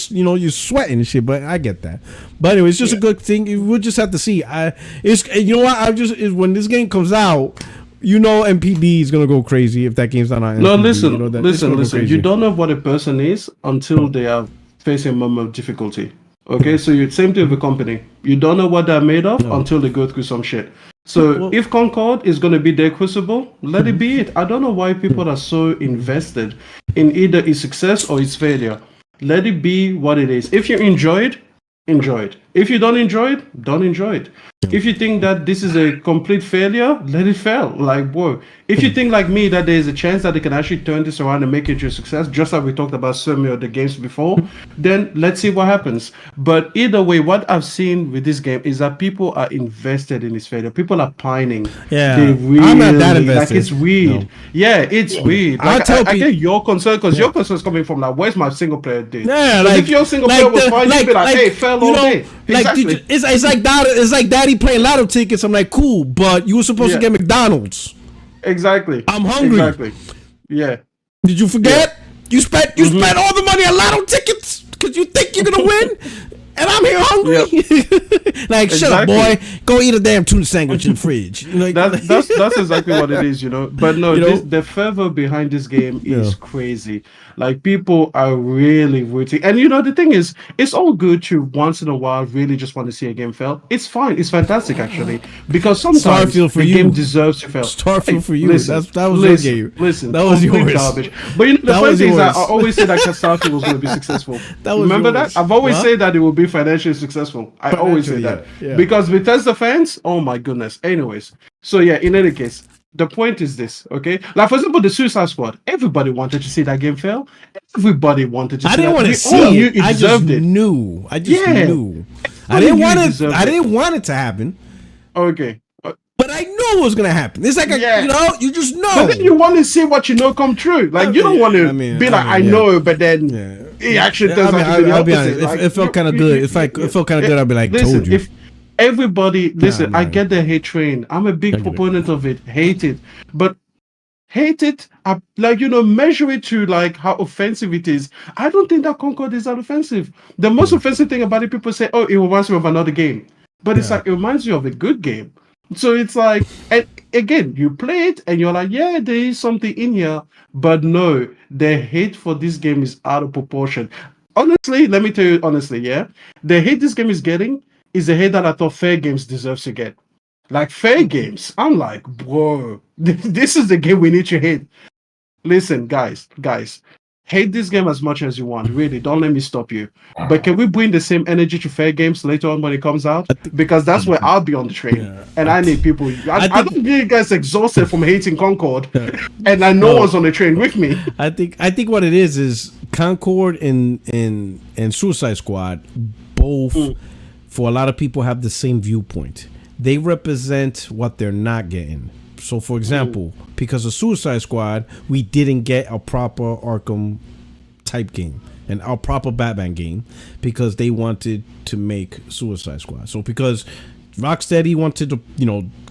sweating and shit. But I get that. But anyway, it's just a good thing. We'll just have to see. You know what? When this game comes out, you know, MPD is gonna go crazy if that game's not on. No, MPD, listen, you know, listen. You don't know what a person is until they are facing a moment of difficulty. Okay, so you same thing with a company. You don't know what they're made of until they go through some shit. So if Concord is going to be their crucible, let it be it. I don't know why people are so invested in either its success or its failure. Let it be what it is. If you enjoy it, enjoy it. If you don't enjoy it, don't enjoy it. If you think that this is a complete failure, let it fail. Like, whoa. If you think like me that there's a chance that they can actually turn this around and make it a success, just like we talked about some of the games before, then let's see what happens. But either way, what I've seen with this game is that people are invested in this failure. People are pining. Yeah, I'm not that invested. Like, it's weird. No. Yeah, it's weird. Like, I get your concern because your concern is coming from like, where's my single player date? Yeah, like if your single player was fine, you'd be like, hey, fail all day. Exactly. Like, it's like daddy playing lotto tickets. I'm like, cool, but you were supposed to get McDonald's. Exactly. I'm hungry. Exactly. Yeah. Did you forget? You spent all the money on lotto tickets because you think you're gonna win, and I'm here hungry. Like, shut up, boy. Go eat a damn tuna sandwich in the fridge. Like, that's exactly what it is, you know. But no, the fervor behind this game is crazy. Like, people are really waiting. And, you know, the thing is, it's all good to once in a while really just want to see a game fail. It's fine. It's fantastic, actually. Because sometimes game deserves to fail. Starfield for you. That was your game. Listen, that was yours. Garbage. But, you know, the funny thing is that I always say that Starfield was going to be successful. Remember that? I've always said that it will be financially successful. I always say that. Yeah. Because Bethesda fans, oh my goodness. Anyways. So, yeah, in any case. The point is this, okay? Like, for example, the Suicide Squad. Everybody wanted to see that game fail. Everybody wanted to see that. I didn't want to see it. I just knew. I didn't want it to happen. Okay. But I know what's gonna happen. It's like you just know. But then you want to see what you know come true. Like you don't want to be like, I know, but then it actually turns out to be the I'll be opposite. honest. It felt kind of good. It felt kind of good. I'd be like, listen, told you. If everybody listen, I get the hate train. I'm a big proponent of it. Hate it, but hate it. Measure it to like how offensive it is. I don't think that Concord is that offensive. The most offensive thing about it, people say, "Oh, it reminds me of another game," but it's like it reminds you of a good game. So it's like, and again, you play it and you're like, yeah, there is something in here, but no, the hate for this game is out of proportion. Honestly, let me tell you honestly, the hate this game is getting is the hate that I thought Fair Games deserves to get. Like Fair Games, I'm like, whoa, this is the game we need to hate. Listen, guys, hate this game as much as you want. Really, don't let me stop you. But can we bring the same energy to Fair Games later on when it comes out? Because that's where I'll be on the train, and I need people. I don't need you guys exhausted from hating Concord, and no one's on the train with me. I think what it is Concord and Suicide Squad both, for a lot of people, have the same viewpoint. They represent what they're not getting. So, for example, because of Suicide Squad, we didn't get a proper Arkham type game and a proper Batman game because they wanted to make Suicide Squad. So, because Rocksteady wanted to,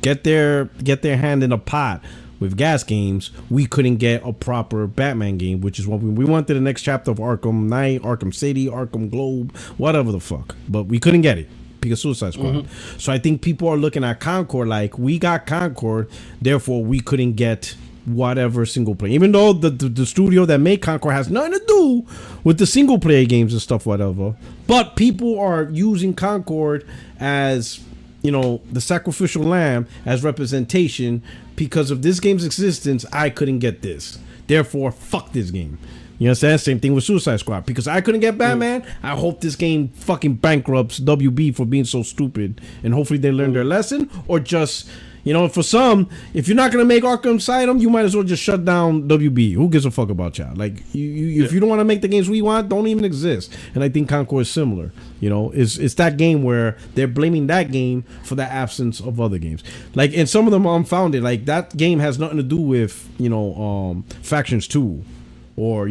get their hand in a pot with GaaS games, we couldn't get a proper Batman game, which is what we wanted. The next chapter of Arkham Knight, Arkham City, Arkham Globe, whatever the fuck, but we couldn't get it because Suicide Squad. So I think people are looking at Concord like, we got Concord, therefore we couldn't get whatever single player, even though the studio that made Concord has nothing to do with the single player games and stuff, whatever. But people are using Concord as, the sacrificial lamb, as representation. Because of this game's existence, I couldn't get this, therefore fuck this game. You understand? Same thing with Suicide Squad. Because I couldn't get Batman, I hope this game fucking bankrupts WB for being so stupid. And hopefully they learn their lesson. Or just, for some, if you're not going to make Arkham Asylum, you might as well just shut down WB. Who gives a fuck about y'all? Like, if you don't want to make the games we want, don't even exist. And I think Concord is similar. It's that game where they're blaming that game for the absence of other games. Like, and some of them are unfounded. Like, that game has nothing to do with, Factions 2. Or,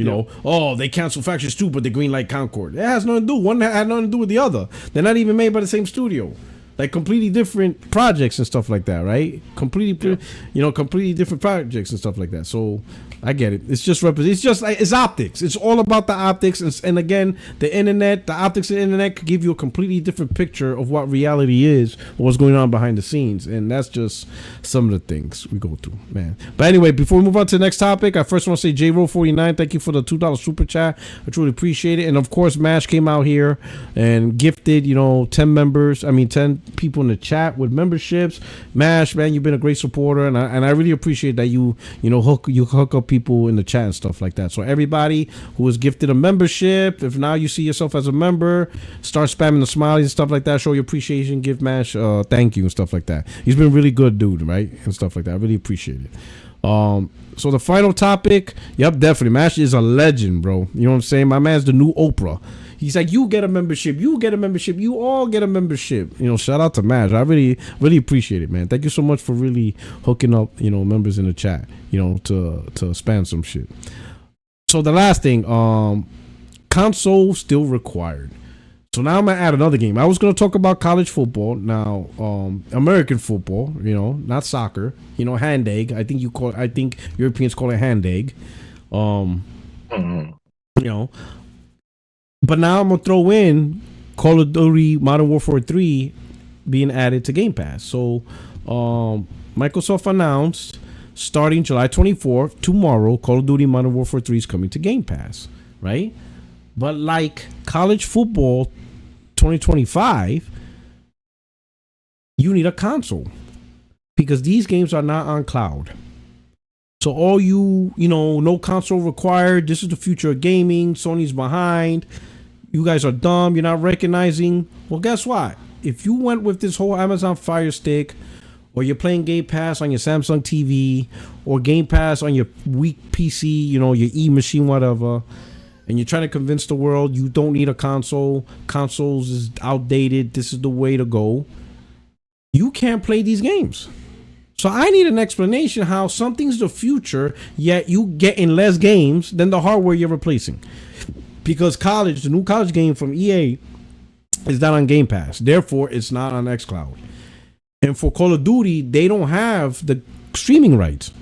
they canceled Factions 2, but they greenlight Concord. It has nothing to do. One had nothing to do with the other. They're not even made by the same studio. Like, completely different projects and stuff like that, right? Completely different projects and stuff like that. So, I get it. It's just it's optics. It's all about the optics. And again, the optics of the internet could give you a completely different picture of what reality is, or what's going on behind the scenes. And that's just some of the things we go through, man. But anyway, before we move on to the next topic, I first want to say JRoll49, thank you for the $2 super chat. I truly appreciate it. And of course, MASH came out here and gifted, 10 people in the chat with memberships. MASH, man, you've been a great supporter, and I really appreciate that you hook up people in the chat and stuff like that. So everybody who was gifted a membership, if now you see yourself as a member, start spamming the smileys and stuff like that. Show your appreciation, give MASH thank you and stuff like that. He's been really good, dude, right? And stuff like that. I really appreciate it. So the final topic, yep, definitely. MASH is a legend, bro. You know what I'm saying? My man's the new Oprah. He's like, you get a membership, you get a membership, you all get a membership. Shout out to MASH. I really, really appreciate it, man. Thank you so much for really hooking up, members in the chat, to spam some shit. So the last thing, console still required. So now I'm gonna add another game. I was gonna talk about college football. Now, American football, not soccer. Hand egg. I think Europeans call it hand egg. But now I'm gonna throw in Call of Duty Modern Warfare 3 being added to Game Pass. So Microsoft announced starting July 24th, tomorrow, Call of Duty Modern Warfare 3 is coming to Game Pass, right? But like college football 2025, you need a console because these games are not on cloud. So all no console required. This is the future of gaming. Sony's behind. You guys are dumb. You're not recognizing. Well, guess what? If you went with this whole Amazon Fire Stick, or you're playing Game Pass on your Samsung TV, or Game Pass on your weak PC, your e-machine, whatever, and you're trying to convince the world you don't need a console, consoles is outdated, this is the way to go, you can't play these games. So I need an explanation how something's the future, yet you getting less games than the hardware you're replacing. Because the new college game from EA is not on Gamepass. Therefore, it's not on XCloud. And for Call of Duty, they don't have the streaming rights.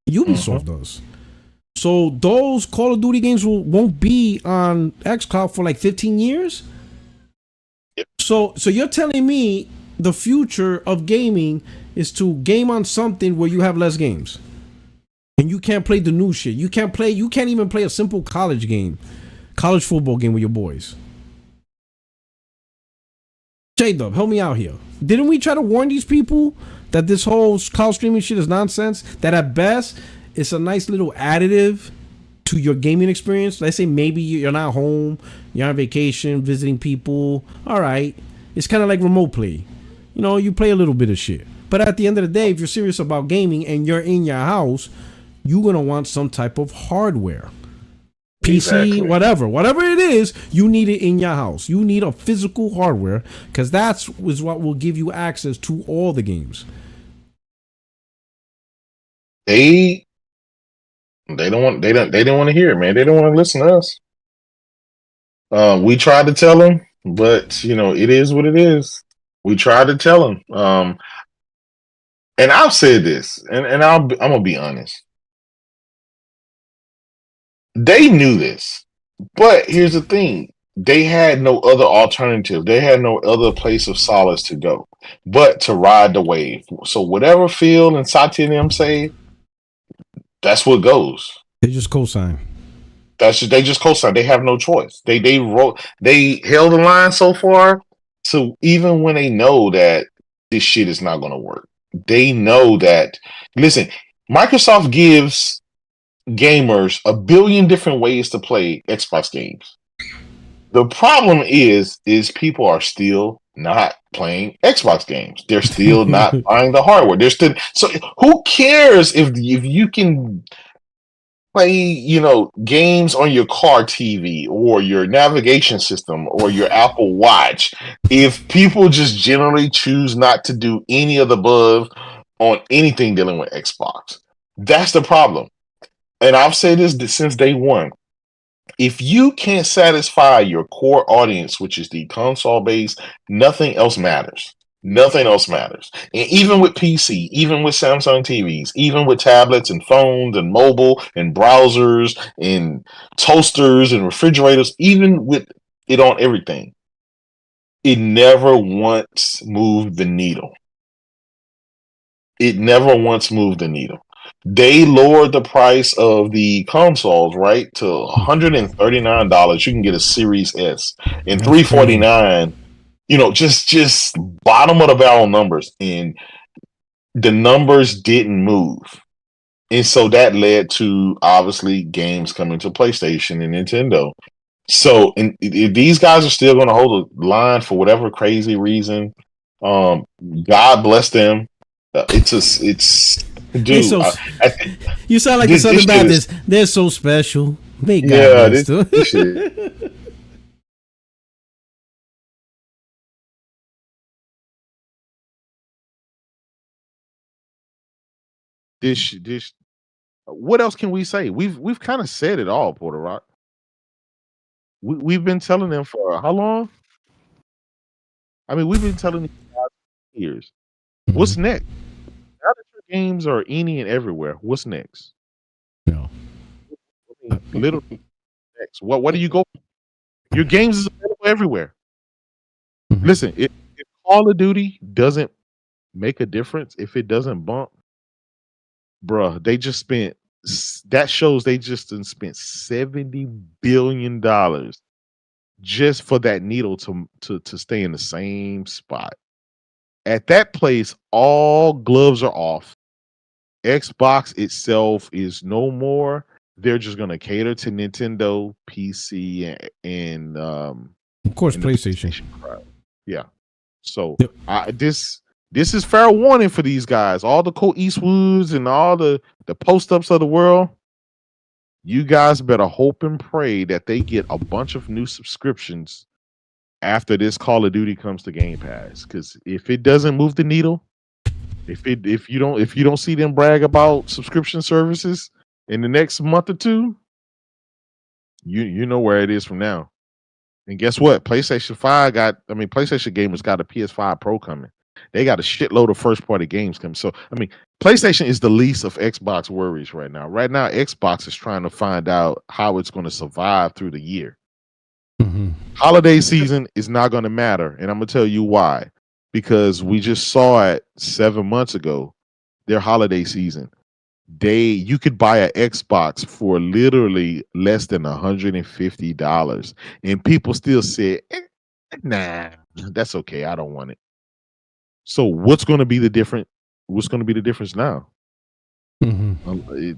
Ubisoft does. So those Call of Duty games won't be on XCloud for like 15 years. So you're telling me the future of gaming is to game on something where you have less games, and you can't play the new shit. You can't even play a simple college football game with your boys. J-Dub, help me out here. Didn't we try to warn these people that this whole cloud streaming shit is nonsense? That at best, it's a nice little additive to your gaming experience. Let's say maybe you're not home, you're on vacation, visiting people. All right. It's kind of like remote play. You know, you play a little bit of shit. But at the end of the day, if you're serious about gaming and you're in your house, you're going to want some type of hardware. PC, exactly. whatever it is, you need it in your house. You need a physical hardware because that's what will give you access to all the games. They didn't want to hear it, man. They don't want to listen to us. We tried to tell them, but it is what it is. We tried to tell them. And I've said this, and I'm gonna be honest. They knew this, but here's the thing: they had no other alternative. They had no other place of solace to go, but to ride the wave. So whatever Phil and Satya and them say, that's what goes. They just co-sign. They just co-sign. They have no choice. They held the line so far. So even when they know that this shit is not going to work, they know that. Listen, Microsoft gives gamers a billion different ways to play Xbox games. The problem is people are still not playing Xbox games. They're still not buying the hardware. They're still. So who cares if you can play, games on your car TV or your navigation system or your Apple Watch if people just generally choose not to do any of the above on anything dealing with Xbox? That's the problem. And I've said this since day one. If you can't satisfy your core audience, which is the console base, nothing else matters. Nothing else matters. And even with PC, even with Samsung TVs, even with tablets and phones and mobile and browsers and toasters and refrigerators, even with it on everything, it never once moved the needle. It never once moved the needle. They lowered the price of the consoles, right, to $139. You can get a Series S and $349. Just bottom of the barrel numbers, and the numbers didn't move. And so that led to obviously games coming to PlayStation and Nintendo. So, and if these guys are still going to hold the line for whatever crazy reason, God bless them. Dude, you sound like a Southern Baptist. They're so special. May God bless them. This shit. This what else can we say? We've kind of said it all, Porter Rock. We've been telling them for how long? I mean, we've been telling them for years. Mm-hmm. What's next? Now that your games are any and everywhere, what's next? No. Literally next. What do you go? Your games is available everywhere. Mm-hmm. Listen, if Call of Duty doesn't make a difference, if it doesn't bump, bruh, they just spent. That shows they just spent $70 billion just for that needle to stay in the same spot. At that place, all gloves are off. Xbox itself is no more. They're just going to cater to Nintendo, PC, and of course, PlayStation. Yeah. So this is fair warning for these guys. All the Colt Eastwoods and all the post-ups of the world. You guys better hope and pray that they get a bunch of new subscriptions after this Call of Duty comes to Game Pass. Because if it doesn't move the needle, If you don't see them brag about subscription services in the next month or two, you know where it is from now. And guess what? PlayStation gamers got a PS5 Pro coming. They got a shitload of first party games coming. So PlayStation is the least of Xbox worries right now. Right now, Xbox is trying to find out how it's going to survive through the year. Mm-hmm. Holiday season is not going to matter, and I'm going to tell you why. Because we just saw it 7 months ago, their holiday season. You could buy an Xbox for literally less than $150, and people still said, "Nah, that's okay. I don't want it." So what's going to be the difference? What's going to be the difference now? Mm-hmm.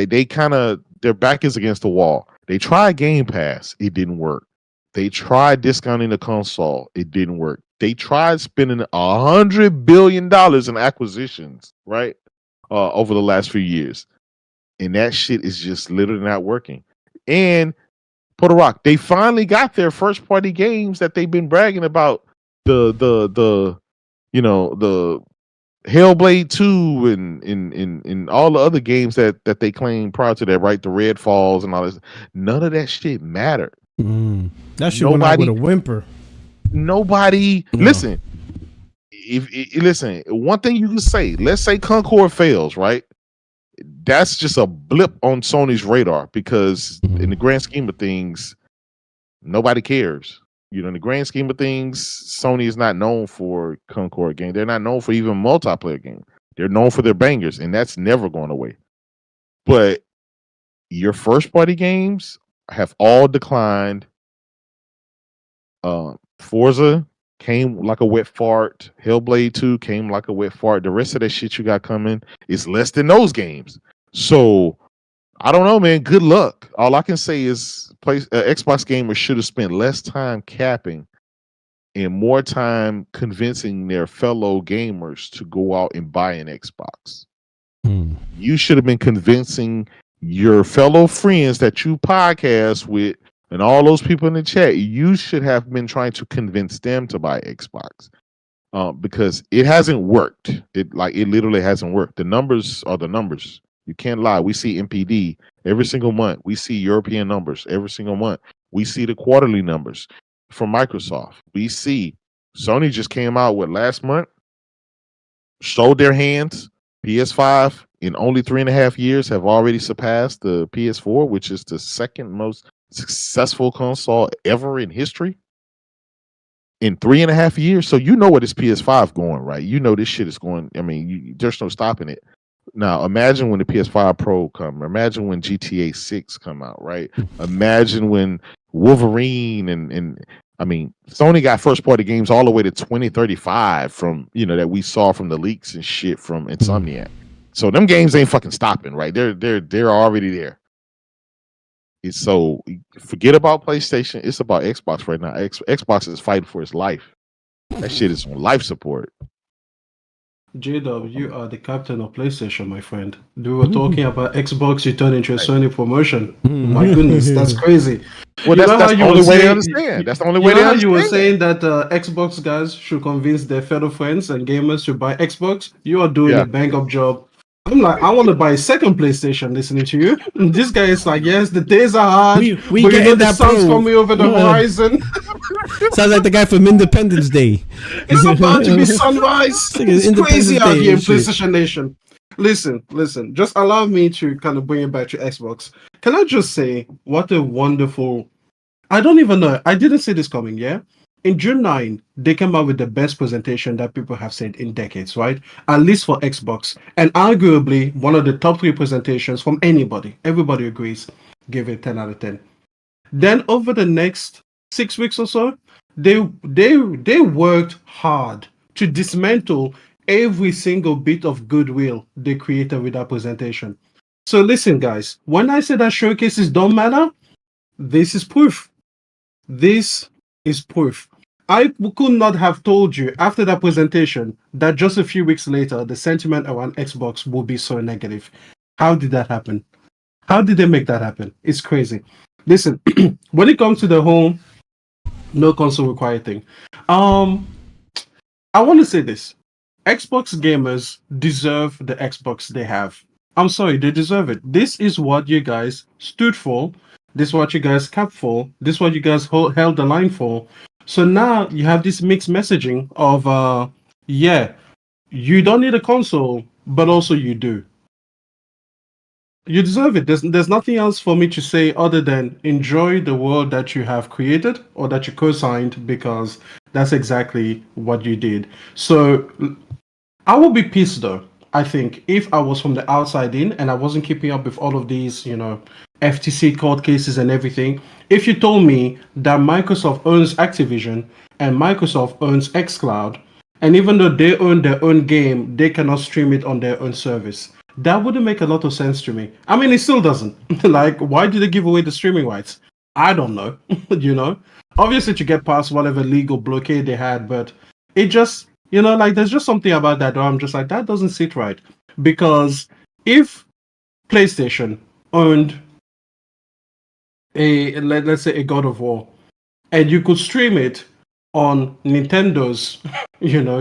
They kind of, their back is against the wall. They tried Gamepass, it didn't work. They tried discounting the console, it didn't work. They tried spending $100 billion in acquisitions, right? Over the last few years. And that shit is just literally not working. And Puerto Rock, they finally got their first party games that they've been bragging about. The Hellblade 2 and all the other games that they claimed prior to that, right? The Red Falls and all this. None of that shit mattered. That shit went out with a whimper. Nobody listen. Listen, one thing you can say, let's say Concord fails, right? That's just a blip on Sony's radar because in the grand scheme of things, nobody cares. In the grand scheme of things, Sony is not known for Concord games. They're not known for even multiplayer games. They're known for their bangers, and that's never going away. But your first party games have all declined. Forza came like a wet fart. Hellblade 2 came like a wet fart. The rest of that shit you got coming is less than those games. So I don't know, man. Good luck. All I can say is Xbox gamers should have spent less time capping and more time convincing their fellow gamers to go out and buy an Xbox. You should have been convincing your fellow friends that you podcast with and all those people in the chat. You should have been trying to convince them to buy Xbox because it hasn't worked. It literally hasn't worked. The numbers are the numbers. You can't lie. We see MPD every single month. We see European numbers every single month. We see the quarterly numbers from Microsoft. We see Sony just came out with last month, showed their hands. PS5 in only 3.5 years have already surpassed the PS4, which is the second most successful console ever in history. In 3.5 years. So you know where this PS5 going, right? You know this shit is going. There's no stopping it. Now, imagine when the PS5 Pro come. Imagine when GTA 6 come out, right? Imagine when Wolverine and Sony got first party games all the way to 2035 from, that we saw from the leaks and shit from Insomniac. So them games ain't fucking stopping, right? They're already there. So forget about PlayStation. It's about Xbox right now. Xbox is fighting for its life. That shit is on life support. JW, you are the captain of PlayStation, my friend. We were talking about Xbox, you turned into a Sony promotion. My goodness, that's crazy. Well, that's the only way they understand. That's the only way they understand. You were saying that Xbox guys should convince their fellow friends and gamers to buy Xbox. You are doing a bang-up job. I'm like, I want to buy a second PlayStation listening to you. And this guy is like, yes, the days are hard. We but get the sun's coming over the horizon. Sounds like the guy from Independence Day. It's about to be sunrise. It's crazy out here in PlayStation Nation. Listen. Just allow me to kind of bring it back to Xbox. Can I just say, what a wonderful... I don't even know. I didn't see this coming, yeah? In June 9, they came out with the best presentation that people have said in decades, right? At least for Xbox. And arguably, one of the top 3 presentations from anybody. Everybody agrees. Give it 10 out of 10. Then over the next 6 weeks or so, they worked hard to dismantle every single bit of goodwill they created with that presentation. So listen, guys, when I say that showcases don't matter, this is proof. This is proof. I could not have told you after that presentation that just a few weeks later, the sentiment around Xbox will be so negative. How did that happen? How did they make that happen? It's crazy. Listen, when it comes to the whole no console required thing, I want to say this. Xbox gamers deserve the Xbox they have. I'm sorry, they deserve it. This is what you guys stood for. This is what you guys capped for. This is what you guys held the line for. So now you have this mixed messaging of, yeah, you don't need a console, but also you do. You deserve it. There's nothing else for me to say other than enjoy the world that you have created or that you co-signed, because that's exactly what you did. So I would be pissed though, I think, if I was from the outside in and I wasn't keeping up with all of these, FTC court cases and everything. If you told me that Microsoft owns Activision and Microsoft owns XCloud, and even though they own their own game, they cannot stream it on their own service. That wouldn't make a lot of sense to me. I mean, it still doesn't. Like, why did they give away the streaming rights? I don't know. Obviously to get past whatever legal blockade they had, but it just, there's just something about that where I'm just like, that doesn't sit right. Because if PlayStation owned let's say a God of War, and you could stream it on Nintendo's,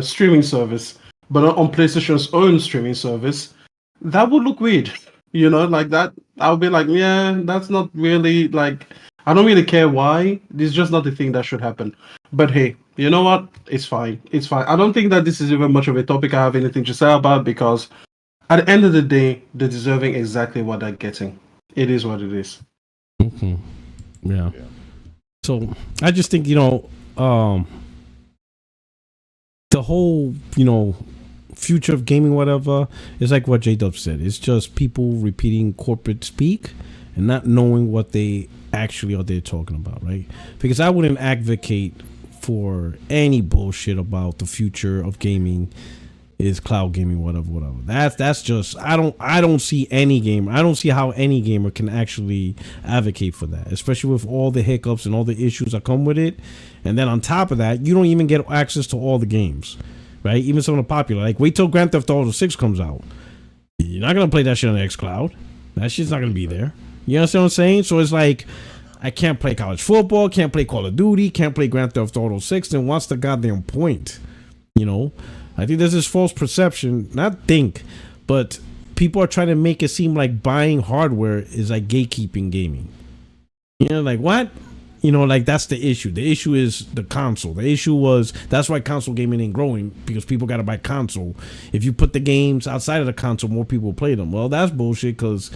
streaming service, but not on PlayStation's own streaming service, that would look weird. Like that. I'll be like, yeah, that's not really like, I don't really care why. This is just not the thing that should happen. But hey, you know what? It's fine. It's fine. I don't think that this is even much of a topic I have anything to say about, because at the end of the day, they're deserving exactly what they're getting. It is what it is. Mm-hmm. Yeah. So I just think, the whole, future of gaming, whatever, is like what J-Dub said. It's just people repeating corporate speak and not knowing what they actually are there talking about, right? Because I wouldn't advocate for any bullshit about the future of gaming is cloud gaming, whatever. That's just, I don't see any gamer. I don't see how any gamer can actually advocate for that, especially with all the hiccups and all the issues that come with it. And then on top of that, you don't even get access to all the games, right? Even some of the popular, like wait till Grand Theft Auto 6 comes out. You're not gonna play that shit on XCloud. That shit's not gonna be there. You understand what I'm saying? So it's like, I can't play college football, can't play Call of Duty, can't play Grand Theft Auto 6. Then what's the goddamn point? I think there's this false perception, but people are trying to make it seem like buying hardware is like gatekeeping gaming. Like what? Like that's the issue. The issue is the console. The issue was, that's why console gaming ain't growing, because people got to buy console. If you put the games outside of the console, more people play them. Well, that's bullshit, because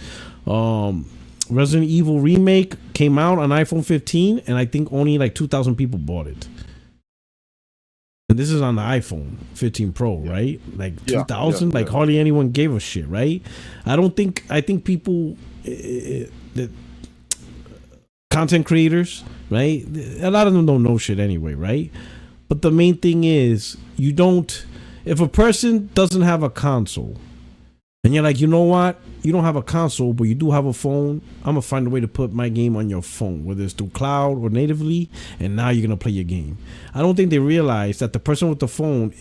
Resident Evil Remake came out on iPhone 15, and I think only like 2,000 people bought it. And this is on the iPhone 15 Pro, right? Like 2,000, like hardly anyone gave a shit, right? I think people, the content creators, right? A lot of them don't know shit anyway, right? But the main thing is, if a person doesn't have a console, and you're like, you know what? You don't have a console, but you do have a phone. I'm going to find a way to put my game on your phone, whether it's through cloud or natively, and now you're going to play your game. I don't think they realize that the person with the phone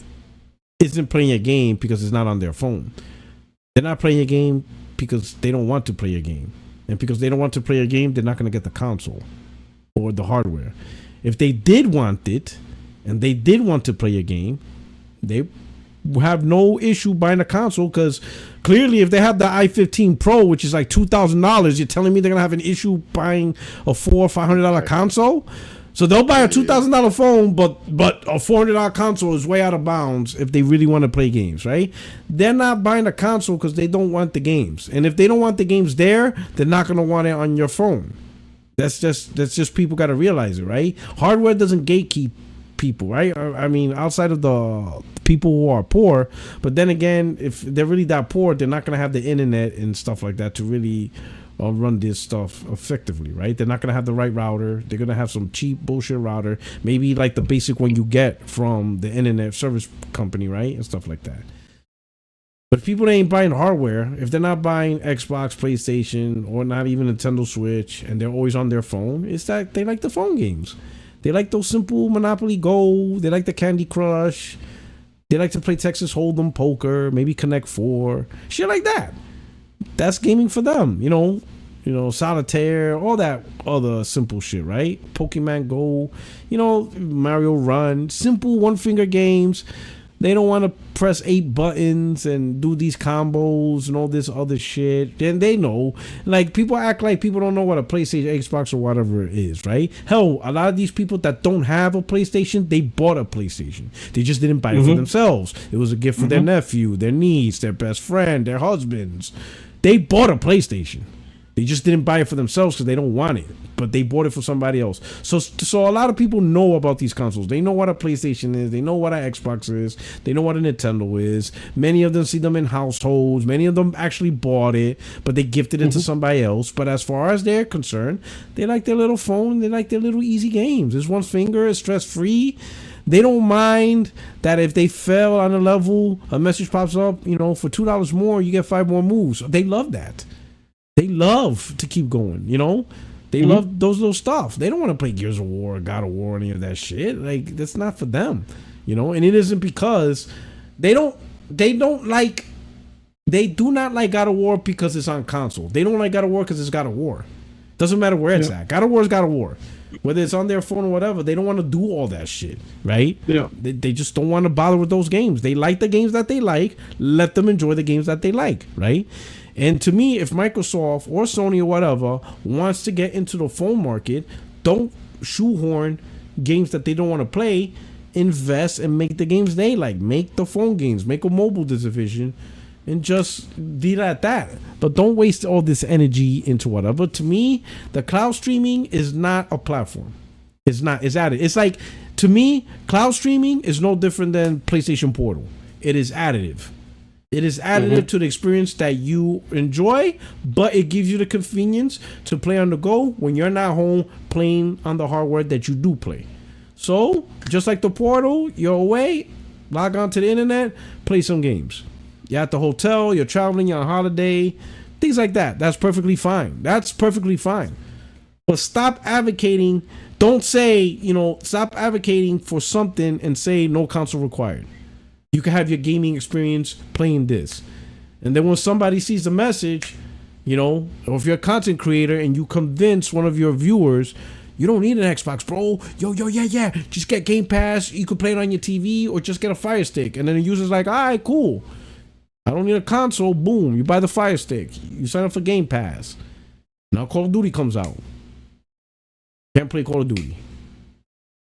isn't playing a game because it's not on their phone. They're not playing a game because they don't want to play a game. And because they don't want to play a game, they're not going to get the console or the hardware. If they did want it, and they did want to play a game, they have no issue buying a console, because clearly if they have the i15 Pro, which is like $2,000, you're telling me they're gonna have an issue buying a $400 or $500 console? So they'll buy a $2,000 phone, but a $400 console is way out of bounds if they really want to play games, right? They're not buying a console because they don't want the games, and if they don't want the games there, they're not gonna want it on your phone. That's just people got to realize it, right? Hardware doesn't gatekeep people, right? I mean, outside of the people who are poor, but then again, if they're really that poor, they're not going to have the internet and stuff like that to really run this stuff effectively, right? They're not going to have the right router. They're going to have some cheap bullshit router, maybe like the basic one you get from the internet service company, right? And stuff like that. But if people ain't buying hardware, if they're not buying Xbox, PlayStation, or not even Nintendo Switch, and they're always on their phone, it's that they like the phone games. They like those simple Monopoly Go. They like the Candy Crush. They like to play Texas Hold'em, poker, maybe Connect 4, shit like that. That's gaming for them, Solitaire, all that other simple shit, right? Pokemon Go, Mario Run, simple one-finger games. They don't want to press 8 buttons and do these combos and all this other shit. Then they know. Like, people act like people don't know what a PlayStation, Xbox, or whatever it is, right? Hell, a lot of these people that don't have a PlayStation, they bought a PlayStation. They just didn't buy it for themselves. It was a gift for their nephew, their niece, their best friend, their husbands. They bought a PlayStation. They just didn't buy it for themselves because they don't want it, but they bought it for somebody else. So a lot of people know about these consoles. They know what a PlayStation is. They know what an Xbox is. They know what a Nintendo is. Many of them see them in households. Many of them actually bought it, but they gifted it to somebody else. But as far as they're concerned, they like their little phone. They like their little easy games. It's one finger. It's stress-free. They don't mind that if they fail on a level, a message pops up, you know, for $2 more, you get 5 more moves. They love that. They love to keep going, you know? They love those little stuff. They don't want to play Gears of War or God of War or any of that shit. Like, that's not for them, you know? And it isn't because they do not like God of War because it's on console. They don't like God of War because it's God of War. Doesn't matter where it's at. God of War is God of War. Whether it's on their phone or whatever, they don't want to do all that shit, right? Yeah. They just don't want to bother with those games. They like the games that they like. Let them enjoy the games that they like, right? And to me, if Microsoft or Sony or whatever wants to get into the phone market, don't shoehorn games that they don't want to play. Invest and make the games they like. Make the phone games. Make a mobile division. And just leave it at that. But don't waste all this energy into whatever. To me, the cloud streaming is not a platform. It's not. It's added. It's like, to me, cloud streaming is no different than PlayStation Portal. It is additive. It is additive to the experience that you enjoy, but it gives you the convenience to play on the go when you're not home playing on the hardware that you do play. So, just like the Portal, you're away, log on to the internet, play some games. You're at the hotel, you're traveling, you're on holiday, things like that. That's perfectly fine. That's perfectly fine. But stop advocating. Don't say, you know, stop advocating for something and say no console required. You can have your gaming experience playing this. And then when somebody sees the message, you know, or if you're a content creator and you convince one of your viewers, you don't need an Xbox, bro. Yeah. Just get Game Pass. You can play it on your TV or just get a Fire Stick. And then the user's like, all right, cool. I don't need a console. Boom. You buy the Fire Stick. You sign up for Game Pass. Now Call of Duty comes out. Can't play Call of Duty.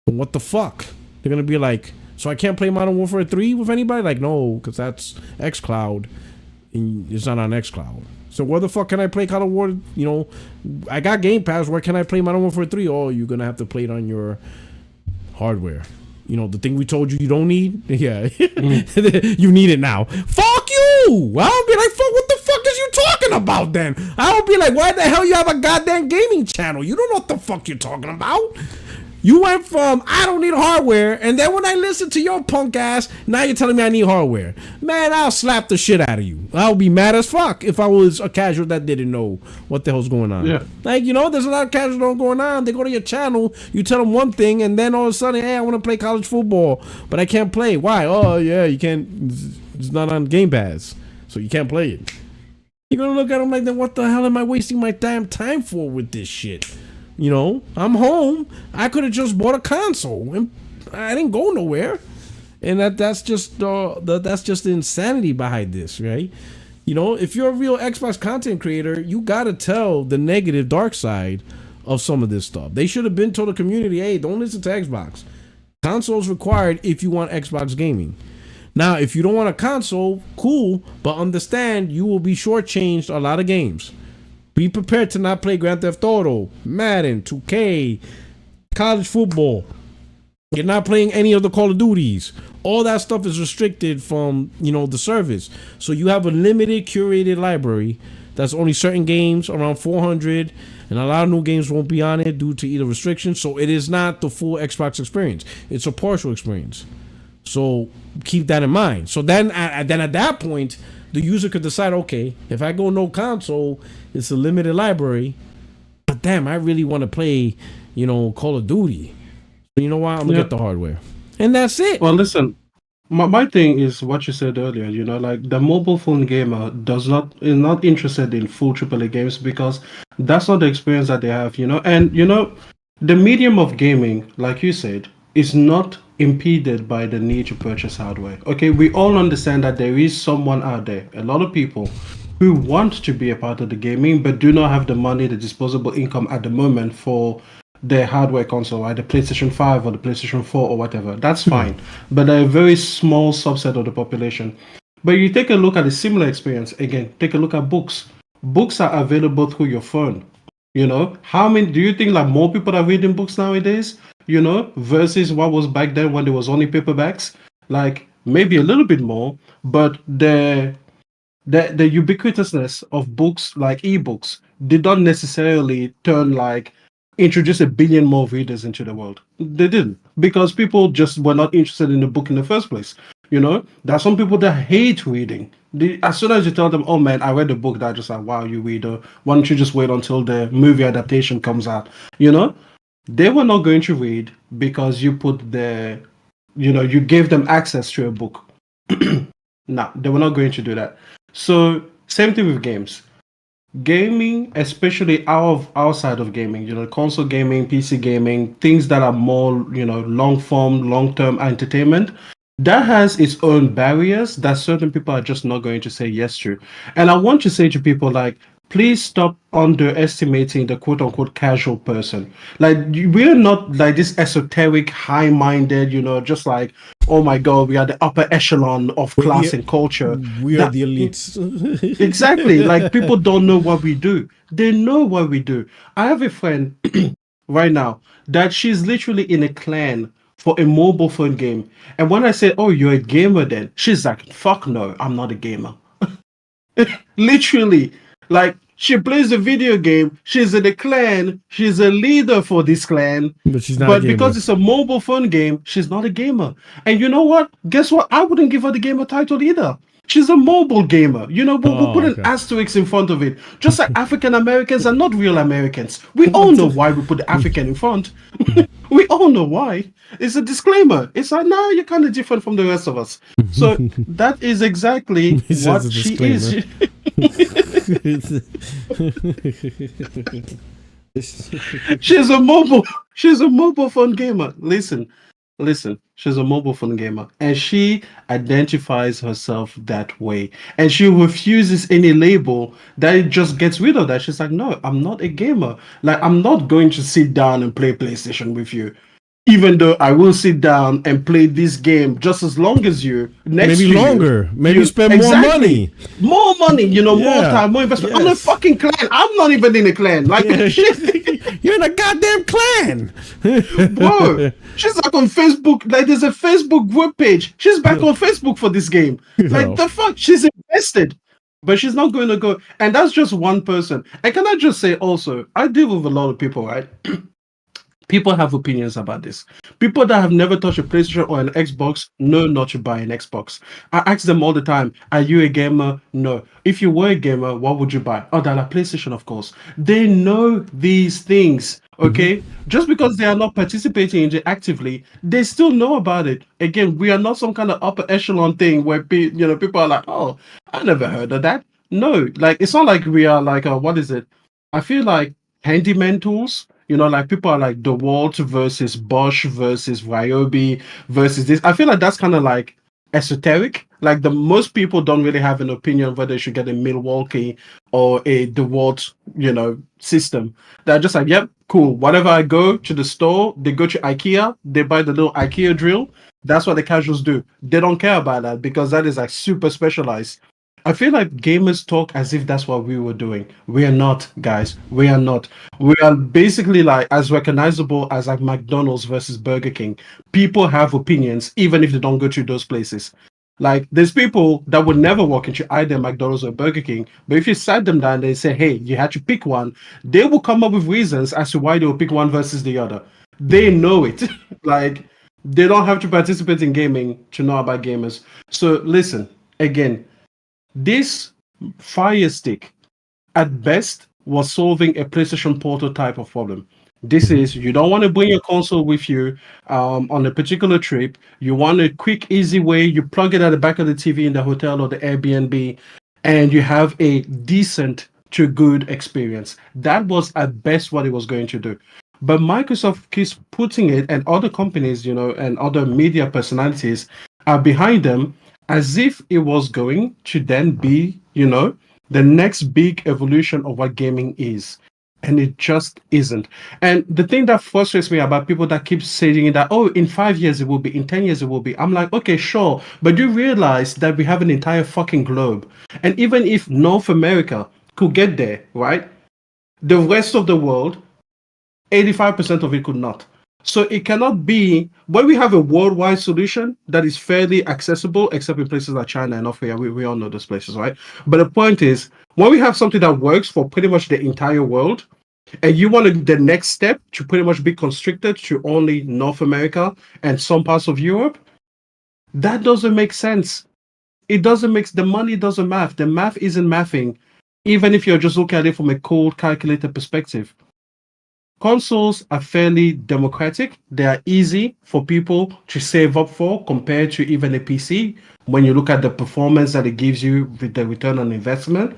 But what the fuck? They're going to be like, so I can't play Modern Warfare 3 with anybody? Like, no, because that's XCLOUD. And it's not on XCLOUD. So where the fuck can I play Call of War? You know, I got Game Pass. Where can I play Modern Warfare 3? Oh, you're going to have to play it on your hardware. You know, the thing we told you you don't need? Yeah. You need it now. Fuck you! I'll be like, fuck, what the fuck is you talking about then? I'll be like, why the hell you have a goddamn gaming channel? You don't know what the fuck you're talking about. You went from, I don't need hardware, and then when I listen to your punk ass, now you're telling me I need hardware. Man, I'll slap the shit out of you. I'll be mad as fuck if I was a casual that didn't know what the hell's going on. Yeah. Like, you know, there's a lot of casuals going on. They go to your channel, you tell them one thing, and then all of a sudden, hey, I want to play college football, but I can't play. Why? Oh, yeah, you can't, it's not on Game Pass, so you can't play it. You're going to look at them like, then what the hell am I wasting my damn time for with this shit? You know, I'm home. I could have just bought a console, and I didn't go nowhere. And that's just the insanity behind this, right? You know, if you're a real Xbox content creator, you gotta tell the negative, dark side of some of this stuff. They should have been told the community, hey, don't listen to Xbox. Console's required if you want Xbox gaming. Now, if you don't want a console, cool, but understand you will be shortchanged a lot of games. Be prepared to not play Grand Theft Auto, Madden, 2K, college football. You're not playing any of the Call of Duties. All that stuff is restricted from, you know, the service. So you have a limited curated library that's only certain games, around 400, and a lot of new games won't be on it due to either restrictions. So it is not the full Xbox experience. It's a partial experience. So keep that in mind. So then at that point, the user could decide, okay, if I go no console, it's a limited library, but damn, I really want to play, you know, Call of Duty. So you know what? I'm going to get the hardware. And that's it. Well, listen, my thing is what you said earlier, you know, like the mobile phone gamer is not interested in full AAA games because that's not the experience that they have, you know. And, you know, the medium of gaming, like you said, is not impeded by the need to purchase hardware. Okay, we all understand that there is someone out there, a lot of people, who want to be a part of the gaming but do not have the money, the disposable income at the moment for their hardware console, right? The PlayStation 5 or the PlayStation 4 or whatever. That's fine. But they're a very small subset of the population. But you take a look at a similar experience, again, take a look at books. Books are available through your phone. You know, how many do you think like more people are reading books nowadays? You know, versus what was back then when there was only paperbacks? Like maybe a little bit more, but the ubiquitousness of books like ebooks did not necessarily introduce a billion more readers into the world. They didn't, because people just were not interested in the book in the first place. You know, there are some people that hate reading. As soon as you tell them, "Oh man, I read the book," they're just like, "Wow, you reader! Why don't you just wait until the movie adaptation comes out?" You know, they were not going to read because you you gave them access to a book. No, they were not going to do that. So same thing with games. Gaming, especially outside of gaming, console gaming, PC gaming, things that are more, long form, long term entertainment, that has its own barriers that certain people are just not going to say yes to. And I want to say to people, like, please stop underestimating the quote unquote casual person. Like, we're not like this esoteric, high minded, just like, oh my God, we are the upper echelon of class and culture. We are the elites. Exactly. Like, people don't know what we do. They know what we do. I have a friend right now that she's literally in a clan for a mobile phone game. And when I say, "Oh, you're a gamer then?" she's like, "Fuck no, I'm not a gamer." Literally, like, she plays a video game, she's in a clan, she's a leader for this clan, but she's not a gamer. Because it's a mobile phone game, she's not a gamer. And you know what? Guess what? I wouldn't give her the gamer title either. She's a mobile gamer. We'll put an asterisk in front of it. Just like African Americans are not real Americans. We all know why we put the African in front. We all know why. It's a disclaimer. It's like, no, you're kind of different from the rest of us. So that is exactly what she is. She's a mobile phone gamer. Listen, she's a mobile phone gamer, and she identifies herself that way, and she refuses any label that just gets rid of that. She's like, "No, I'm not a gamer. Like, I'm not going to sit down and play PlayStation with you, even though I will sit down and play this game just as long as you. Maybe longer. Maybe spend more money. More time, more investment. Yes. I'm a fucking clan. I'm not even in a clan. Like, you're in a goddamn clan, bro." She's like on Facebook. Like, there's a Facebook group page. She's back on Facebook for this game. Like, the fuck? She's invested, but she's not going to go. And that's just one person. And can I just say also, I deal with a lot of people, right? People have opinions about this. People that have never touched a PlayStation or an Xbox know not to buy an Xbox. I ask them all the time, "Are you a gamer?" No. If you were a gamer, what would you buy? Oh, that are PlayStation, of course. They know these things, okay? Just because they are not participating in it actively, they still know about it. Again, we are not some kind of upper echelon thing where people are like, "Oh, I never heard of that." No, like, it's not like we are like, what is it? I feel like handyman tools. Like, people are like DeWalt versus Bosch versus Ryobi versus this. I feel like that's kind of like esoteric. Like, the most people don't really have an opinion of whether they should get a Milwaukee or a DeWalt, system. They're just like, "Yep, cool. Whatever I go to the store, they go to IKEA, they buy the little IKEA drill." That's what the casuals do. They don't care about that because that is like super specialized. I feel like gamers talk as if that's what we were doing. We are not, guys. We are not. We are basically like as recognizable as like McDonald's versus Burger King. People have opinions, even if they don't go to those places. Like, there's people that would never walk into either McDonald's or Burger King, but if you sat them down and they say, "Hey, you had to pick one," they will come up with reasons as to why they will pick one versus the other. They know it. Like, they don't have to participate in gaming to know about gamers. So listen, again, this Fire Stick, at best, was solving a PlayStation Portal type of problem. This is, you don't want to bring your console with you on a particular trip. You want a quick, easy way. You plug it at the back of the TV in the hotel or the Airbnb, and you have a decent to good experience. That was at best what it was going to do. But Microsoft keeps putting it, and other companies, and other media personalities are behind them, as if it was going to then be, the next big evolution of what gaming is. And it just isn't. And the thing that frustrates me about people that keep saying that, oh, in 5 years it will be, in 10 years it will be. I'm like, okay, sure. But you realize that we have an entire fucking globe. And even if North America could get there, right? The rest of the world, 85% of it could not. So it cannot be, when we have a worldwide solution that is fairly accessible, except in places like China and North Korea, we all know those places, right? But the point is, when we have something that works for pretty much the entire world, and you want the next step to pretty much be constricted to only North America and some parts of Europe, that doesn't make sense. It doesn't make, the money doesn't math. The math isn't mathing, even if you're just looking at it from a cold, calculated perspective. Consoles are fairly democratic. They are easy for people to save up for compared to even a PC when you look at the performance that it gives you with the return on investment.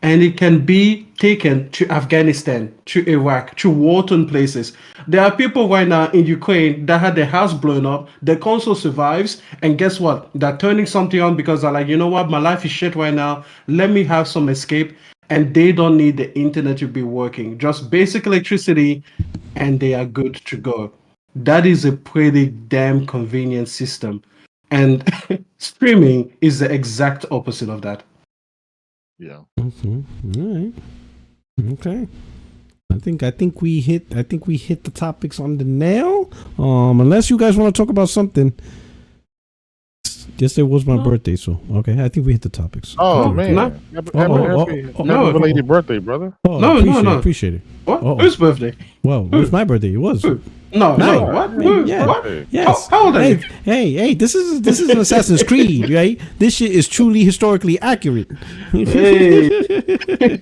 And it can be taken to Afghanistan, to Iraq, to war-torn places. There are people right now in Ukraine that had their house blown up, their console survives, and guess what? They're turning something on because they're like, you know what? My life is shit right now. Let me have some escape. And they don't need the internet to be working. Just basic electricity, and they are good to go. That is a pretty damn convenient system. And streaming is the exact opposite of that. Yeah. Okay. All right. Okay. I think we hit the topics on the nail. Unless you guys want to talk about something. Yesterday was my birthday, so okay. I think we hit the topics. Oh man! No. Happy belated birthday, brother! No. Appreciate it. What? Whose birthday? Well, it was my birthday. It was. No. What? Yeah. What? Yes. How old are you? Hey! This is an Assassin's Creed, right? This shit is truly historically accurate. Hey.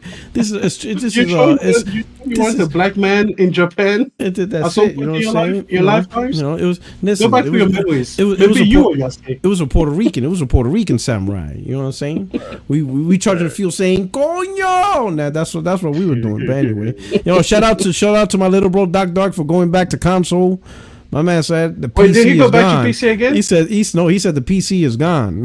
You want a black man in Japan? That's it. You know what I'm saying? Your lifetimes? You know, it was. Listen, go back to your memories. It was a Puerto Rican. It was a Puerto Rican samurai. You know what I'm saying? We charged the fuel saying "Coño." Now that's what we were doing. But anyway, shout out to my little bro Doc Dark for going back to console. My man said the PC is gone. Wait, did he go back to PC again? He said the PC is gone.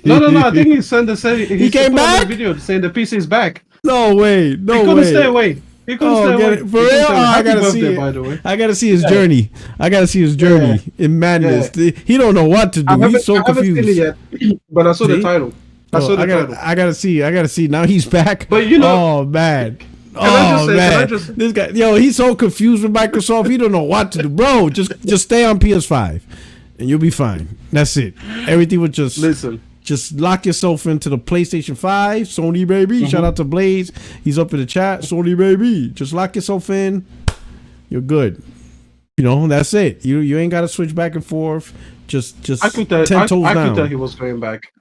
No. I think he came back. Video saying the PC is back. No way. He couldn't stay away. He couldn't stay away. For real? I gotta see it. By the way, I gotta see his journey. I gotta see his journey in madness. Yeah. He don't know what to do. He's so confused. I haven't seen it yet, but I saw the title. I gotta see. Now he's back. But oh man. This guy, he's so confused with Microsoft. He don't know what to do, bro. Just stay on PS5, and you'll be fine. That's it. Everything would just listen. Just lock yourself into the PlayStation 5, Sony baby. Mm-hmm. Shout out to Blaze. He's up in the chat. Sony baby. Just lock yourself in. You're good. That's it. You ain't got to switch back and forth. Just 10 toes down. I could tell he was going back.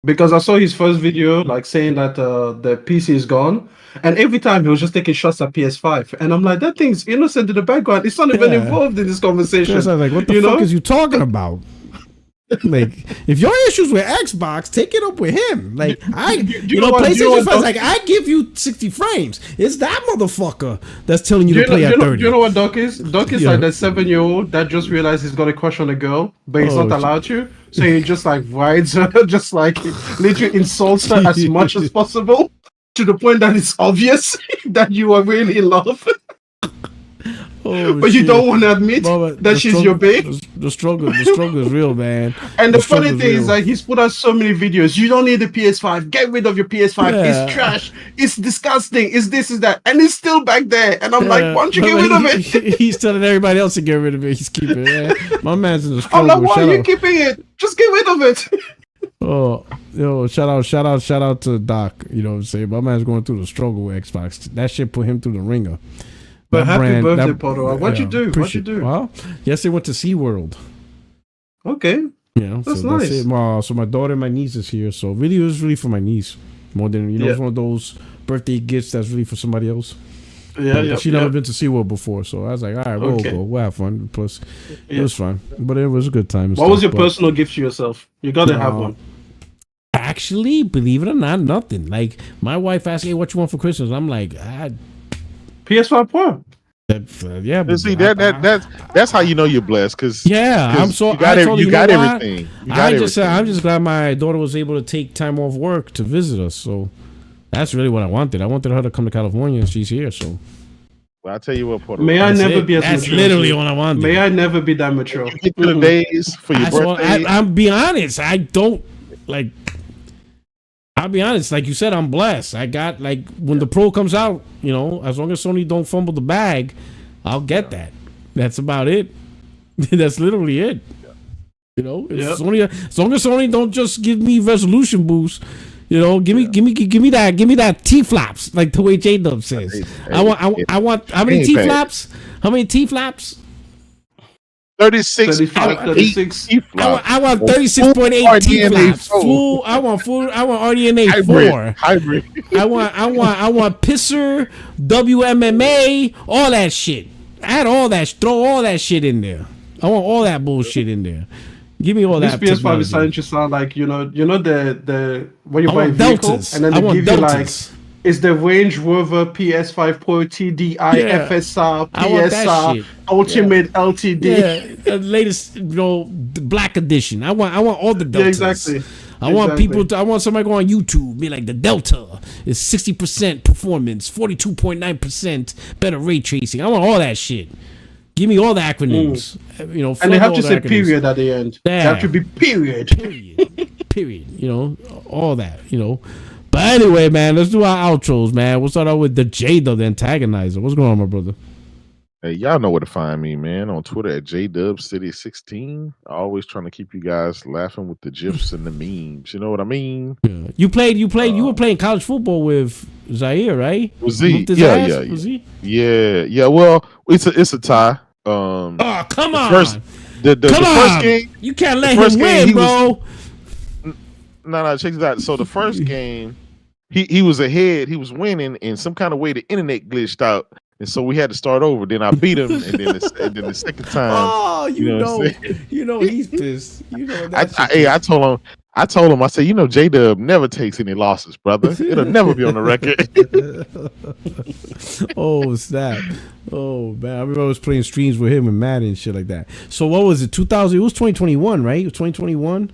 Because I saw his first video, like saying that the PC is gone, and every time he was just taking shots at PS5, and I'm like, that thing's innocent in the background. It's not even involved in this conversation. I was like, what the fuck is you talking about? Like, if your issues with Xbox, take it up with him. Like, PlayStation 5 is like, I give you 60 frames. It's that motherfucker that's telling you to play at 30. Do you know what Doc is? Doc is like that 7-year-old that just realized he's got a crush on a girl, but he's not allowed to. So he just like rides her, just like literally insults her as much as possible, to the point that it's obvious that you are really in love. But you don't want to admit that she's your babe. The struggle is real, man. And the funny thing is, like, he's put out so many videos. You don't need the PS5. Get rid of your PS5. Yeah. It's trash. It's disgusting. It's this, is that. And it's still back there. And I'm like, why don't you get rid of it? He's telling everybody else to get rid of it. He's keeping it. My man's in the struggle. I'm like, why are you keeping it? Just get rid of it. Shout out to Doc. You know what I'm saying? My man's going through the struggle with Xbox. That shit put him through the ringer. But happy birthday, Potter. What'd you do? Well, yesterday went to SeaWorld. Okay. That's nice. So my daughter and my niece is here. So it was really for my niece. More than, it's one of those birthday gifts that's really for somebody else. She never been to SeaWorld before. So I was like, all right, we'll go. We'll have fun. Plus, it was fun. But it was a good time. What was your personal gift to yourself? You got to have one. Actually, believe it or not, nothing. Like, my wife asked, hey, what you want for Christmas? I'm like, PS5 Pro. Yeah, And see that's how you know you're blessed because I'm so you got everything. I'm just glad my daughter was able to take time off work to visit us. So that's really what I wanted. I wanted her to come to California, and she's here. So well, I tell you what, Puerto May I never be as That's mature. literally what I wanted. May I never be that mature. You get to the days for your birthday. I'm be honest. I don't like. I'll be honest. Like you said, I'm blessed. I got like when the Pro comes out. You know, as long as Sony don't fumble the bag, I'll get that. That's about it. That's literally it. You know, as long as Sony don't just give me resolution boosts. You know, give me that T flops like the way J Dub says. I want how many T flops? How many T flops? 36. 36. I want 36.8 T flops. Full. I want RDNA 4. Hybrid. I want Pisser, WMMA, all that shit. Add all that. Throw all that shit in there. I want all that bullshit in there. Give me all that. This PS5 is starting to sound like the when you buy a vehicle deltas. and then they give deltas. you like it's the Range Rover PS5 Pro TDI FSR PSR Ultimate LTD. Yeah, the latest, the black edition. I want all the deltas. Yeah, exactly. I want somebody go on YouTube, be like, the Delta is 60% performance, 42.9% better ray tracing. I want all that shit. Give me all the acronyms. And they have to say period at the end. Yeah. They have to be period. Period. All that. But anyway, man, let's do our outros, man. We'll start out with the J-Dub, the antagonizer. What's going on, my brother? Hey, y'all know where to find me, man. On Twitter at JDubCity16. Always trying to keep you guys laughing with the gifs and the memes. You know what I mean? Yeah. You were playing college football with Zaire, right? Was he? Yeah. Well, it's a tie. Oh, come on. The first game. You can't let him win, bro. No, check this out. So the first game, he was ahead. He was winning, and some kind of way the internet glitched out. And so we had to start over. Then I beat him, and then the second time. Oh, he's pissed. I told him. I said, J-Dub never takes any losses, brother. It'll never be on the record. Oh snap! Oh man, I remember I was playing streams with him and Madden and shit like that. So what was it? 2000? It was 2021, right? It was 2021.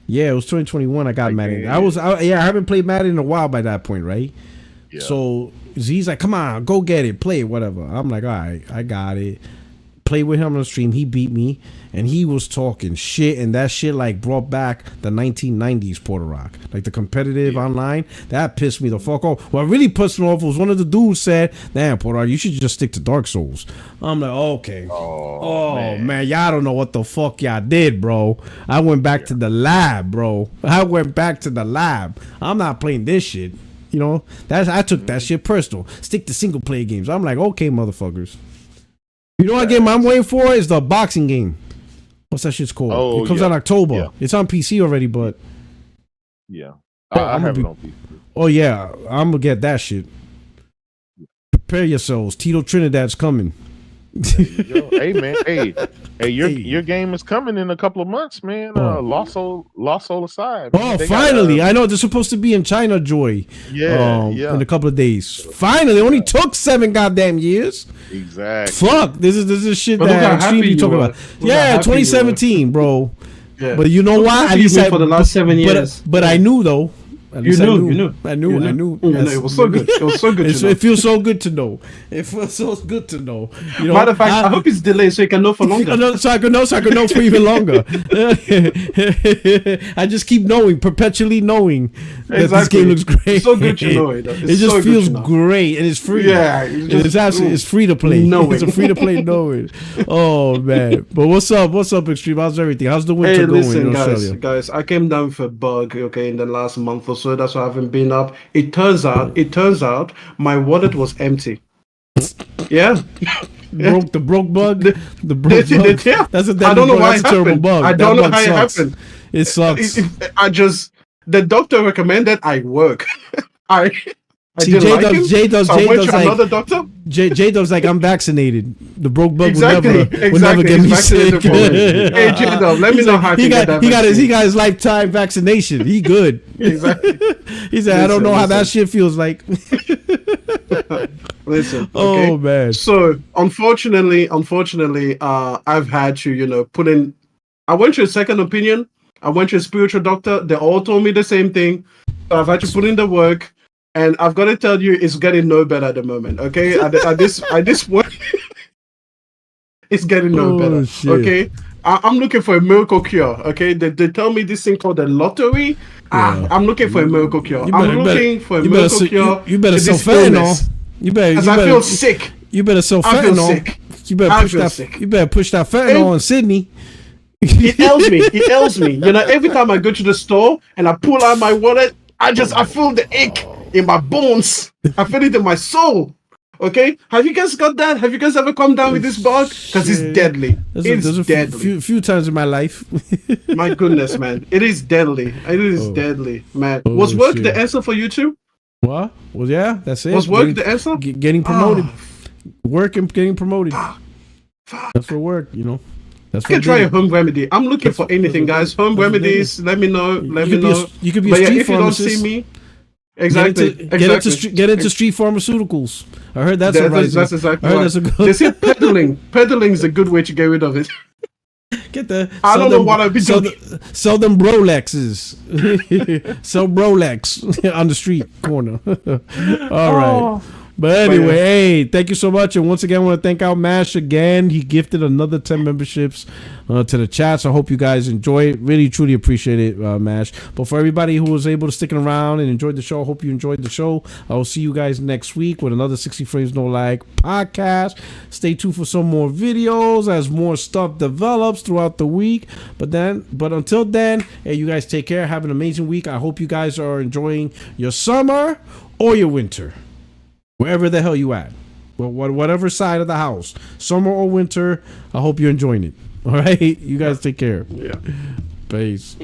Yeah, it was 2021. I got Madden. I haven't played Madden in a while by that point, right? Yeah. So Z's like, come on, go get it, play it, whatever. I'm like, all right, I got it. Played with him on the stream. He beat me, and he was talking shit, and that shit like brought back the 1990s Puerto Rock, like the competitive online. That pissed me the fuck off. What really pissed me off was one of the dudes said, "Damn, Puerto Rock, you should just stick to Dark Souls." I'm like, okay. Oh man, y'all don't know what the fuck y'all did, bro. I went back to the lab, bro. I'm not playing this shit. I took that shit personal. Stick to single player games. I'm like, okay, motherfuckers. What game I'm waiting for is the boxing game. What's that shit's called? Oh, it comes out in October. Yeah. It's on PC already, but I have it on PC. Oh yeah, I'm gonna get that shit. Prepare yourselves. Tito Trinidad's coming. Hey man, your game is coming in a couple of months, man. Lost Soul aside. Man. Oh, finally! I know they're supposed to be in China, Joy. Yeah. In a couple of days. Finally, it only took 7 goddamn years. Exactly. Fuck! This is shit that Extreme you talking about. Yeah, 2017, bro. Yeah. But you know why? At least for the last 7 years. But I knew though. You knew. I knew. It was so good. It was so good. It feels so good to know. It feels so good to know. Matter of fact, I hope it's delayed so you can know for longer. So I can know for even longer. I just keep knowing, perpetually knowing that this game looks great. It's so good to know it. It just feels great, and it's free. Yeah, it's free to play. It's a free to play knowing. Oh man! But what's up? What's up, Extreme? How's everything? How's the winter going in Australia? Guys, I came down with a bug. In the last month or so, that's why I haven't been up. It turns out my wallet was empty. Yeah. The broke bug. The broke bug. Yeah. I don't know why it happened. I don't know how it happened. It sucks. The doctor recommended I work. I See, didn't like him. J-Dub's So I went to like, another doctor. J-Dub's like, I'm vaccinated. The broke bug Exactly, will never get he's me vaccinated sick. for it. Hey, J-Dub, let me He's know like, how I can get that vaccine. he got his lifetime vaccination. He good. Exactly. He said, I don't know how that shit feels like. Listen. Oh, Okay? man. So unfortunately, I've had to, put in. I went to a second opinion. I went to a spiritual doctor. They all told me the same thing. So I've had to put in the work, and I've got to tell you, it's getting no better at the moment. Okay, at this point, it's getting no better. Shit. Okay, I'm looking for a miracle cure. Okay, they tell me this thing called the lottery. I'm looking for a miracle cure. I'm looking for a miracle cure. You better to sell this fentanyl. illness. You better. Because I feel sick. You better sell I feel fentanyl. sick. You better I push feel that. sick. You better push that fentanyl in Sydney. It ails me. It ails me. Every time I go to the store and I pull out my wallet, I feel the ache in my bones. I feel it in my soul. Okay? Have you guys got that? Have you guys ever come down with this bug? Because it's deadly. It's deadly. Few times in my life. My goodness, man. It is deadly. It is deadly, man. Was work the answer for you too? What? Well, yeah, that's it. Was work the answer? Getting promoted. Work and getting promoted. That's for work, That's I can try a home remedy. I'm looking for anything, guys. Home remedies. Let me know. You could be a But street if you don't pharmacist. see me, exactly. Get into street pharmaceuticals. I heard that's a rising. That's exactly I heard right. that's a good. They say peddling. Peddling is a good way to get rid of it. I don't know what I'd be doing. Sell them Rolexes. Sell Rolex on the street corner. All right. But anyway, hey, thank you so much. And once again, I want to thank out Mash again. He gifted another 10 memberships to the chat. So I hope you guys enjoy it. Really, truly appreciate it, Mash. But for everybody who was able to stick around and enjoyed the show, I hope you enjoyed the show. I will see you guys next week with another 60 Frames No Lag podcast. Stay tuned for some more videos as more stuff develops throughout the week. But until then, hey, you guys take care. Have an amazing week. I hope you guys are enjoying your summer or your winter. Wherever the hell you at, whatever side of the house, summer or winter, I hope you're enjoying it. All right, you guys take care. Yeah. Peace.